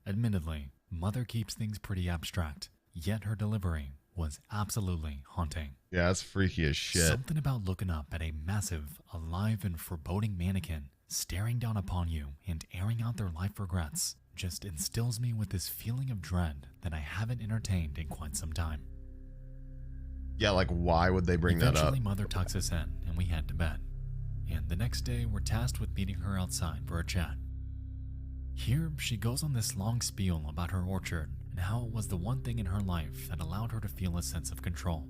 Admittedly, Mother keeps things pretty abstract, yet her delivery was absolutely haunting. Yeah, that's freaky as shit. Something about looking up at a massive, alive and foreboding mannequin staring down upon you and airing out their life regrets just instills me with this feeling of dread that I haven't entertained in quite some time. Yeah, like why would they bring that up? Eventually, Mother tucks us in and we head to bed. And the next day, we're tasked with meeting her outside for a chat. Here, she goes on this long spiel about her orchard and how it was the one thing in her life that allowed her to feel a sense of control.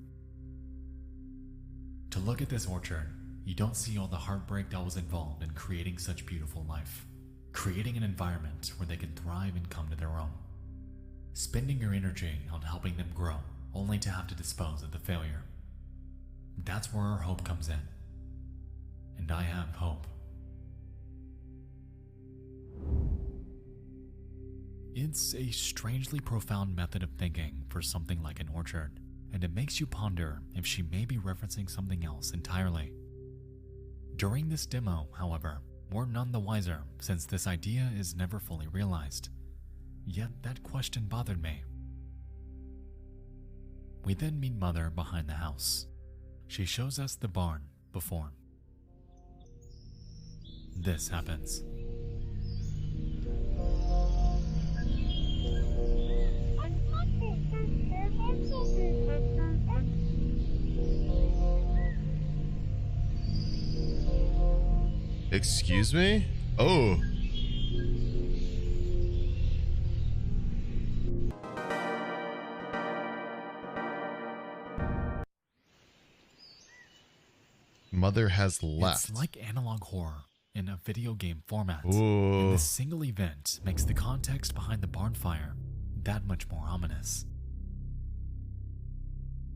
To look at this orchard, you don't see all the heartbreak that was involved in creating such beautiful life, creating an environment where they can thrive and come to their own, spending your energy on helping them grow, only to have to dispose of the failure. That's where our hope comes in. And I have hope. It's a strangely profound method of thinking for something like an orchard, and it makes you ponder if she may be referencing something else entirely. During this demo, however, we're none the wiser since this idea is never fully realized. Yet that question bothered me. We then meet Mother behind the house. She shows us the barn before this happens. Excuse me? Oh. Mother has left. It's like analog horror in a video game format. Ooh. And this single event makes the context behind the barn fire that much more ominous.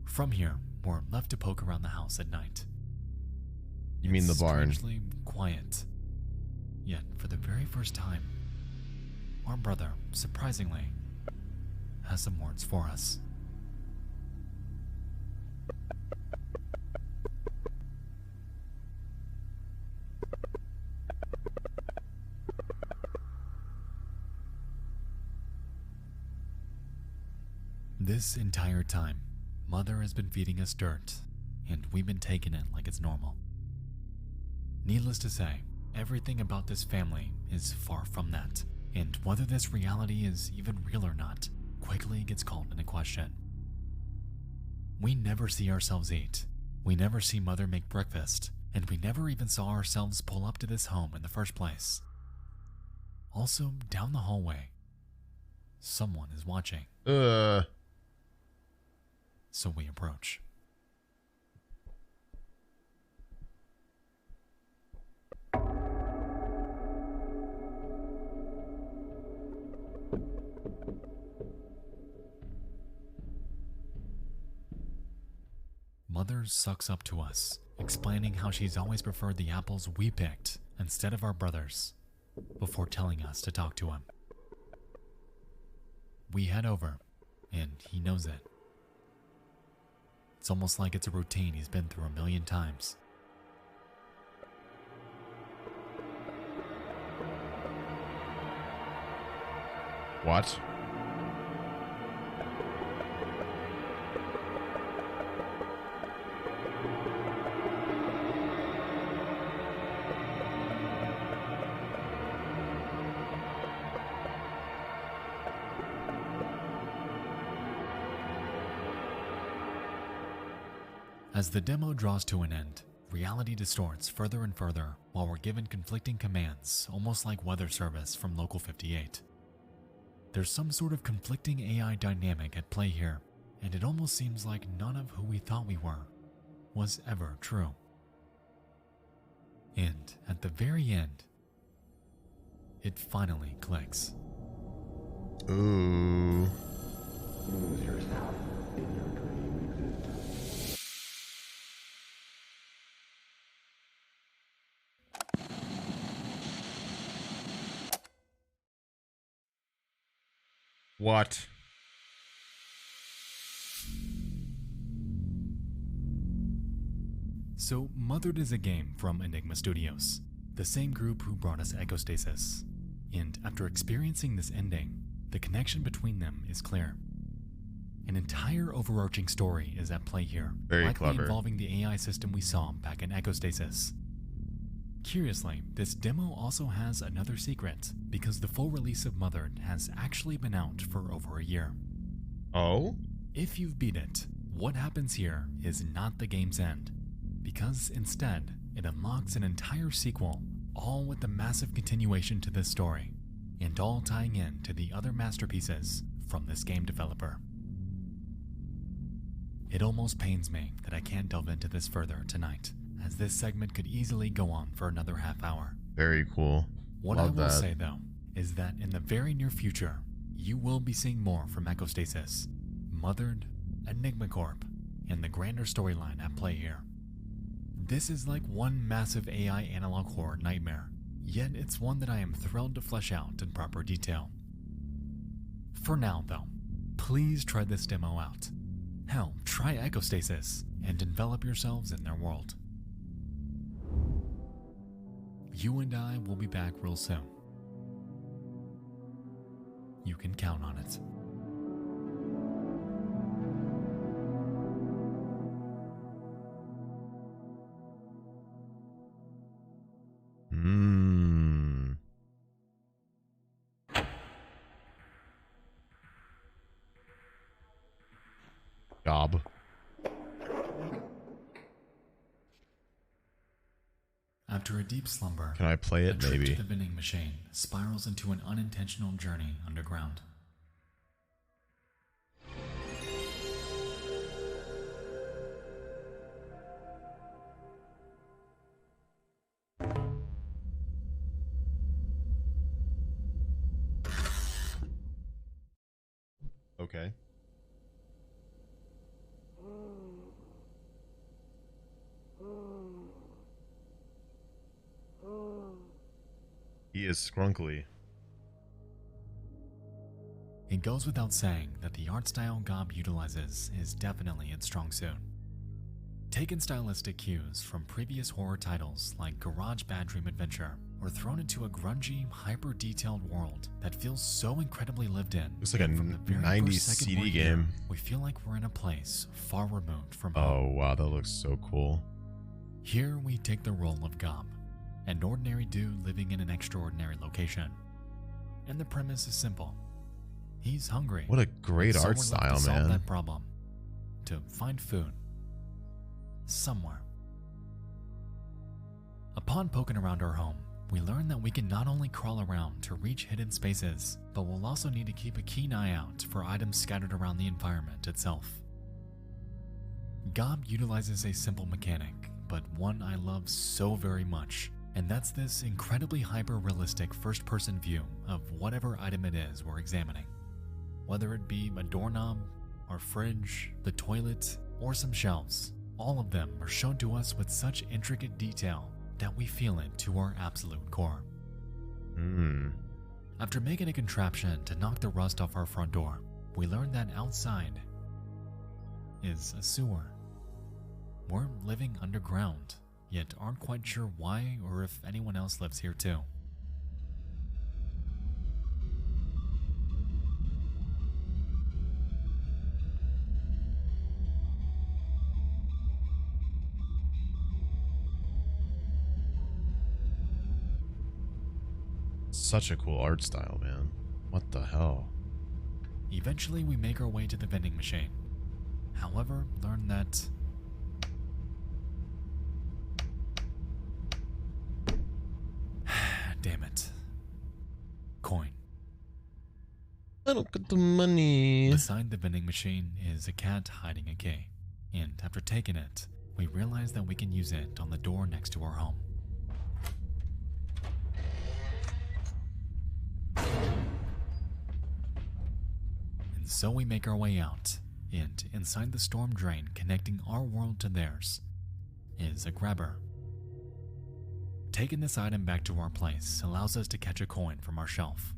From here, we're left to poke around the house at night. You mean the barn? Strangely quiet. Yet, for the very first time, our brother, surprisingly, has some words for us. This entire time, Mother has been feeding us dirt, and we've been taking it like it's normal. Needless to say, everything about this family is far from that, and whether this reality is even real or not quickly gets called into question. We never see ourselves eat, we never see Mother make breakfast, and we never even saw ourselves pull up to this home in the first place. Also, down the hallway, someone is watching. So we approach. Mother sucks up to us, explaining how she's always preferred the apples we picked instead of our brothers, before telling us to talk to him. We head over, and he knows it. It's almost like it's a routine he's been through a million times. What? As the demo draws to an end, reality distorts further and further while we're given conflicting commands, almost like weather service from Local 58. There's some sort of conflicting AI dynamic at play here, and it almost seems like none of who we thought we were was ever true. And at the very end, it finally clicks. Ooh. Lose yourself in your dream existence. What? So, Mothered is a game from Enigma Studios, the same group who brought us Echostasis. And after experiencing this ending, the connection between them is clear. An entire overarching story is at play here, Very likely clever. involving the AI system we saw back in Echostasis. Curiously, this demo also has another secret, because the full release of Mothered has actually been out for over a year. Oh? If you've beat it, what happens here is not the game's end, because instead, it unlocks an entire sequel, all with a massive continuation to this story, and all tying in to the other masterpieces from this game developer. It almost pains me that I can't delve into this further tonight, as this segment could easily go on for another half hour. Very cool. What Love I will that. say though, is that in the very near future, you will be seeing more from Echostasis, Mothered, Enigma Corp, and the grander storyline at play here. This is like one massive AI analog horror nightmare, yet it's one that I am thrilled to flesh out in proper detail. For now though, please try this demo out. Hell, try Echostasis, and envelop yourselves in their world. You and I will be back real soon. You can count on it. Job. After a deep slumber, Can I play a it? trip Maybe. to the vending machine spirals into an unintentional journey underground. Okay. He is scrunkly. It goes without saying that the art style Gob utilizes is definitely its strong suit. taken stylistic cues from previous horror titles like Garage Bad Dream Adventure, or thrown into a grungy, hyper-detailed world that feels so incredibly lived in. Looks like a From the very 90s first second CD we're here, game. we feel like we're in a place far removed from Oh home. wow, that looks so cool. Here we take the role of Gob, an ordinary dude living in an extraordinary location. And the premise is simple. He's hungry. What a great art Somewhere left style, to solve man. that problem. To find food. Somewhere. Upon poking around our home, we learn that we can not only crawl around to reach hidden spaces, but we'll also need to keep a keen eye out for items scattered around the environment itself. Gob utilizes a simple mechanic, but one I love so very much, and that's this incredibly hyper-realistic first-person view of whatever item it is we're examining. Whether it be a doorknob, our fridge, the toilet, or some shelves, all of them are shown to us with such intricate detail that we feel it to our absolute core. After making a contraption to knock the rust off our front door, we learn that outside is a sewer. We're living underground, yet aren't quite sure why or if anyone else lives here too. Such a cool art style, man. What the hell? Eventually, we make our way to the vending machine. However, learn that damn it. Coin. I don't get the money. Beside the vending machine is a cat hiding a key, and after taking it, we realize that we can use it on the door next to our home. And so we make our way out, and inside the storm drain connecting our world to theirs is a grabber. Taking this item back to our place allows us to catch a coin from our shelf.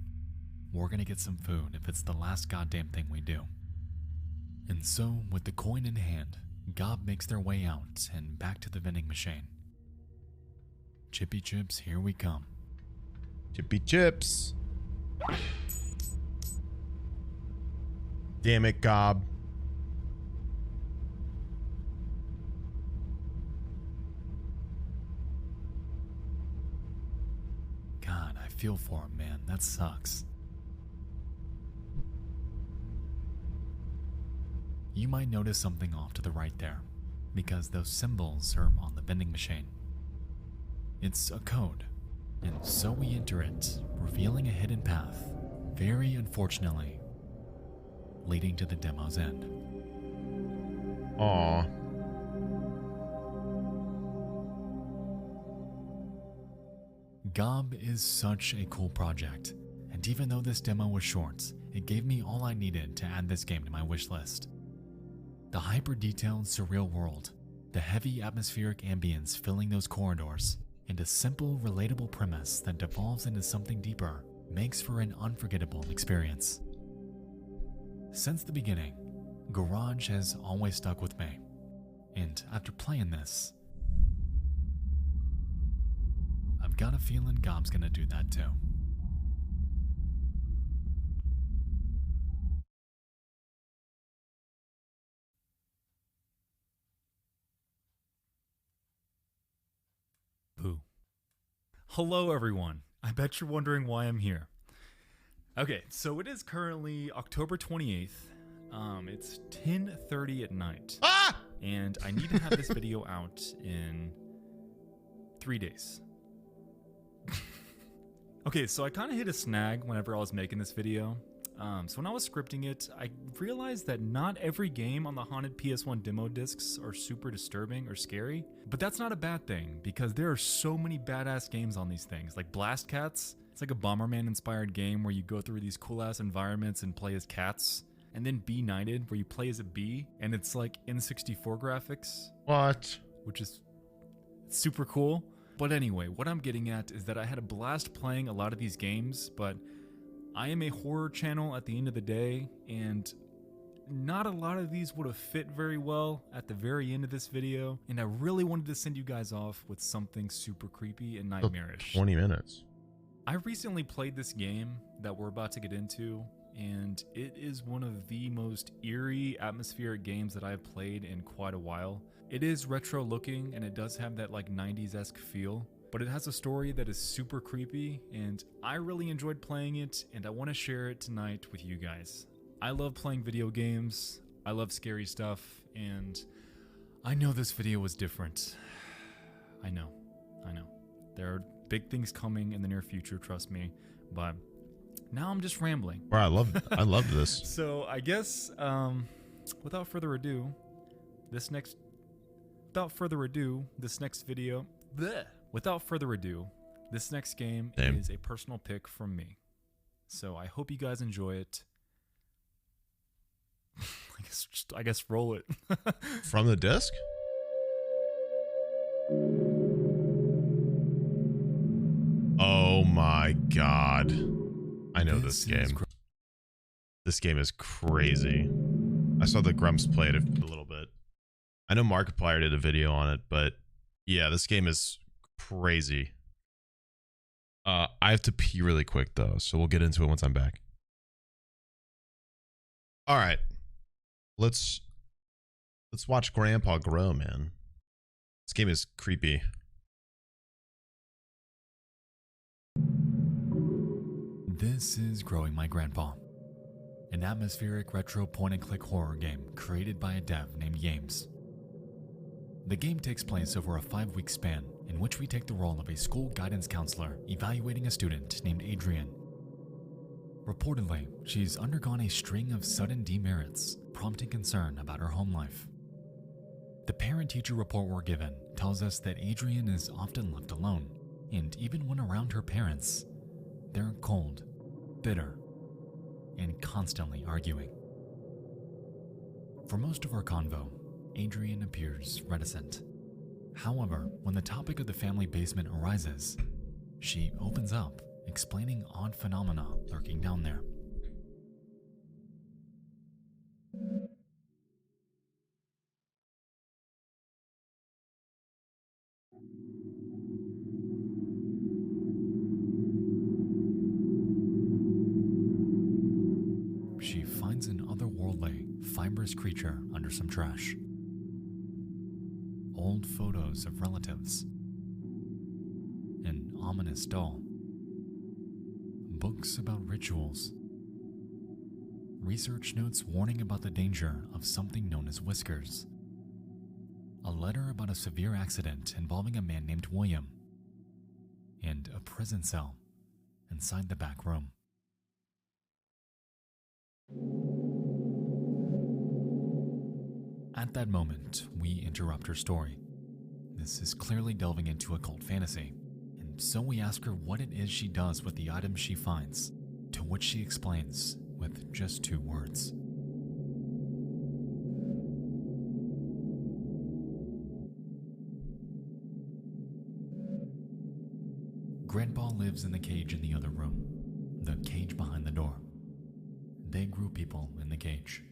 We're gonna get some food if it's the last goddamn thing we do. And so, with the coin in hand, Gob makes their way out and back to the vending machine. Chippy chips, here we come. Chippy chips. Damn it, Gob. God, I feel for him, man. That sucks. You might notice something off to the right there, because those symbols are on the vending machine. It's a code, and so we enter it, revealing a hidden path, very unfortunately, leading to the demo's end. Aww. Gob is such a cool project, and even though this demo was short, it gave me all I needed to add this game to my wish list. The hyper-detailed, surreal world, the heavy atmospheric ambience filling those corridors, and a simple, relatable premise that devolves into something deeper makes for an unforgettable experience. Since the beginning, Garage has always stuck with me, and after playing this, I've got a feeling Gob's gonna do that too. Pooh. Hello everyone. I bet you're wondering why I'm here. Okay, so it is currently October 28th. It's 10:30 at night. And I need to have this video out in 3 days. Okay, so I kind of hit a snag whenever I was making this video. So when I was scripting it, I realized that not every game on the haunted PS1 demo discs are super disturbing or scary. But that's not a bad thing, because there are so many badass games on these things, like Blast Cats. It's like a Bomberman inspired game where you go through these cool ass environments and play as cats. And then Bee Knighted, where you play as a bee, and it's like N64 graphics. What? Which is super cool. But anyway, what I'm getting at is that I had a blast playing a lot of these games, but I am a horror channel at the end of the day, and not a lot of these would have fit very well at the very end of this video, and I really wanted to send you guys off with something super creepy and nightmarish. 20 minutes. I recently played this game that we're about to get into, and it is one of the most eerie, atmospheric games that I've played in quite a while. It is retro looking, and it does have that like 90s-esque feel, but it has a story that is super creepy, and I really enjoyed playing it, and I want to share it tonight with you guys. I love playing video games, I love scary stuff, and I know this video was different. I know. There are big things coming in the near future, trust me, but now I'm just rambling. Bro, I love this. So I guess, without further ado, this next game is a personal pick from me. So I hope you guys enjoy it. I guess roll it. From the disc? Oh my god. I know this game. This game is crazy. I saw the Grumps play it a little bit. I know Markiplier did a video on it, but yeah, this game is crazy. I have to pee really quick though, so we'll get into it once I'm back. All right. Let's watch Grandpa grow, man. This game is creepy. This is Growing My Grandpa, an atmospheric retro point-and-click horror game created by a dev named Yames. The game takes place over a 5-week span in which we take the role of a school guidance counselor evaluating a student named Adrian. Reportedly, she's undergone a string of sudden demerits, prompting concern about her home life. The parent-teacher report we're given tells us that Adrian is often left alone, and even when around her parents, they're cold, bitter, and constantly arguing. For most of our convo, Adrian appears reticent. However, when the topic of the family basement arises, she opens up, explaining odd phenomena lurking down there. She finds an otherworldly, fibrous creature under some trash. Old photos of relatives. An ominous doll. Books about rituals. Research notes warning about the danger of something known as whiskers. A letter about a severe accident involving a man named William. And a prison cell inside the back room. At that moment, we interrupt her story. This is clearly delving into occult fantasy, and so we ask her what it is she does with the items she finds, to which she explains with just 2 words. Grandpa lives in the cage in the other room, the cage behind the door. They grew people in the cage.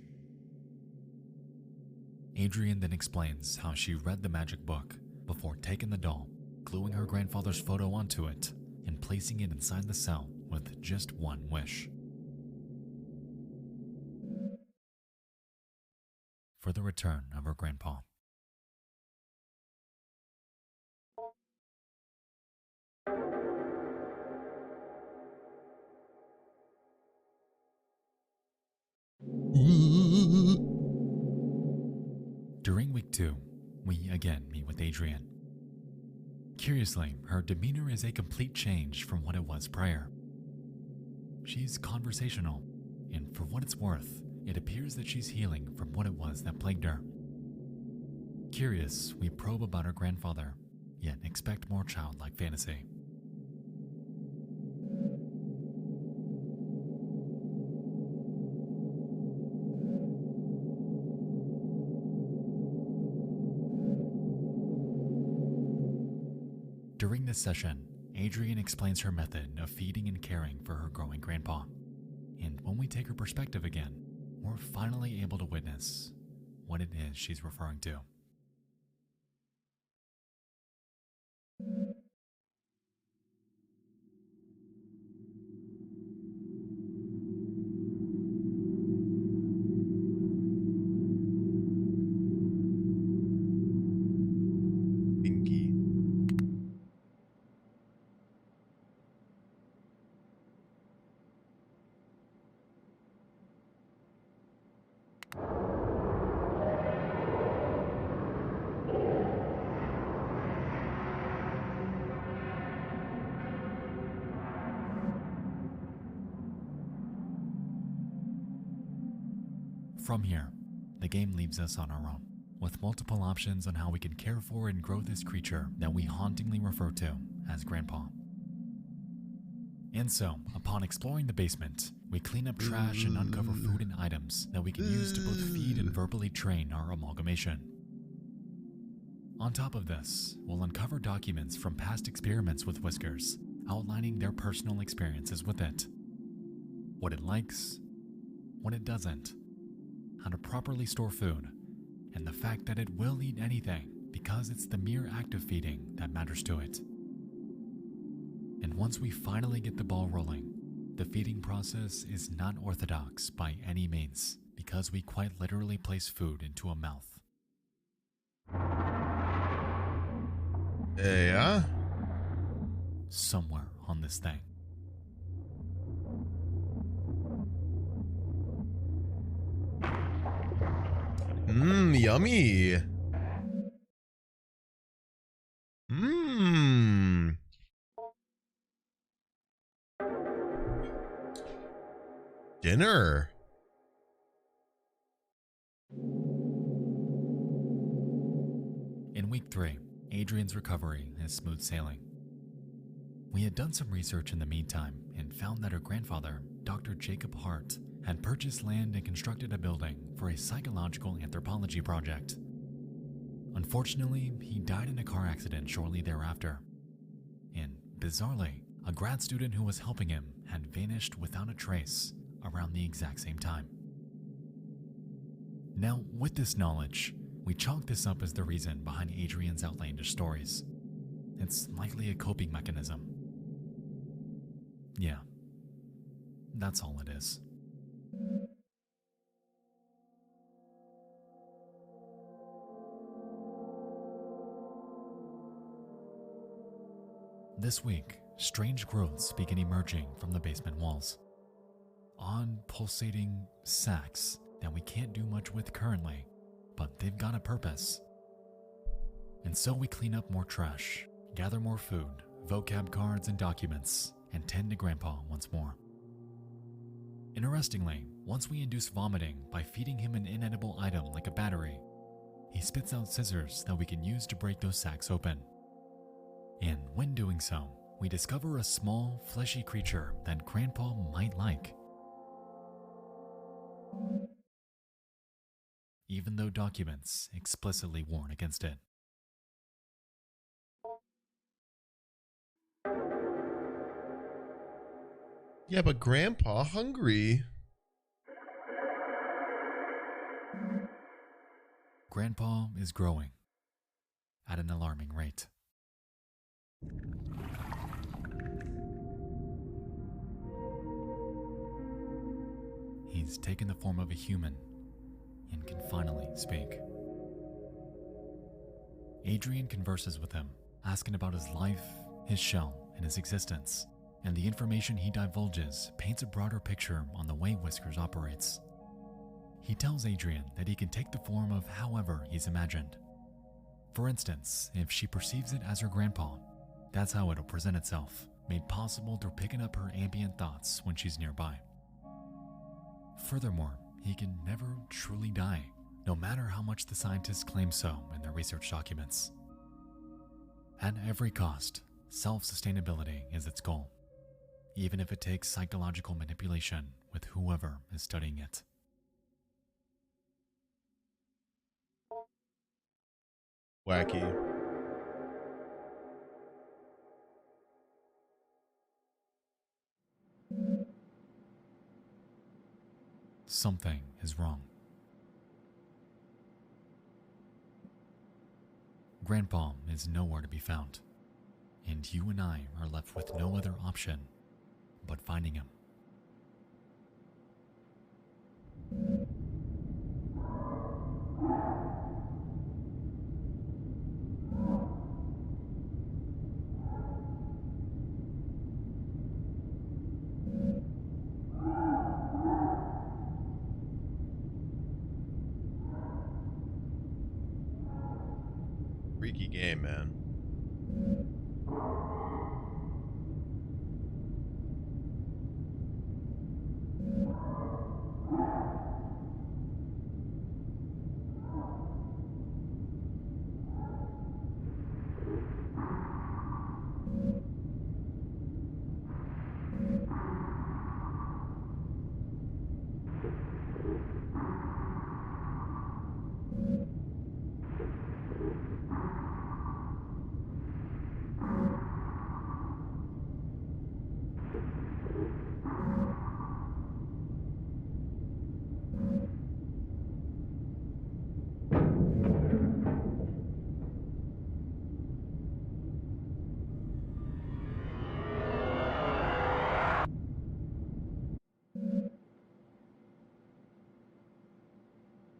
Adrian then explains how she read the magic book before taking the doll, gluing her grandfather's photo onto it, and placing it inside the cell with just 1 wish. For the return of her grandpa. During week 2, we again meet with Adrian. Curiously, her demeanor is a complete change from what it was prior. She's conversational, and for what it's worth, it appears that she's healing from what it was that plagued her. Curious, we probe about her grandfather, yet expect more childlike fantasy. During this session, Adrian explains her method of feeding and caring for her growing grandpa. And when we take her perspective again, we're finally able to witness what it is she's referring to. Binky. From here, the game leaves us on our own, with multiple options on how we can care for and grow this creature that we hauntingly refer to as Grandpa. And so, upon exploring the basement, we clean up trash and uncover food and items that we can use to both feed and verbally train our amalgamation. On top of this, we'll uncover documents from past experiments with Whiskers, outlining their personal experiences with it. What it likes, what it doesn't, how to properly store food, and the fact that it will eat anything because it's the mere act of feeding that matters to it. And once we finally get the ball rolling, the feeding process is not orthodox by any means, because we quite literally place food into a mouth. Yeah? Somewhere on this thing. Yummy. Dinner. In week 3, Adrian's recovery is smooth sailing. We had done some research in the meantime and found that her grandfather, Dr. Jacob Hart, had purchased land and constructed a building for a psychological anthropology project. Unfortunately, he died in a car accident shortly thereafter. And bizarrely, a grad student who was helping him had vanished without a trace around the exact same time. Now, with this knowledge, we chalk this up as the reason behind Adrian's outlandish stories. It's likely a coping mechanism. Yeah, that's all it is. This week, strange growths begin emerging from the basement walls. Odd, pulsating sacs that we can't do much with currently, but they've got a purpose. And so we clean up more trash, gather more food, vocab cards and documents, and tend to Grandpa once more. Interestingly, once we induce vomiting by feeding him an inedible item like a battery, he spits out scissors that we can use to break those sacs open. And when doing so, we discover a small, fleshy creature that Grandpa might like. Even though documents explicitly warn against it. Yeah, but Grandpa hungry. Grandpa is growing at an alarming rate. He's taken the form of a human and can finally speak. Adrian converses with him, asking about his life, his shell, and his existence, and the information he divulges paints a broader picture on the way Whiskers operates. He tells Adrian that he can take the form of however he's imagined. For instance, if she perceives it as her grandpa, that's how it'll present itself, made possible through picking up her ambient thoughts when she's nearby. Furthermore, he can never truly die, no matter how much the scientists claim so in their research documents. At every cost, self-sustainability is its goal, even if it takes psychological manipulation with whoever is studying it. Wacky. something is wrong. Grandpa is nowhere to be found, and you and I are left with no other option but finding him. Freaky game, man.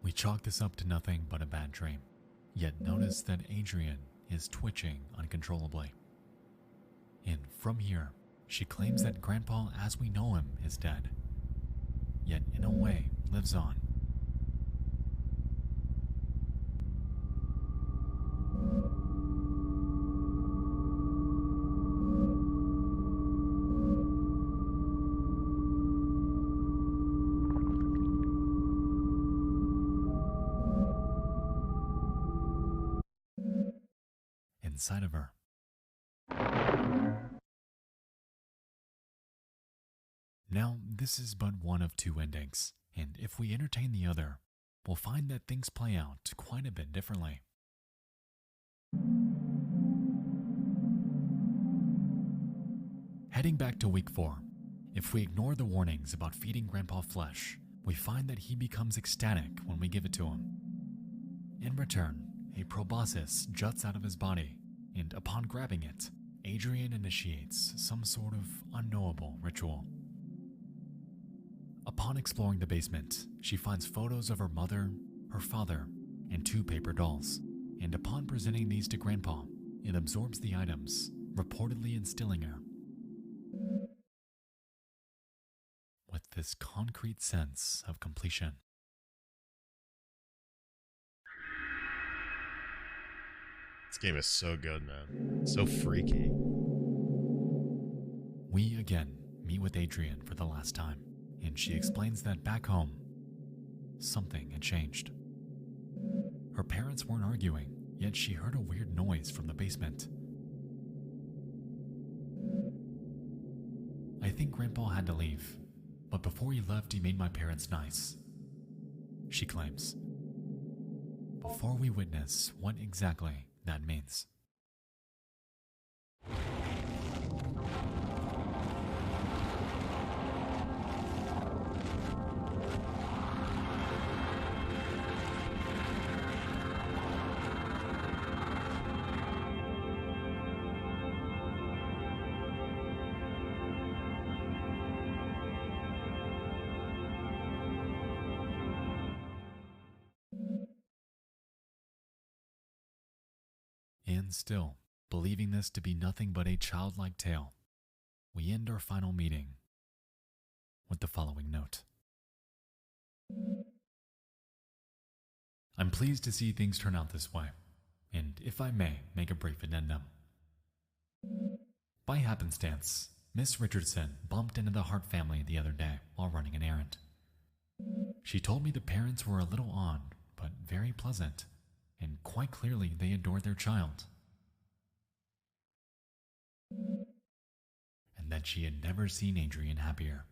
We chalk this up to nothing but a bad dream, yet notice that Adrian is twitching uncontrollably. And from here, she claims that Grandpa as we know him is dead, yet in a way lives on. Inside of her. Now, this is but one of two endings, and if we entertain the other, we'll find that things play out quite a bit differently. Heading back to week 4, if we ignore the warnings about feeding Grandpa flesh, we find that he becomes ecstatic when we give it to him. In return, a proboscis juts out of his body, and upon grabbing it, Adrian initiates some sort of unknowable ritual. Upon exploring the basement, she finds photos of her mother, her father, and 2 paper dolls, and upon presenting these to Grandpa, it absorbs the items, reportedly instilling her with this concrete sense of completion. This game is so good, man. So freaky. We again meet with Adrian for the last time, and she explains that back home, something had changed. Her parents weren't arguing, yet she heard a weird noise from the basement. I think Grandpa had to leave, but before he left, he made my parents nice, she claims. Before we witness what exactly that means. And still, believing this to be nothing but a childlike tale, we end our final meeting with the following note. I'm pleased to see things turn out this way, and if I may make a brief addendum. By happenstance, Miss Richardson bumped into the Hart family the other day while running an errand. She told me the parents were a little odd, but very pleasant, and quite clearly they adored their child. And that she had never seen Adrian happier.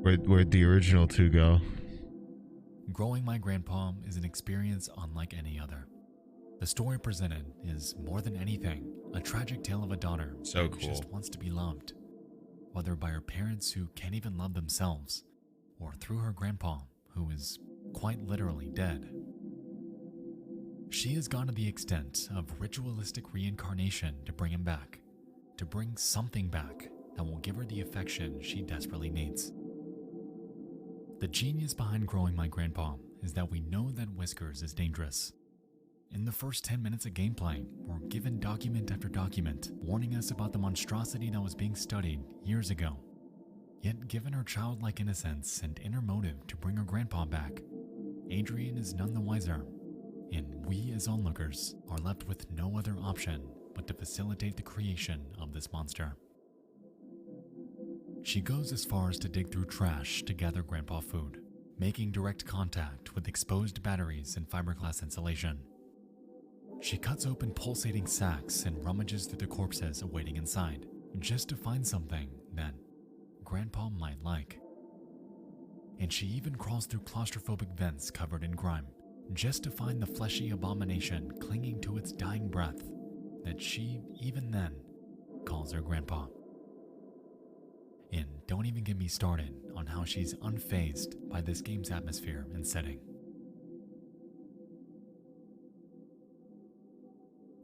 Where'd the original 2 go? Growing my grandpa is an experience unlike any other. The story presented is, more than anything, a tragic tale of a daughter who just wants to be loved, whether by her parents who can't even love themselves, or through her grandpa, who is quite literally dead. She has gone to the extent of ritualistic reincarnation to bring him back, to bring something back that will give her the affection she desperately needs. The genius behind growing my grandpa is that we know that Whiskers is dangerous. In the first 10 minutes of gameplay, we're given document after document warning us about the monstrosity that was being studied years ago. Yet given her childlike innocence and inner motive to bring her grandpa back, Adrian is none the wiser, and we as onlookers are left with no other option but to facilitate the creation of this monster. She goes as far as to dig through trash to gather grandpa food, making direct contact with exposed batteries and fiberglass insulation. She cuts open pulsating sacks and rummages through the corpses awaiting inside, just to find something that Grandpa might like. And she even crawls through claustrophobic vents covered in grime, just to find the fleshy abomination clinging to its dying breath that she, even then, calls her grandpa. And don't even get me started on how she's unfazed by this game's atmosphere and setting.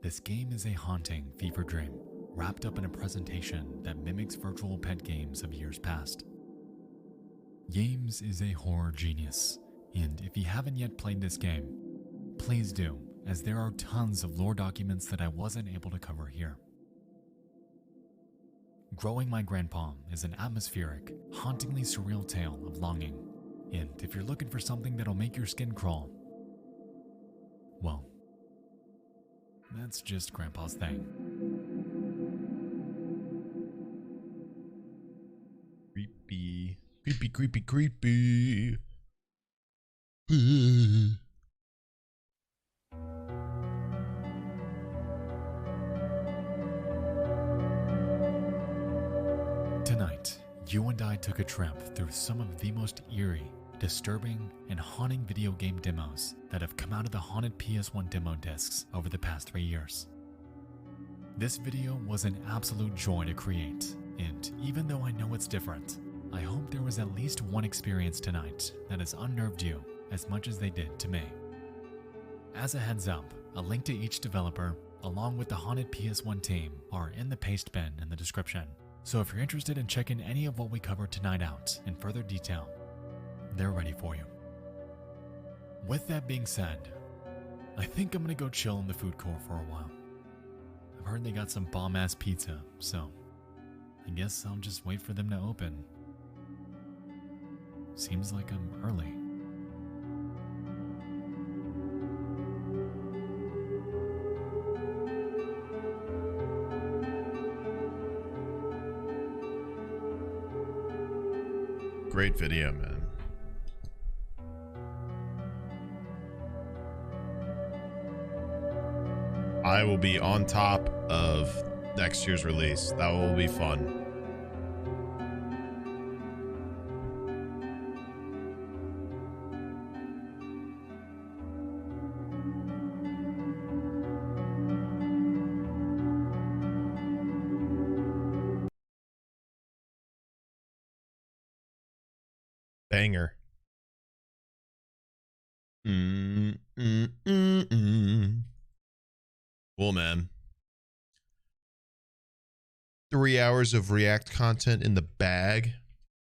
This game is a haunting fever dream, wrapped up in a presentation that mimics virtual pet games of years past. Games is a horror genius, and if you haven't yet played this game, please do, as there are tons of lore documents that I wasn't able to cover here. Growing My Grandpa is an atmospheric, hauntingly surreal tale of longing, and if you're looking for something that'll make your skin crawl, well, that's just Grandpa's thing. Creepy. Creepy, creepy, creepy. Tonight, you and I took a trip through some of the most eerie, disturbing, and haunting video game demos that have come out of the haunted PS1 demo discs over the past 3 years. This video was an absolute joy to create, and even though I know it's different, I hope there was at least one experience tonight that has unnerved you as much as they did to me. As a heads up, a link to each developer, along with the haunted PS1 team, are in the paste bin in the description. So if you're interested in checking any of what we covered tonight out in further detail, they're ready for you. With that being said, I think I'm gonna go chill in the food court for a while. I've heard they got some bomb-ass pizza, so I guess I'll just wait for them to open. Seems like I'm early. Great video, man. I will be on top of next year's release. That will be fun. Banger. Cool, man. 3 hours of React content in the bag.